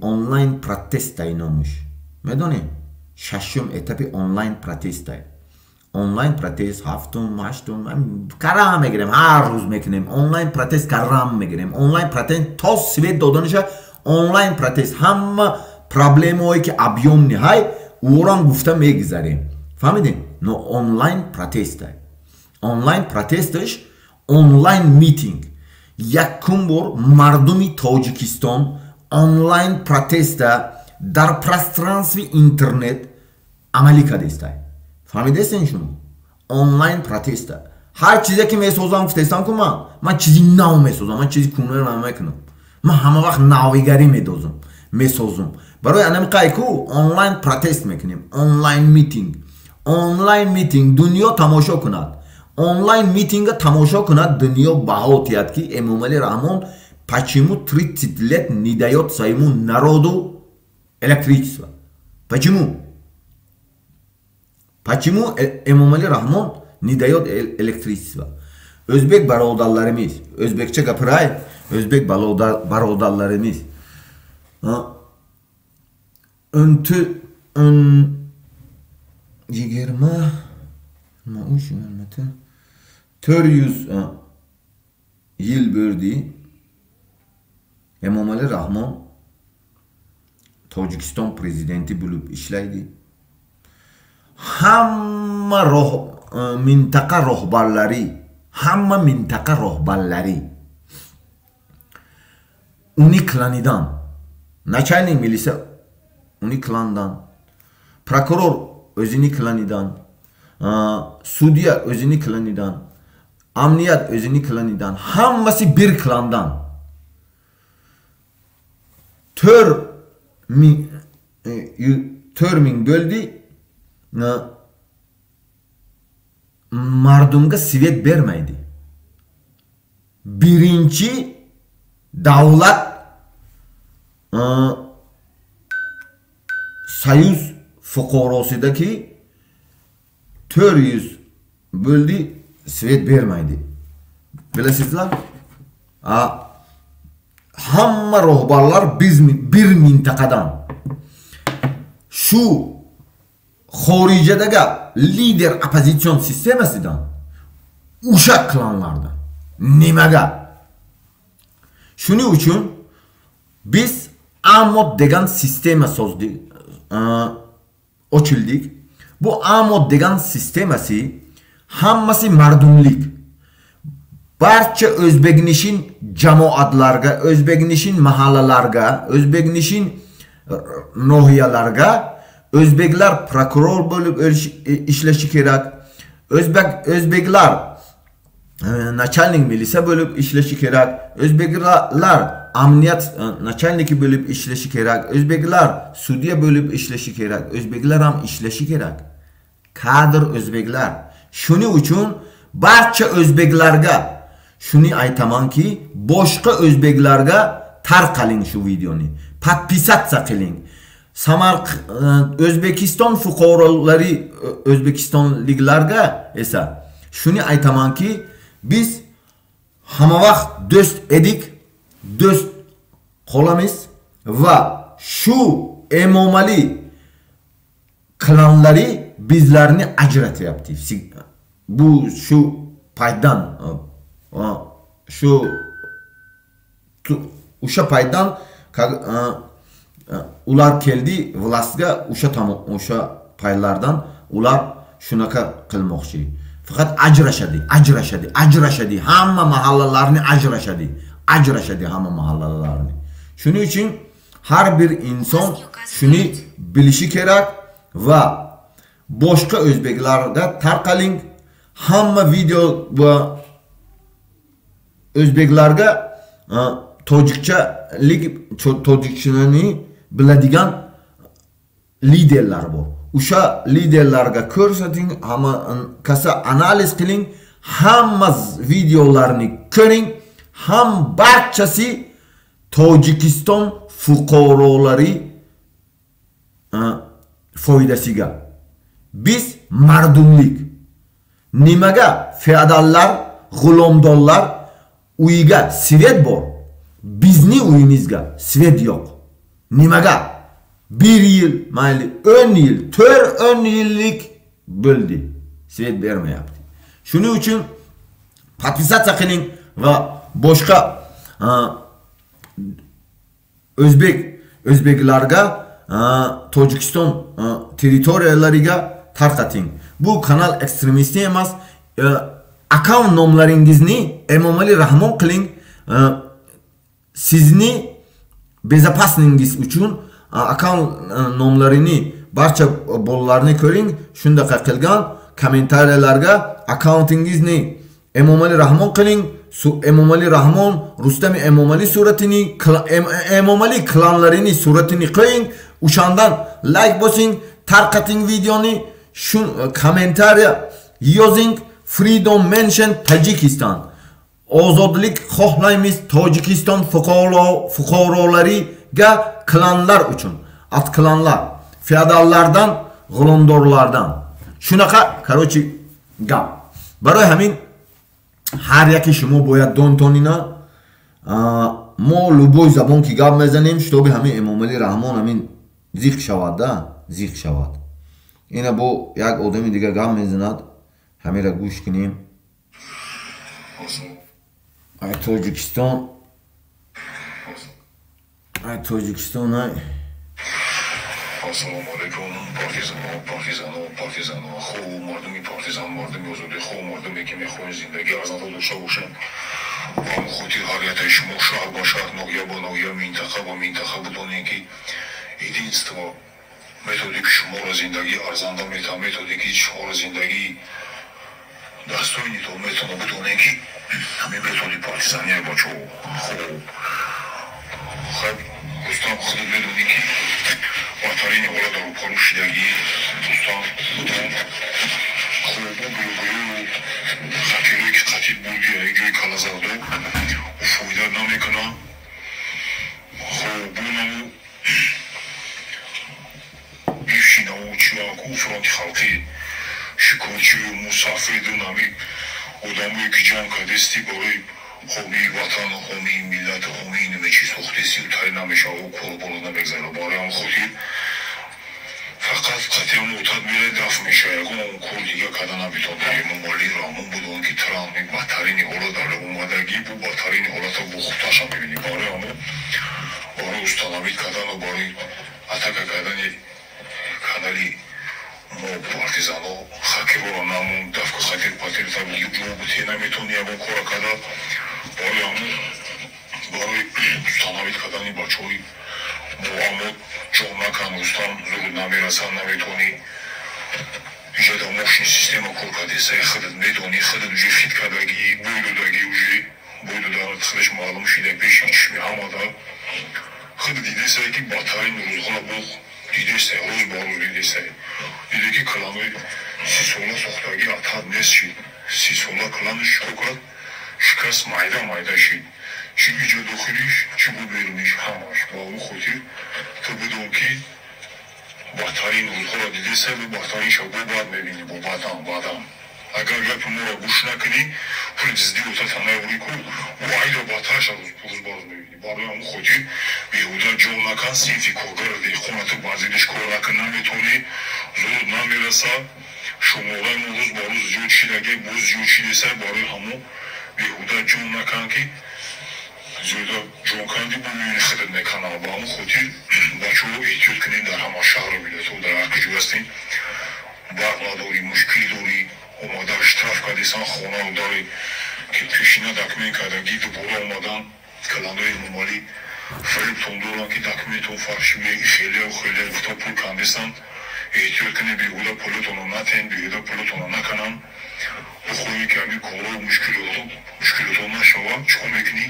S1: онлайн протестай номуш. Медонем? Шашум этапи онлайн протестай. Онлайн протест ҳафтум, ҳаштум карам мегирем, ҳар рӯз мекунем. Онлайн протест карам мегирем. Онлайн протест то свет доданиша онлайн протест ҳама проблемаое ки объёмни ҳай ӯрам гуфта мегузарем. Фаҳмидем? Но онлайн протестай. Онлайн протесташ онлайн митинг. Якум бор мардуми Тоҷикистон онлайн протеста дар пространстви интернет амалӣ кардестай. Фаҳмидесен шумо? Онлайн протеста. Ҳар чизе ки месозам гуфтестам ку ман чизи нав месозам, ман чизи кунӯ намекунам. Ман ҳама вақт навигарӣ месозам. Барои анамиқае ку онлайн протест мекунем. Онлайн митинг дунё тамошо кунад. Онлайн митинга тамошо кунад дунё баҳо диҳад ки Эмомали Раҳмон почему 30 лет не даёт своему народу электричество? Почему Эмомали Раҳмон не даёт электричество? O'zbek barodarlarimiz, o'zbekcha gapiray, o'zbek barodarlarimiz 400 yil bo'ldi Emomali Raҳmon Tojikiston prezidenti bo'lib ishlaydi. Hamma mintaqa rahbarlari uni klanidan, начальник militsiya uni klandan, prokuror o'zini klanidan, sudya o'zini klanidan, amniyat o'zini klanidan, hammasi bir klandan. 4,000 bo'ldi. Mardumga svet bermaydi. Birinchi davlat Soyuz fuqarosidagi 400 bo'ldi, svet bermaydi. Bilasizlar? Hamma rahbarlar bir mintaqadan. Shu xorijadagi lider oppozitsion sistemasidan, o'sha klanlardan. Nimaga? Shuning uchun biz AMOD degan sistema sozdik, ochildik. Bu AMOD degan sistemasi hammasi mardumlik. Barcha O'zbeknishin jamoatlarga, O'zbeknishin mahallalarga, O'zbeknishin nohiyalarga O'zbeklar prokuror bo'lib ishlashi kerak. O'zbeklar начальник militsiya bo'lib ishlashi kerak. O'zbeklar amniyat начальники bo'lib ishlashi kerak. O'zbeklar sudya bo'lib ishlashi kerak. O'zbeklar ham ishlashi kerak. Kadr o'zbeklar. Shuning uchun barcha o'zbeklarga shuni aytamanki, boshqa o'zbeklarga tarqaling shu videoni. Podpisatsiya qiling. O'zbekiston fuqarolari, O'zbekistonliklarga esa shuni aytamanki, biz hamma vaqt do'st edik, do'st qolamiz va shu emomali klanlari bizlarni ajratyapti. Bu shu paydan o'sha paydan ular keldi властga, o'sha paylardan ular shunaqa qilmoqchi. Faqat ajrashadi. Hamma mahallalarni ajrashadi hamma mahallalarni. Shuning uchun har bir inson shuni bilishi kerak va boshqa o'zbeklarga tarqaling. Hamma video va o'zbeklarga tojikchani biladigan liderlar bor. O'sha liderlarga ko'rsating, hamma kasa analiz qiling, hamma videolarni ko'ring. Ham barchasi Tojikiston fuqarolari foydasiga. Biz mardumlik. Nimaga feodallar, g'ulomdorlar uyiga svet bor, bizni uyimizga svet yo'q. Nimaga? 1 yil, mayli 10 yil, 10 yillik bo'ldi, svet bermayapti. Shuning uchun podpisatsiya qiling va boshqa o'zbeklarga Tojikiston territoriyalariga tarqating. Bu kanal ekstremisti emas. Account nomlaringizni Emomali Rahmon qiling. Sizni bezopasningiz uchun account nomlarini barcha bolalarni ko'ring. Shunda qilgan kommentariyalarga accountingizni Emomali Rahmon qiling. Emomali Rahmon, Rustami Emomali suratini, Emomali klanlarini suratini qo'ying. O'shandan like bosing, tarqating videoni, shu kommentariya yozing. Freedom mention Tajikistan. Ozodlik xohlaymiz Tojikiston fuqarolariga, klanlar uchun. At klanlar, feodallardan, g'ulomdorlardan. Shunaqa, короче, gap. Barои ҳамин ҳар яки шумо бояд донтонина, мо любой забон ки гап мезанем, шутоби ҳамин Эмомали Раҳмон ҳамин зиқ шавад, да, зиқ шавад. Ина бо як одами дига гап мезанад, ҳамира гӯш кунем. Ай Тоҷикистон, ай.
S2: Assalomu alaykum partizano. Xo'p, mardumi partizan, mардуми озодихоҳ, мардуме ки мехоҳем зиндагии арзанда дошта бошем ва мухотир ҳарятаи шумо шаҳр ба шаҳр, ноҳия ба ноҳия, минтақа ба минтақа бидонем ки единство методе ки шуморо зиндагии арзанда метавон, методе ки шуморо зиндагии дастойнитон метавона бидонем ки ҳамин методи партизанияи бачаҳо. Хоб рустам худод медонӣ ки бадтарини ҳолат дар рӯбарӯ шидагӣ рустам будон хобу гӯгӯю хатире ки қатиб бурди як ҷои калазарду фоида намекунам. хобу наму бивши наму чианку фронти халқи шикорчию мусафиду нами одамое ки ҷамъ кардести барои ҳомии ватан, ҳомии миллат, ҳомии ниме чиз сохтеси тай намешаву кору боло намегзара. Барои ҳам хотир фақат қатъиян мӯътад мерай дафт меша, ягон кор дига карда наметавонад. эмомалиро ҳамон будон ки Трамп бадтарини ҳолат дар омадагӣ бу бадтарини ҳолата бо худташа мебинӣ. барои ҳамон барои установид кардану барои атака кардани канали мо партизано хакерро намон дафка хатир патирта ҷавобу те наметавони ягон кора карда. барои ҳамон барои установид кардани бачаҳои мо аммо ҷон накан рустам зуд намерасан, наметавони иҷода мошини система кор кардесай, худат медонӣ, худат уже фит кардагӣ, бой додагӣ, уже бой дода худаш маълум шида пеши чишми ҳамада худат дидесай ки бадтарин рӯзҳоро бух дидесай, рӯз ба рӯз дидесай. диде ки каланои 30 сола сохтагӣ атад нест шид. 30 сола каланаш чиқо кард, шикаст майда шид. чи иҷо дохилиш, чи бу беруниш, ҳамаш. ба ҳамон хотир ту бидон ки бадтарин рӯзҳоро дидесай, бу бадтарин шабо баъд мебинӣ, бо баъдан агар гапи моро гӯш накунӣ, пули диздиёта танаёрӣ кун, бо айда бадтарша рӯз ба рӯз мебинӣ. барои ҳамон хотир беҳуда ҷон накан, синфи коргар деҳқона ту баъзидиш кор накун наметавонӣ, зуд намераса, шумораи мо рӯз ба рӯз зиёд шидагӣ, боз зиёд шидесай. барои ҳамон беҳуда ҷон накан ки зиёда ҷонканди бо миёни худат меканам. ба ҳамон хотир бачаҳо эҳтиёт кунем, дар ҳама шаҳру миллатҳо дар ҳар куҷо ҳастем, барқ надорӣ, мушкил дорӣ, омада штраф кардесан хонаро дорӣ ки пешина документ кардагӣ, дубора омадан каландаи эмомалӣ фаребтон доранд ки документон фаршиве хелеу гуфта пул кандесан. эҳтиёт кунем, беҳуда пулатонро натен, беҳуда пулатонро накананд. бухоҳем ки ҳамин корҳо мушкилотҳо нашавад. чиқо мекунӣ?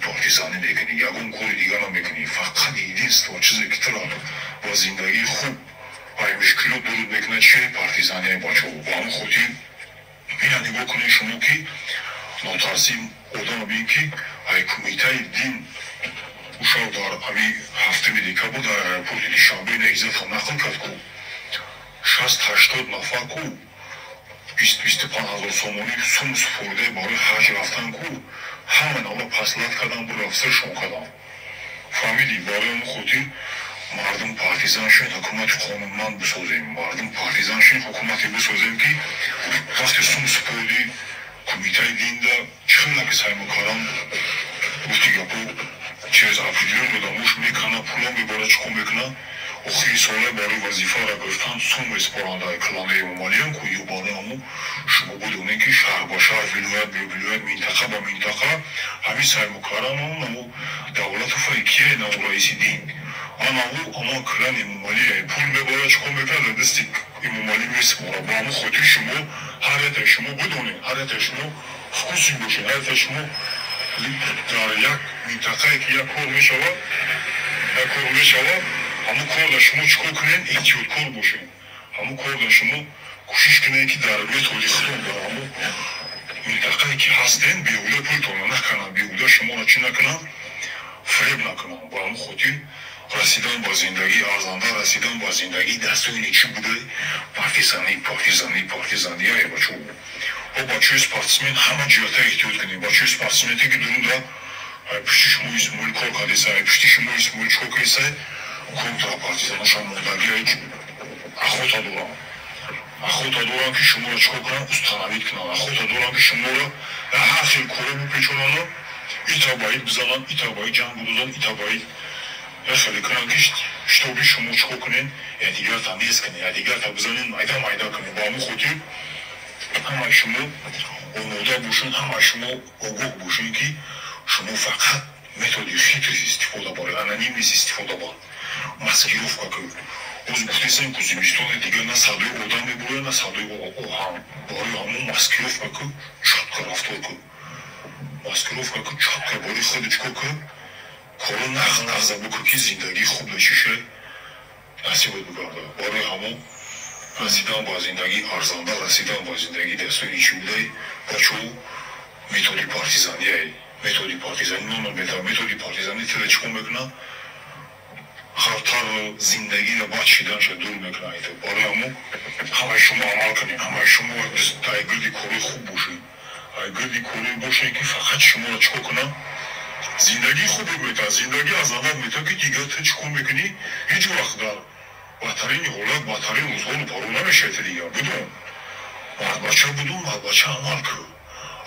S2: партизанӣ мекунӣ, ягон кори дига намекунӣ. фақат единство чизе ки туро ба зиндагии хуб ай мушкилот дуруд мекунад чие? партизанияи бачаҳо. ба ҳамон хотир ина нигоҳ кунед шумо ки нотарсим одам бин ки ай кумитаи дин ушав дар ҳамин 7 декабр дар аэропорти душанбе наизафа нақл кард ку 60-80 нафар ку 20-25 ҳазор сомонӣ сум супордаи барои ҳаҷ рафтан ку ҳама нава паслат кардан, бу рафсиршон кардан. фаҳмидӣ? барои ҳамон хотир мардум партизан шуд, ҳукумати қонунманд бисозем. мардум партизан шуд, ҳукумате бисозем ки вақте сум супорди кумитаи динда чӣ хела ки сай мекардам гуфти гапо чиз определён одамош мекана, пула мебара, чиқо мекуна, охири сола барои вазифаро гирифтан сум месупоранда калонаи эмомалиям ку ё барои ҳамон шумо бидонем ки шаҳр ба шаҳр, вилоят ба вилоят, минтақа ба минтақа ҳамин сай мекардам. намо давлату файкияи намо раиси дин амон калан эмомалия пул мебара, чиқо мекарда дасти эмомалӣ месупора. ба ҳамон хотир шумо ҳар яке шумо бидонед, ҳар яке шумо фокусӣ бошед, ҳар яке шумо дар як минтақае ки як кор мешавад, ҳамон корда шумо чӣ кор кунед? эҳтиёткор бошед. ҳамон корда шумо кӯшиш кунед ки дар методи худон дар ҳамон минтақае ки ҳастен беҳуда пултонро накунанд, беҳуда шуморо чӣ накунанд? фареб накунанд. ба ҳамон хотир расидан ба зиндагии арзанда, расидан ба зиндагии дастойни чӣ буде? партизанияи бачаҳо. бачаҳои спортсмен ҳама ҷиҳата эҳтиёт кунед. бачаҳои спортсменте ки дуруда пишти шумо исмоил кор кардесай, пишти шумо исмоил чиқо кардесай, контра партизаноша мондагиаи ахота доранд ки шуморо чиқо кунанд? установид кунанд. ахота доранд ки шуморо ҳар хел кора бипечонанд, ита ба ит бизананд, ита ба ит ҷанг будозанд, ита ба ит یا خیلی کنن که شتابی شما چکو کنین یا دیگر تا نیز کنین یا دیگر تا بزنین مایدا کنین با همون خودی همه شما اومودا باشین همه شما اوگوه باشین که شما فقط متدی فکر استفاده باره انانیم نیست استفاده بار маскировка که از گفتیم که زمستان دیگه نه صدای آدم میبره نه صدای آهن برای همون маскировка که چطور رفتار که маскировка که چطور برای خودش که کارو نغزه بکن که زندگی خوب بشیشه نصیب بگرده برای همون رسیدن با زندگی ارزنده رسیدن با زندگی دستور ایچی بوده بچه او متدی پارتیزانی متدی پارتیزانی متدی پارتیزانی تیره چکن بکنه خطر زندگی رو باید شیدن شد دور میکنه برای همون همه شما عمل کنین همه شما گردی کاری خوب باشین گردی کاری باشین که فقط شما رو چکو کنن زندگی خوب بگویده زندگی از آنها میتونه که دیگر تو چکو میکنی هیچ وقت در بدترین حالت بدترین روزها رو پارو نمیشه دیگر بدون مرد بچه بدون مرد بچه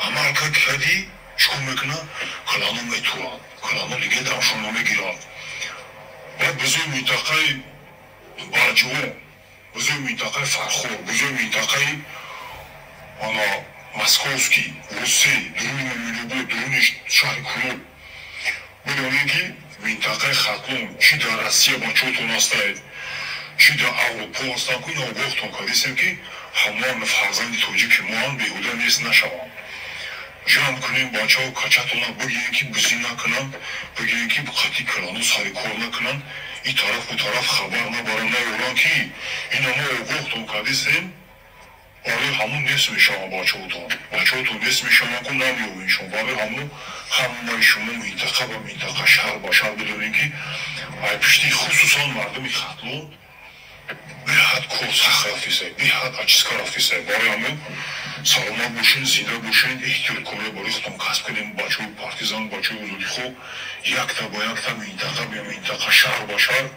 S2: عمل که کردی چکو میکنه کلانو میتورن کلانو دیگه دمشون نمیگیرن باید بزرگ منطقه برجوان بزرگ منطقه فرخور بزرگ منطقه مسکوسکی روسی درون مینوبو درون شهر کلو بدونین که منطقه خطلون چی در روسیه بچه‌تون هستید چی در اروپا هستن که اینا آگاهتون کردیم که همه فرزند تاجیک ما هم بیهوده نیست نشوند جمع کنیم بچه ها کچتون بگیرین که بزین نکنن بگیرین که خطی کنن و سری کار نکنن این طرف و طرف خبر نبارن نیورن که این همه آگاهتون کردیم برای همون نیست میشون بچه هاتون نیست میشون که نمیوین شما برای همه شما منطقه و منطقه شهر با شهر بدونین که ای پشتی خصوصا مردم خطلون بیاد کل سخ رفتیسه بیاد اچیزکا رفتیسه برای همون سلامت باشین زنده باشین احتیاط کنه برای خودتون کسب کنیم بچه پارتیزان بچه وزودی خوب یک تا با یک تا منطقه به منطقه شهر با شهر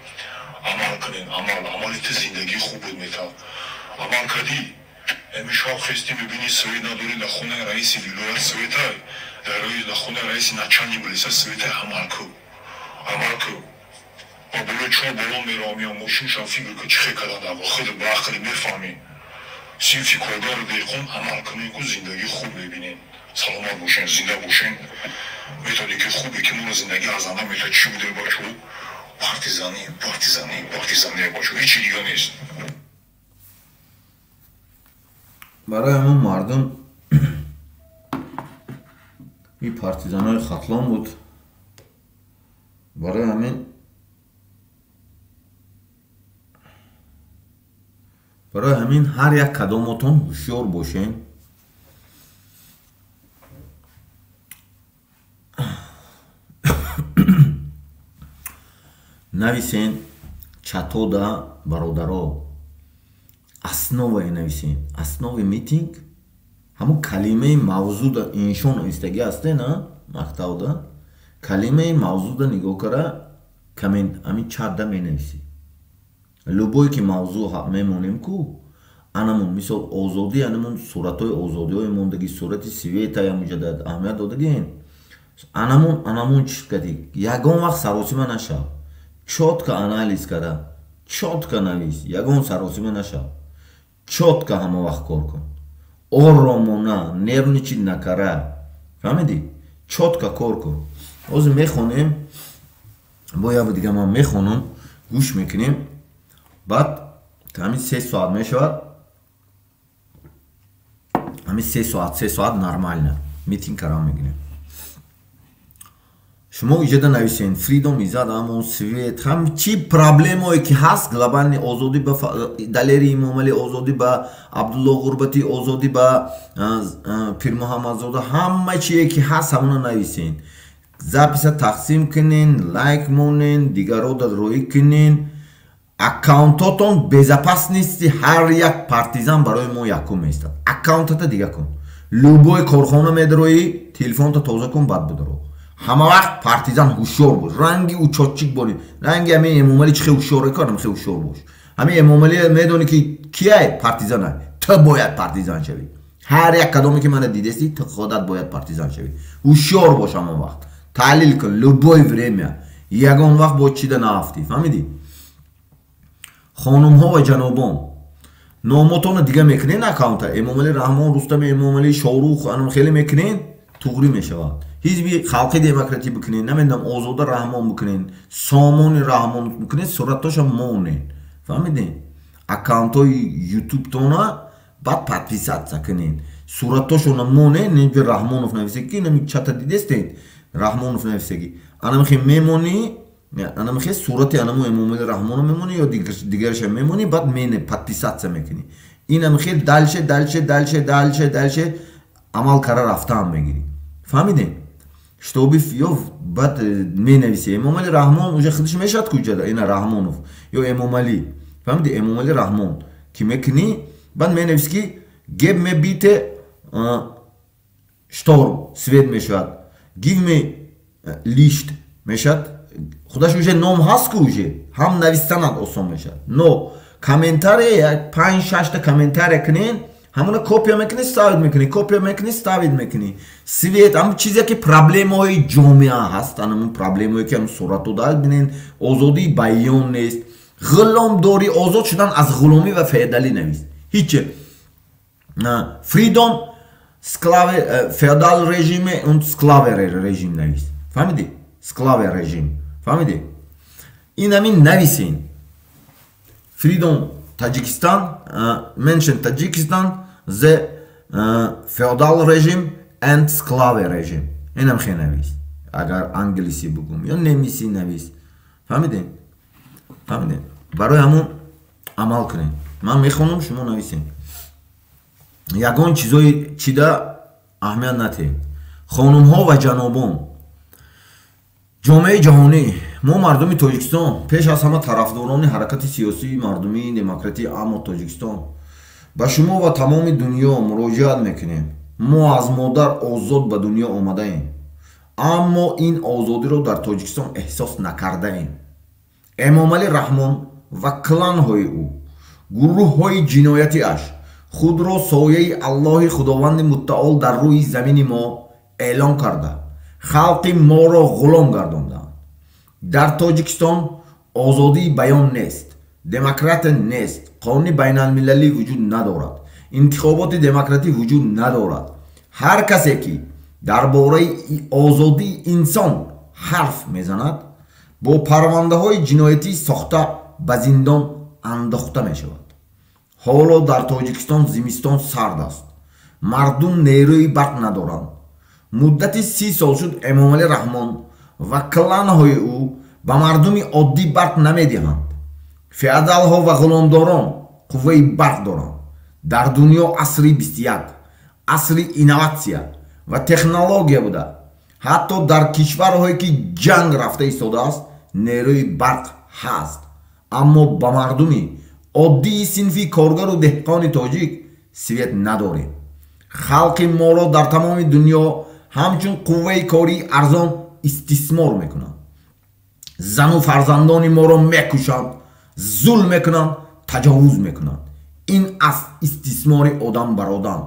S2: عمل کنین عملیت زندگی خوب بود میتر عمل کردی امیش ها خستی ببینی سوید نداری در خونه رئیسی ویلایت سوید های در خونه رئیسی نچانی بلیسه سوید های عمل کو و برای چون بالا میرامی هم ماشین شم فکر که چه کردن در خود با عقلی میفهمی سیفی کارگار دیقون عمل کنین که زندگی خوب ببینین سلامت باشین زنده باشین میتونی که خوبی که ما زندگی از آنها میتونی چی بوده بچه پارتیزانی بچه هیچی دیگه نیست
S1: برای همون مردم این پارتیزان های خطلان بود برای همین هر یک کدامتون هوشیار باشین нависен чатода бародаро основаи нависен основи митинг ҳамун калимаи мавзуда иншон истаги астена мақтавда калимаи мавзуда нигоҳ кара камент ҳамин чатда менависӣ любое ки мавзӯ мемонем ку анамун мисол озодӣ анамун суратҳои озодиҳои мондаги сурати светая муҷаддад аҳамият додагин анамун чискади ягон вақт саросима наша чотка анализ кара чотка навис ягон саросима наша чотка ҳама вақт кор кун оромона нервничид накара фаҳмидӣ чотка кор кун ҳозир мехонем бо як дига ман мехонам гӯш мекунем баъд ҳамин 3 соат мешавад ҳамин 3 соат нормально митинг карам мегирем шумо иҷода нависен фридом изад ҳамон свет ҳамчи проблемое ки ҳаст глобальни озодӣ ба далери имомалӣ озодӣ ба абдулло ғурбатӣ озодӣ ба пирмуҳаммадзода ҳама чие ки ҳаст ҳамона нависен записа тақсим кунен лайк монен дигарода роҳӣ кунен аккаунтотон безопасности ҳар як партизан барои мо якум меистад аккаунтата дига кун любой корхона медароӣ телефонта тоза кун бад бидаро ҳама вақт партизан ҳушёр бош ранги учотчик бони ранги ҳамин эмомалӣ чӣ хел ҳушёр кардам хел ҳушёр бош ҳамин эмомалӣ медонӣ ки кияй партизана ту бояд партизан шавӣ ҳар як кадоме ки мана дидесӣ ту худат бояд партизан шавӣ ҳушёр бош ҳама вақт таҳлил кун любое время ягон вақт бо чида нафтӣ фаҳмидӣ. хонумҳо ва ҷанобон, номотона дига мекунен аккаунта Эмомалӣ Раҳмон, Рустами Эмомалӣ, Шорух хеле мекунен, туғрӣ мешавад. ҳизби халқи демократӣ бикунен, намедонам Озода Раҳмон бикунен, Сомони Раҳмон бикунен, сураттоша монен фаҳмиден. аккаунтҳои ютубтона баъд подписатсия кунен, сураттошона монен, инҷа Раҳмонов нависеги, нами чата дидестен Раҳмонов нависеги, анамихе мемонӣ, анамихе сурати анамо Эмомалӣ Раҳмоно мемонӣ ё дигараша мемонӣ, баъд мене подписатсия мекунӣ. ин амихе дальше амал кара рафтаам мегирӣ фаҳмиден. штоби ё баъд менависе Эмомалӣ Раҳмон уже худаш мешад куҷада ина Раҳмонов ё Эмомалӣ фаҳмиди Эмомалӣ Раҳмон ки мекунӣ, баъд менависи ки gib mir bitte Strom, свет мешавад, gib mir Licht мешавад. худаш уже ном ҳаст ку уже ҳам навистанад осон мешавад. но комментария 5-6 та комментария кунен, ҳамона копия мекунӣ, ставид мекунӣ, копия мекунӣ, ставид мекунӣ. свет ҳам чизе ки проблемаҳои ҷомеа ҳаст, ҳамон проблемаҳое ки ҳам сурат додааст, бинен озодии баён нест, ғуломдорӣ, озод шудан аз ғуломӣ ва феодалӣ навист. ҳиче freedom, feudal rejime und sklave rejim навист. фаҳмидӣ? Sklave rejim. фаҳмидӣ? ин ҳамин нависен. Freedom Tajikistan, mention Tajikistan, the feudal regime and sklave regime. ин ҳам хе навист. агар англиси бугум ё немиси навист. фаҳмиден? фаҳмиден? барои ҳамон амал кунем. ман мехонам, шумо нависем. ягон чизои чида аҳамият натеҳем. хонумҳо ва ҷанобон, ҷомеаи ҷаҳонӣ, мо мардуми Тоҷикистон пеш аз ҳама тарафдорони ҳаракати сиёсии мардумии демократии аммо Тоҷикистон ба шумо ва тамоми дунё муроҷиат мекунем. мо аз модар озод ба дунё омадаем, аммо ин озодиро дар Тоҷикистон эҳсос накардаем. Эмомалӣ Раҳмон ва кланҳои ӯ, гурӯҳҳои ҷиноятиаш худро сояи Аллоҳи Худованди муттаол дар рӯи замини мо эълон карда, халқи моро ғулом гардонданд. дар Тоҷикистон озодии баён нест, демократия нест, қонуни байналмилалӣ вуҷуд надорад, интихоботи демократӣ вуҷуд надорад. ҳар касе ки дар бораи озодии инсон ҳарф мезанад, бо парвандаҳои ҷиноятӣ сохта ба зиндон андохта мешавад. ҳоло дар Тоҷикистон зимистон сард аст, мардум нерӯи барқ надоранд. муддати 30 сол шуд Эмомалӣ Раҳмон ва кланҳои ӯ ба мардуми оддӣ барқ намедиҳанд. феодалҳо ва ғуломдорон қувваи барқ доранд. дар дунё асри 21, асри инноватсия ва технология буда, ҳатто дар кишварҳое ки ҷанг рафта истодааст, нерӯи барқ ҳаст, аммо ба мардуми оддии синфи коргару деҳқони тоҷик свет надорем. халқи моро дар тамоми дунё ҳамчун қувваи кории арзон истисмор мекунанд. зану фарзандони моро мекушанд, зулм мекунанд, таҷовуз мекунанд. ин аст истисмори одам бар одам.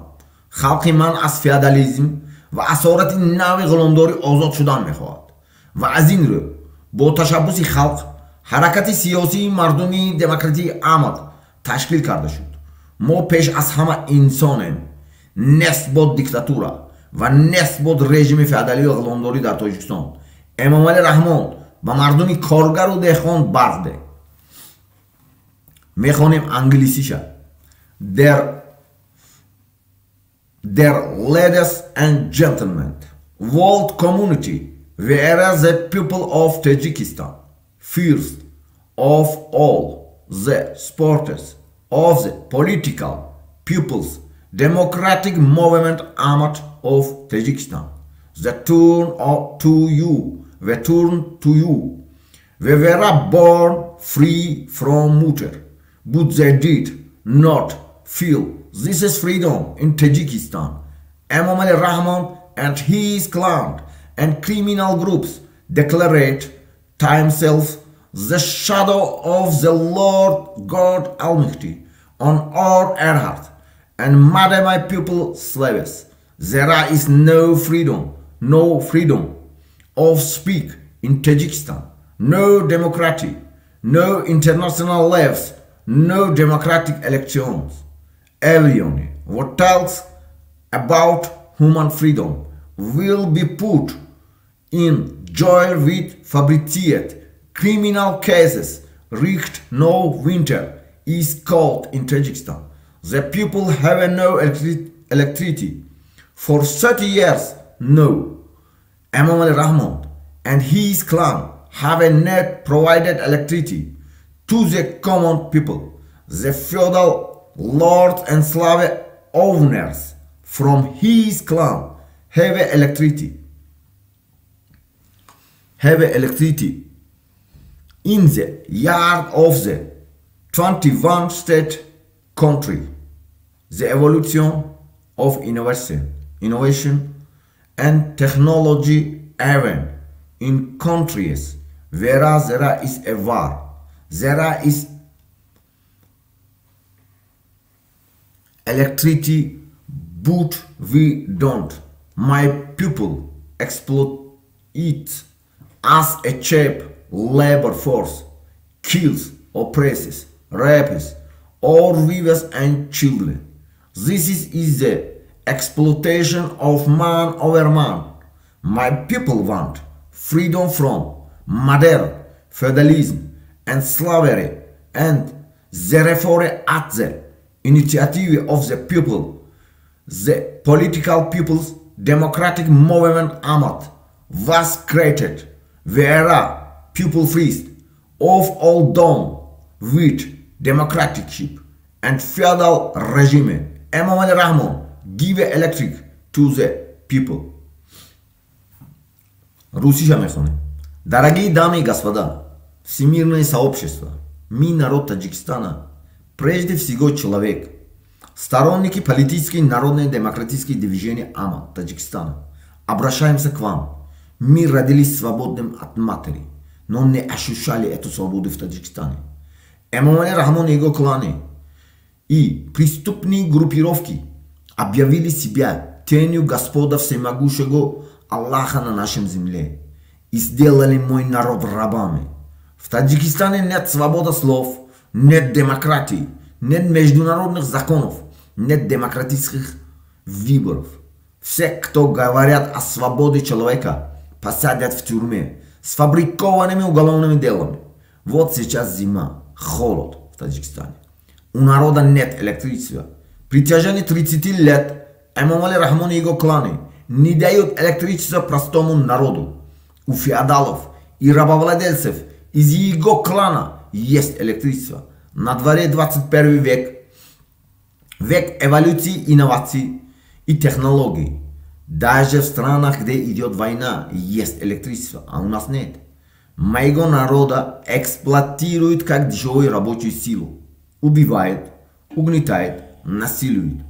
S1: халқи ман аз феодализм ва асорати нави ғуломдорӣ озод шудан мехоҳад. ва аз ин рӯ бо ташаббуси халқ ҳаракати сиёсии мардумии демократии амад ташкил карда шуд. мо пеш аз ҳама инсонем. нест бод диктатура ва нест бод режими феодалӣ ва ғуломдорӣ дар Тоҷикистон. Эмомалӣ Раҳмон ба мардуми коргару деҳқон барқ деҳ. мехонем англисиша. Dear ladies and gentlemen, world community, whereas the people of Tajikistan, first of all the supporters of the political people's democratic movement Ahmad of Tajikistan, the turn to you, we were born free from mutter, but they did not feel this is freedom in Tajikistan. Emomali Raḥmon and his clan and criminal groups declared themselves the shadow of the Lord God Almighty on our earth and made my people slaves. There is no freedom of speak in Tajikistan. no democracy, no international laws, no democratic elections. Everyone who talks about human freedom will be put in jail with fabricated criminal cases. Richt no winter is called in Tajikistan. The people have no electricity for 30 years. No. Emomali Rahmon and his clan have not provided electricity to the common people. The feudal lords and slave owners from his clan have electricity. In the yard of the 21 state country. The evolution of innovation and technology even in countries where there is a war, there is electricity, but we don't. My people exploit it as a cheap labor force, kills, oppresses, rapes, or wives and children. This is the exploitation of man over man. My people want freedom from modern feudalism and slavery, and therefore at the initiative of the people, the political people's democratic movement Ahmad was created, where people freed of all done with democraticship and feudal regime. Emomali Rahmon give electric to the people. Русиша мехоне. Дорогие дамы и господа, всемирное сообщество, мы народ Таджикистана, прежде всего человек, сторонники политической народной демократической движения АМА Таджикистана, обращаемся к вам. Мы родились свободным от матери, но не ощущали эту свободу в Таджикистане. Эмомали Рахмон и его кланы и преступные группировки объявили себя тенью Господа Всемогущего Аллаха на нашем земле и сделали мой народ рабами. В Таджикистане нет свободы слов, нет демократии, нет международных законов, нет демократических выборов. Все, кто говорят о свободе человека, посадят в тюрьме с фабрикованными уголовными делами. Вот сейчас зима, холод в Таджикистане. У народа нет электричества. При течение 30 лет Эмомали Рахмон и его кланы не дают электричество простому народу. У феодалов и рабовладельцев из его клана есть электричество. На дворе 21 век. Век эволюции, инноваций и технологий. Даже в странах, где идет война, есть электричество, а у нас нет. Моего народа эксплуатируют как дешевую рабочую силу. Убивает, угнетает, насилует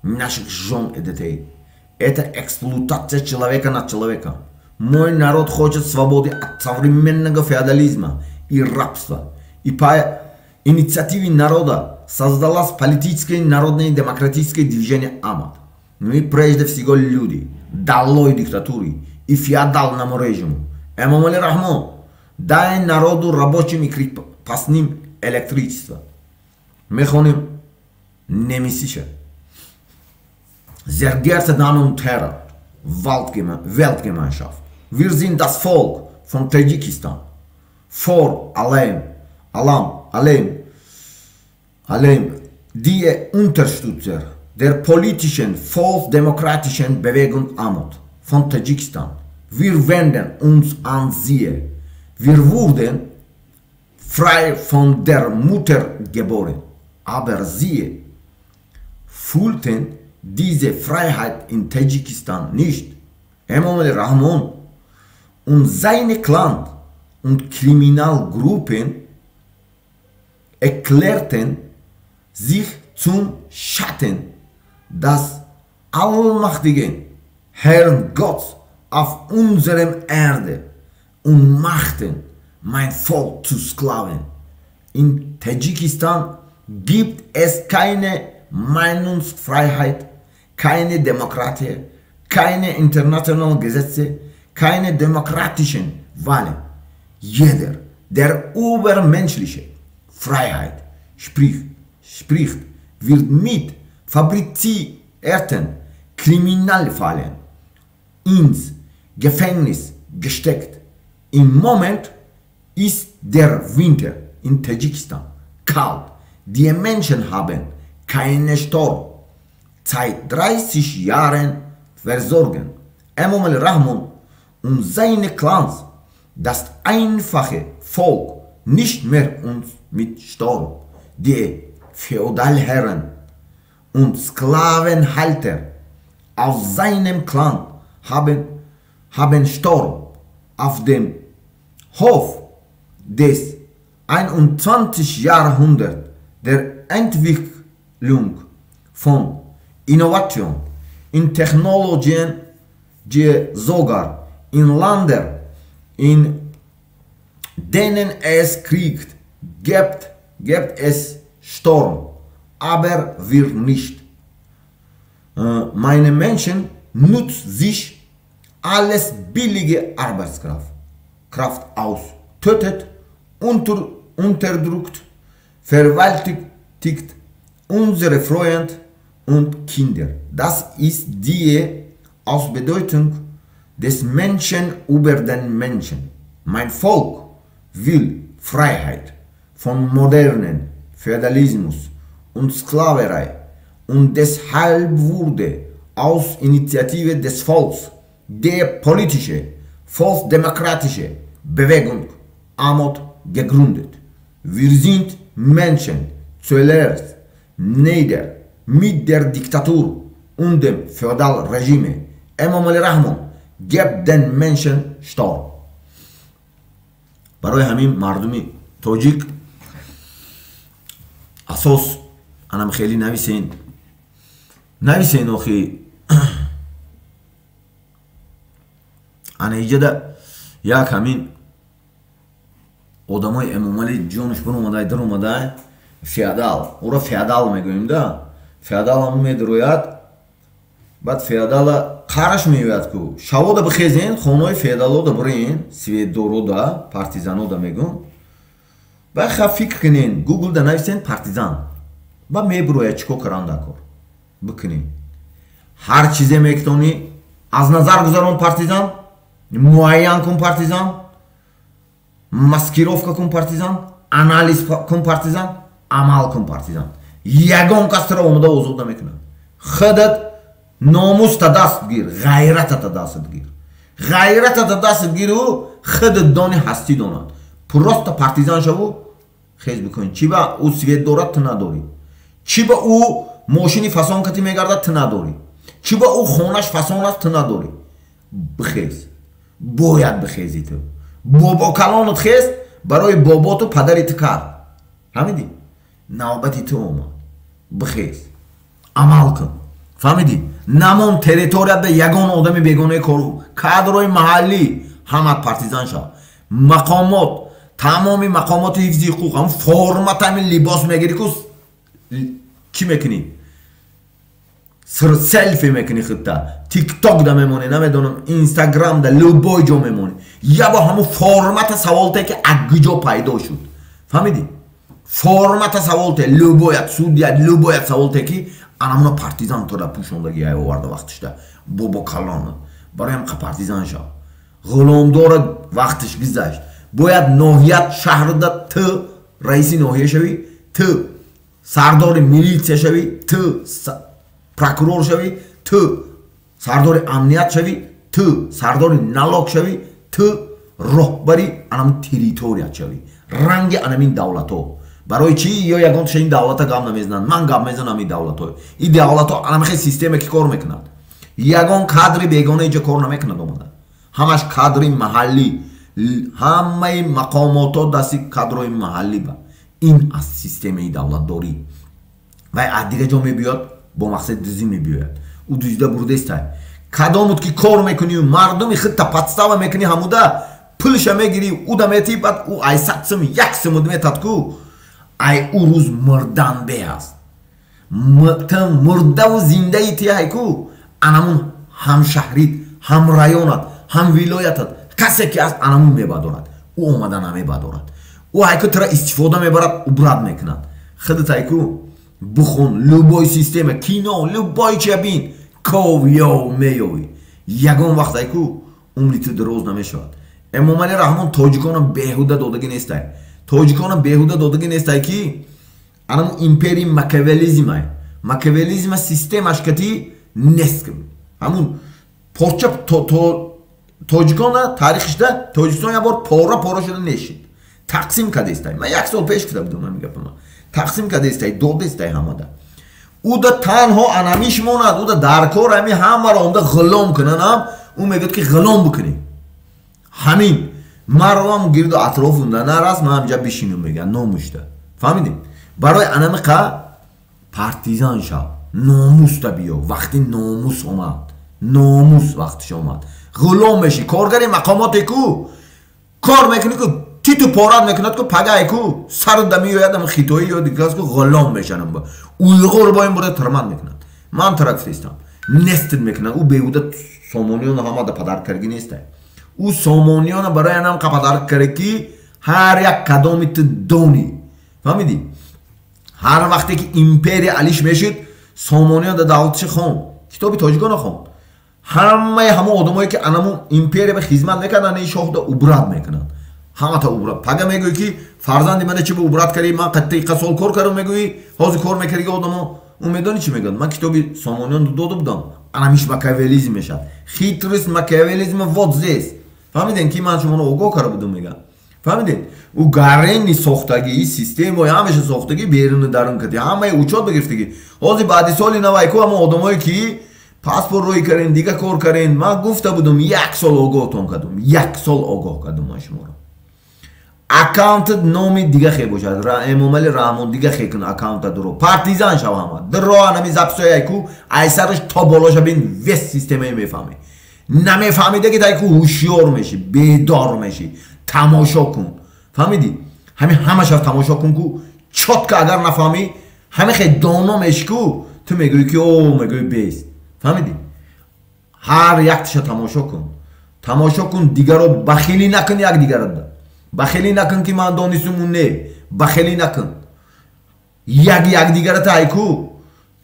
S1: наших жен и детей. Это эксплуатация человека над человеком. Мой народ хочет свободы от современного феодализма и рабства. И по инициативе народа создалось политическое народное демократическое движение АМАД. Мы прежде всего люди, долой диктатуры и феодальному режиму. Эмомали Рахмон, дай народу рабочим и крепостным электричество. Мехоним немисиша. Sehr geehrte Damen und Herren, Weltgemeinschaft, wir sind das Volk von Tadschikistan. Vor allem die Unterstützer der politischen volksdemokratischen Bewegung Ahmad von Tadschikistan. Wir wenden uns an sie. Wir wurden frei von der Mutter geboren, aber sie fühlten diese Freiheit in Tadschikistan nicht. Emomali Rahmon und seine Clan und Kriminalgruppen erklärten sich zum Schatten des allmächtigen Herrn Gottes auf unserem Erde und machten mein Volk zu Sklaven. In Tadschikistan gibt es keine Meinungsfreiheit, keine Demokratie, keine internationalen Gesetze, keine demokratischen Wahlen. Jeder, der übermenschliche Freiheit spricht, wird mit fabrizierten Kriminalfällen ins Gefängnis gesteckt. Im Moment ist der Winter in Tadschikistan kalt. Die Menschen haben keine Strom. Seit 30 Jahren versorgen Emom al-Rahman und seine Clans das einfache Volk nicht mehr mit Strom. Die Feudalherren und Sklavenhalter aus seinem Clan haben Strom auf dem Hof des 21. Jahrhunderts der Entwicklung von Innovation in Technologien, die sogar in Ländern, in denen es Krieg gibt es Strom, aber wir nicht. Meine Menschen nutzen sich alles billige Arbeitskraft aus, tötet, unterdrückt, vergewaltigt unsere Freunde und Kinder. Das ist die Ausbeutung des Menschen über den Menschen. Mein Volk will Freiheit von modernen Feudalismus und Sklaverei und deshalb wurde aus Initiative des Volks die politische, volksdemokratische Bewegung AMOD gegründet. Wir sind Menschen zuerst nieder mit der Diktatur und dem Feudalregime. Emom al-Rahman gibt den Menschen Strom. برای همین مردمی تاجیک اساس انم خیلی نویسین آخی انا ایجاده یک همین آدمای امامالی جانش بر اومده در اومده فیادال او را فیادال میگوییم ده فیادال همون میدروید بعد فیادال قارش میوید که شوا دا بخیزین خونای فیادالو دا برین سویدورو دا پارتیزانو دا میگون بعد خواه فکر کنین گوگل دا نویسین پارتیزان بعد میبروید چکو کران دا کر بکنین هر چیزی میکتونی از نظر گذارون پارتیزان معین کن پارتیزان маскировка кун партизан, анализ кун партизан, амал кун партизан. Ягон кастра омада озода мекунад. Худат номуста даст гир, гайратата даст гир. Гайратата даст гиру худат дони ҳастӣ донад. Просто партизан шаву хез бикунӣ. Чи ба ӯ свет дорад ту надорӣ. Чи ба ӯ мошини фасонкатӣ мегардад ту надорӣ. Чи ба ӯ хонаш фасон аст ту надорӣ. Бихез. Бояд бихезӣ ту. بابا کلانت خست برای بابا تو پدرت کرد فهمیدی؟ نوبتی تو اومد بخیز عمل کن فهمیدی؟ نمون تریتوریت به یگان آدمی بیگانه کارو کادرهای محلی همه پارتیزان شد مقامات تمامی مقامات حفظی حقوق هم فرمت همین لباس میگیری که چی میکنی؟ سلفی میکنی خودتا تیک تاک دا میمونی نمیدونم اینستاگرام دا لوبای جا میمونی یا با همون فرمت سوالته که اگجا پیدا شد فهمیدی؟ فرمت سوالته لوبایت سودیت لوبایت سوالته که انامونا پارتیزان تو دا پوشوندگی های آورده وقتش دا بابا کلانه برای همقه پارتیزان شد غلامدار وقتش گذشت باید ناحیت شهر دا تو رئیسی ناحیه شوی تو سردار میلیتیا شوی تو پروکورور شوی تو سردار امنیت شوی تو سردار نالوگ شوی تو رهبری انم تریتوریت شوی رنگ انمین دولتو برای چی یا یگان تو این دولتا گام نمیزنن من گام میزنم این دولتو این دولتا انم خیلی سیستمی که کار میکنند یگان کادری بیگانه اینجا کار نمیکنند اومده همش کادری محلی همه مقامات دستی کادرای محلی با این از سیستمی دولت داری و دیگه جا میبیاد با مقصد دوزی میبیاد او دوزیده برده استای کدامود که کار میکنی و مردمی خود تا پتستاوه میکنی هموده پلش میگیری او دا میتی بعد او ای سکسم یک سمود میتاد کو ای او روز مردن بیاست مرده و زنده ایتی های کو انمون هم شهرید هم رایونت هم ولایتت کسی که از انمون میبادوند او اومدن همه بدارد او هایکو ترا استفاده میبرد و برد میکنن خودت هایکو بخون لوبای سیستم کینو لوبای چه بین کویو میوی یگان وقت هایکو عمری تو دروز نمیشود امامعلی رحمان تاجیکان بهوده دادگی نیسته تاجیکان بهوده دادگی نیسته کی انم ایمپری ماکیاولیزم سیستمش کتی نسک همون پورچا تاجیکان تاریخشده تاجیکستان یه بار پورا شده نشید تقسیم کرده استای من یک سال پیش کتاب دونم میگم تقسیم کرده استای داده استای همه او دا تنها انامیش موند او دا درکار همی همه را اونده غلام کنن هم او میگه که غلام بکنی همین مردم گرد و اطراف اونده نرست من همجا بشینم میگن ناموشته فهمیدیم برای انامیقه پارتیزان شد ناموس تا بیا وقتی ناموس اومد ناموس وقتش اومد غلام میشی کارگری مقاماتی کو کار میکنی که تیتو پارد میکند که پگه کو سر دمی یادم خیتویی یا دیگه که غلام میشنم با اویغور با این برای ترمند میکند من ترکستم نستد میکنن او بیوده سامانیان همه دا پدر کرگی نیسته او سامانیان برای انم که پدر کرگی هر یک کدامیت دونی فهمیدی هر وقتی که ایمپری علیش میشید سامانیان دا دولتش خون کتابی تاجیکان خون همه آدمایی که انمون ایمپری به خدمت میکنن این شاه دا عبرت میکنن همه تا عبرت پگه میگوی که فرزندی من چی به عبرت کردی من قطعی قصال کار کردم میگوی حاضر کار میکردی که آدمو اون میدانی چی میگن من کتابی سامانیان داده بودم انمیش ماکیاولیزم میشد خیتریس ماکیاولیزم وات زیست فهمیدین که من شما رو آگاه کرده بودم میگم فهمیدین او گرینی ساختگی سیستم و همیشه ساختگی بیرون درون کردی همه اوچات بگرفتگی حاضر بعد سالی نوای کو همه آدمایی که پاسپورت روی کردن دیگه کار کردن من گفته بودم یک سال آگاهتون کردم یک سال آگاه کردم من شما رو اکانت نومی دیگه خیلی باشد امامعلی رحمان دیگه خیلی کن اکانت درو پارتیزان شو همه در راه نمی زبسوی ایکو ایسرش تا بالاش بین وست سیستمی میفهمی نمیفهمیده که ایکو هوشیار میشی بیدار میشی تماشا کن فهمیدی همش تماشا کن کو چط که اگر نفهمی همه خیلی دانا میشی کو تو میگوی که او میگوی بیست فهمیدی هر یک تشا تماشا کن دیگر رو بخیلی نکن یک دیگر رو بخیلی نکن که من دانستم نه بخیلی نکن یک دیگر تا ایکو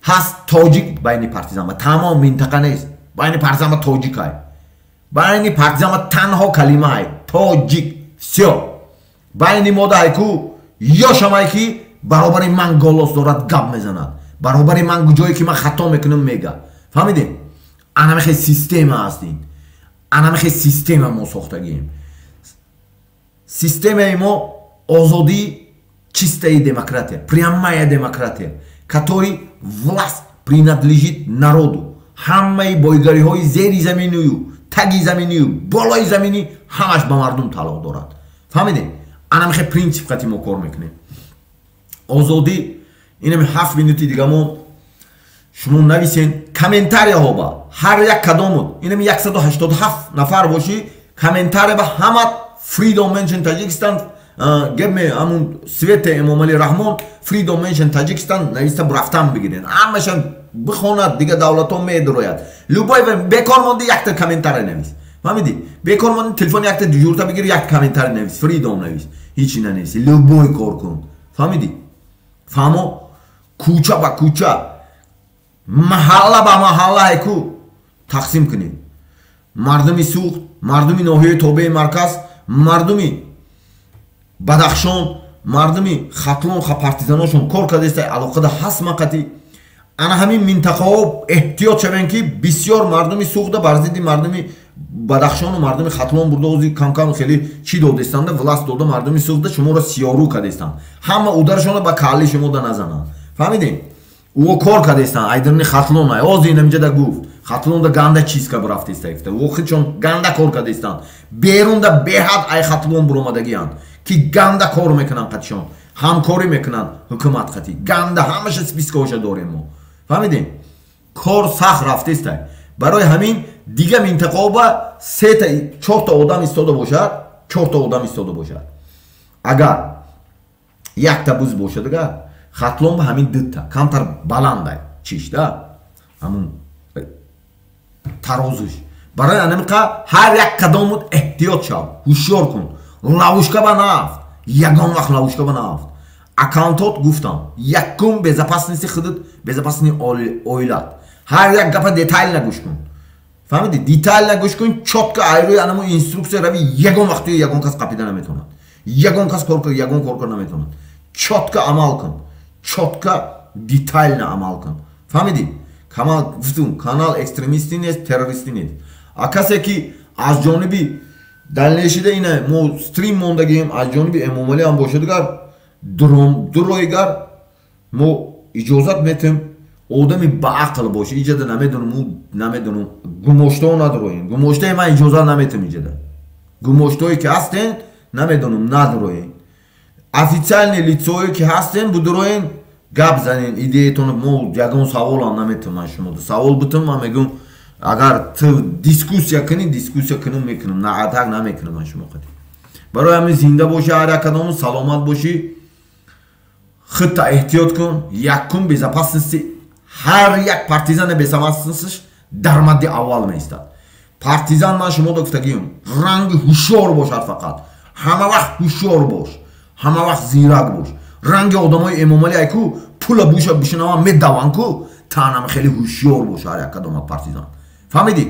S1: هست تاجیک بین پارتیزان تمام منطقه نیست بین پارتیزان تاجیک های بین پارتیزان تنها کلمه های تاجیک سیو بین ماده ایکو یا شمایی که برابر من گالوس دارد گب میزند برابر من جایی که من خطا میکنم میگه فهمیدین انا خیلی سیستم هستین انا خیلی سیستم ما ساختگیم Система има озоди чистая демократия, прямая демократия, который власть принадлежит народу. Хаммаи бойгариҳои зери заминию, таги заминию, болои замини ҳамаш ба мардум талоқ дорад. Фаҳмидед? Ана мехе принцип қати мо кор мекунем. Озоди инам 7 минути дига мо шумо нависен комментарияҳо ба ҳар як кадомот инам 187 нафар боши комментария ба ҳама Freedom Mention Tajikistan give me амун свете эмомали раҳмон Freedom Mention Tajikistan нависта рафтан бигирен ҳамашон бихонад дига давлатон медрояд любой бекор монди якта комментария навис фаҳмиди бекор монди телефони якта журта бигир як комментария навис Freedom навис ҳичи нанависи любой кор кун фаҳмиди фаҳмо кӯча ба кӯча маҳалла ба маҳалла ку тақсим кунед мардуми суғд мардуми ноҳияи тобеи марказ мардуми бадахшон мардуми хатлон ха партизаношон кор кардааст алоқада ҳаст мақати ана ҳамин минтақаҳо эҳтиёт шаванд ки бисёр мардуми суғда бар зидди мардуми бадахшону мардуми хатлон бурда ози камкам хеле чӣ додастанда власт дода мардуми суғда шуморо сиёрӯ кардастанд ҳама ударашона ба калли шумода назананд фаҳмидем او کار کردستن ایدرنی خطلون های آزی نمیجه دا گفت خطلون دا گنده چیز که برفتیسته افته او خود چون گنده کار کردستن بیرون دا بهد ای خطلون برامدگی هن که گنده کار میکنن قدشون همکاری میکنن حکومت خطی گنده همش سپیسکاوشه داریم ما فهمیدین کار سخت رفتیسته برای همین دیگه منطقه با 4 تا آدم ایستاده باشد 4 تا آدم ایستاده باشد اگر یک تا بوز باشد اگر خطلون به همین دتا کمتر بلنده چیش ده همون ترازوش برای انمیقه هر یک قدامت احتیاط شو هوشیار کن лавушка ба нафт ягон вақт лавушка ба нафт аккаунтот гуфтам якум безопасности худуд безопасности оилат ҳар як гапа детайл нагӯш кун фаҳмиди детайл нагӯш кун чотка айрӯи анамо инструксия рави ягон вақт ягон кас қапида наметавонад ягон кас ягон кор кар наметавонад чотка амал кун чотка детайлна амал кун фаҳмиди гуфтум канал экстремисти нест террористи нест а касе ки аз ҷониби далнешида ина мо стрим мондагием аз ҷониби эмомалӣ ҳам бошадгар дуроигар мо иҷозат метем одами баақл боша иҷада намедонам гумоштао надуроем гумоштаи ман иҷозат наметем иҷада гумоштое ки ҳастен намедонам надуроем официальне лицое ки ҳастен будуроен гап занен идеятон мо ягон саволам наметам ман шумо савол бутам ман мегӯм агар ту дискуссия кунем мекунам так намекунам ман шумо қади барои ҳамин зинда боши ҳар якадому саломат боши худта эҳтиёт кун якум безопасности ҳар як партизани безопасностиш дар мадди аввал меистад партизан ман шумо гуфтагием ранги ҳушёр бошад фақат ҳама вақт ҳушёр бош ҳама вақт зирак бош ранги одамои эмомалӣ айку пула буша бишинава медаван ку таънам хеле ҳушёр бош ҳар якадома партизан фаҳмиди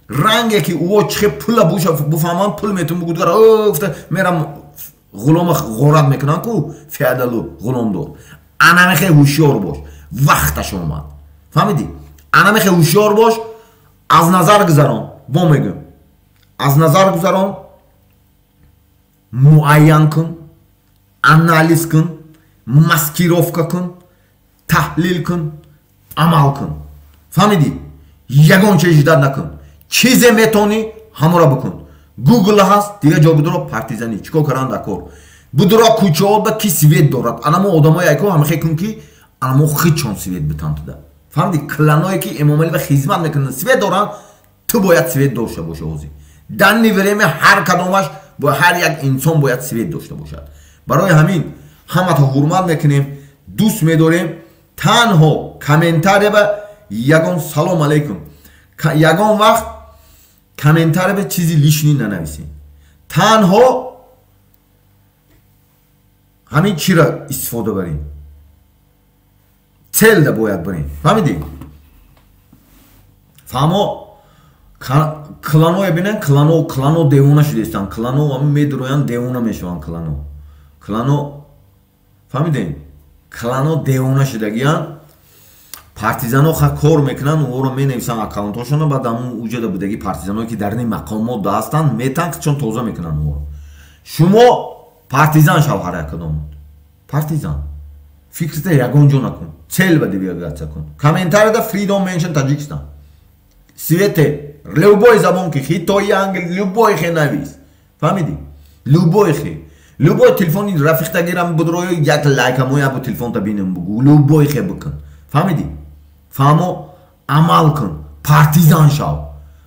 S1: ранге ки ӯо чихе пула буша буфаҳманд пул метун бугудгар гуфта мерам ғулома ғорат мекунанд ку феодалу ғуломдор анамехе ҳушёр бош вақташ омад фаҳмиди анамехе ҳушёр бош аз назар гузарон бо мегӯм аз назар гузарон муайян кун анализ кун маскировка кун таҳлил кун амал кун фаҳмиди ягон чиз дад накун чизе метони ҳамора бикун гугл ҳаст дига ҷо будуро партизанӣ чикор кардан дакор будуро кӯчаода ки свет дорад анамо одамои айко ҳамехе кун ки анамо хичон свет битанд туда фаҳмиди кланое ки эмомалӣ ва хизмат мекунанд свет доранд ту бояд свет дошта боша ҳозир данни време ҳар кадомаш бо ҳар як инсон бояд свет дошта бошад барои ҳамин ҳамата ҳурмат мекунем дӯст медорем танҳо комментария ба ягон салом алейкум ягон вақт комментария ба чизи лишни нанависем танҳо ҳамин чира истифода барем целда бояд барем фаҳмиди фаҳмо кланое бинен клано девона шудестанд клано ҳамин медуроянд девона мешаванд клано фаҳмидем клано девона шудагиянд партизано кор мекунанд ӯро менависанд аккаунтошоно баъд ҳамун уҷада будаги партизаное ки дар ин мақомот ҳастанд метанд чон тоза мекунанд ӯро шумо партизан шав ҳар якадом партизан фикрта ягон ҷо накун цел ба девиатсия кун комментарияда freedom mention таҷикистан свете любой забон ки хитои англи любой хе навис фаҳмиди любой телефони рафиқтагирам будроё як лайкамоя бо телефонта бинем бугу любой хе бикун фаҳмиди фаҳмо амал кун партизан шав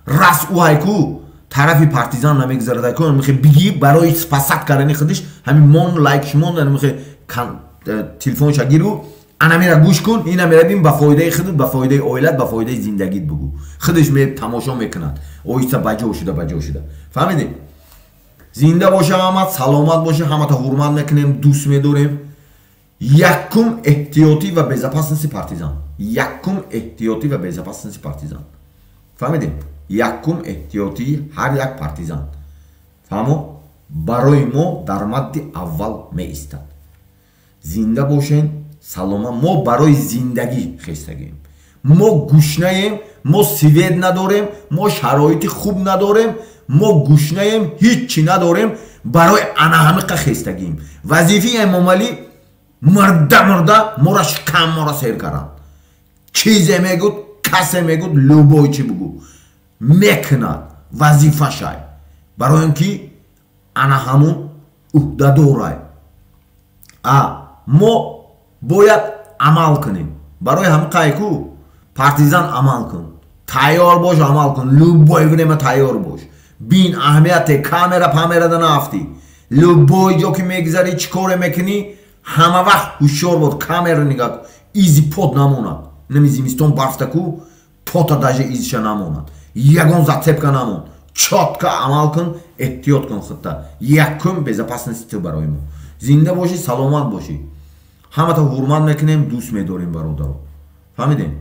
S1: рас уайку тарафи партизан намегзарадаку мехе биги барои спасат кардани худиш ҳамин мон лайк шумон мехе телефонша гиру анамира гӯш кун инамира бин ба фоидаи худут ба фоидаи оилат ба фоидаи зиндагит бугу худиш тамошо мекунад оҳиста баҷо шуда фаҳмиди зинда боша ҳамат саломат боша ҳамата ҳурмат мекунем дӯст медорем якум эҳтиётӣ ва безопасности партизан фаҳмидем якум эҳтиётӣ ҳар як партизан фаҳмо барои мо дар мадди аввал меистад зинда бошен салома мо барои зиндагӣ хестагем мо гушнаем мо свет надорем мо шароити хуб надорем мо гушнаем ҳиччи надорем барои анаҳамиқа хестагем вазифаи эмомалӣ мурда мора шикам мора сер каранд чизе мегӯд касе мегӯд любой чи бугу мекунад вазифашай барои ин ки ана ҳамун уҳдадорай мо бояд амал кунем барои ҳамиқае ку партизан амал кун тайёр бош амал кун любой время тайёр бош бин аҳамияте камера нафти любой ҷо ки мегзарӣ чӣ коре мекунӣ ҳама вақт ҳушёр бод камера нигоҳ изи пот намонад нами зимистон барфта ку пота даже изиша намонад ягон зацепка намон чётко амал кун, эҳтиёт кун худта. Якум безопасности ту барои мо. Зинда бошӣ, саломат бошӣ. Ҳамата ҳурмат мекунем, дӯст медорем бародаро. Фаҳмидем?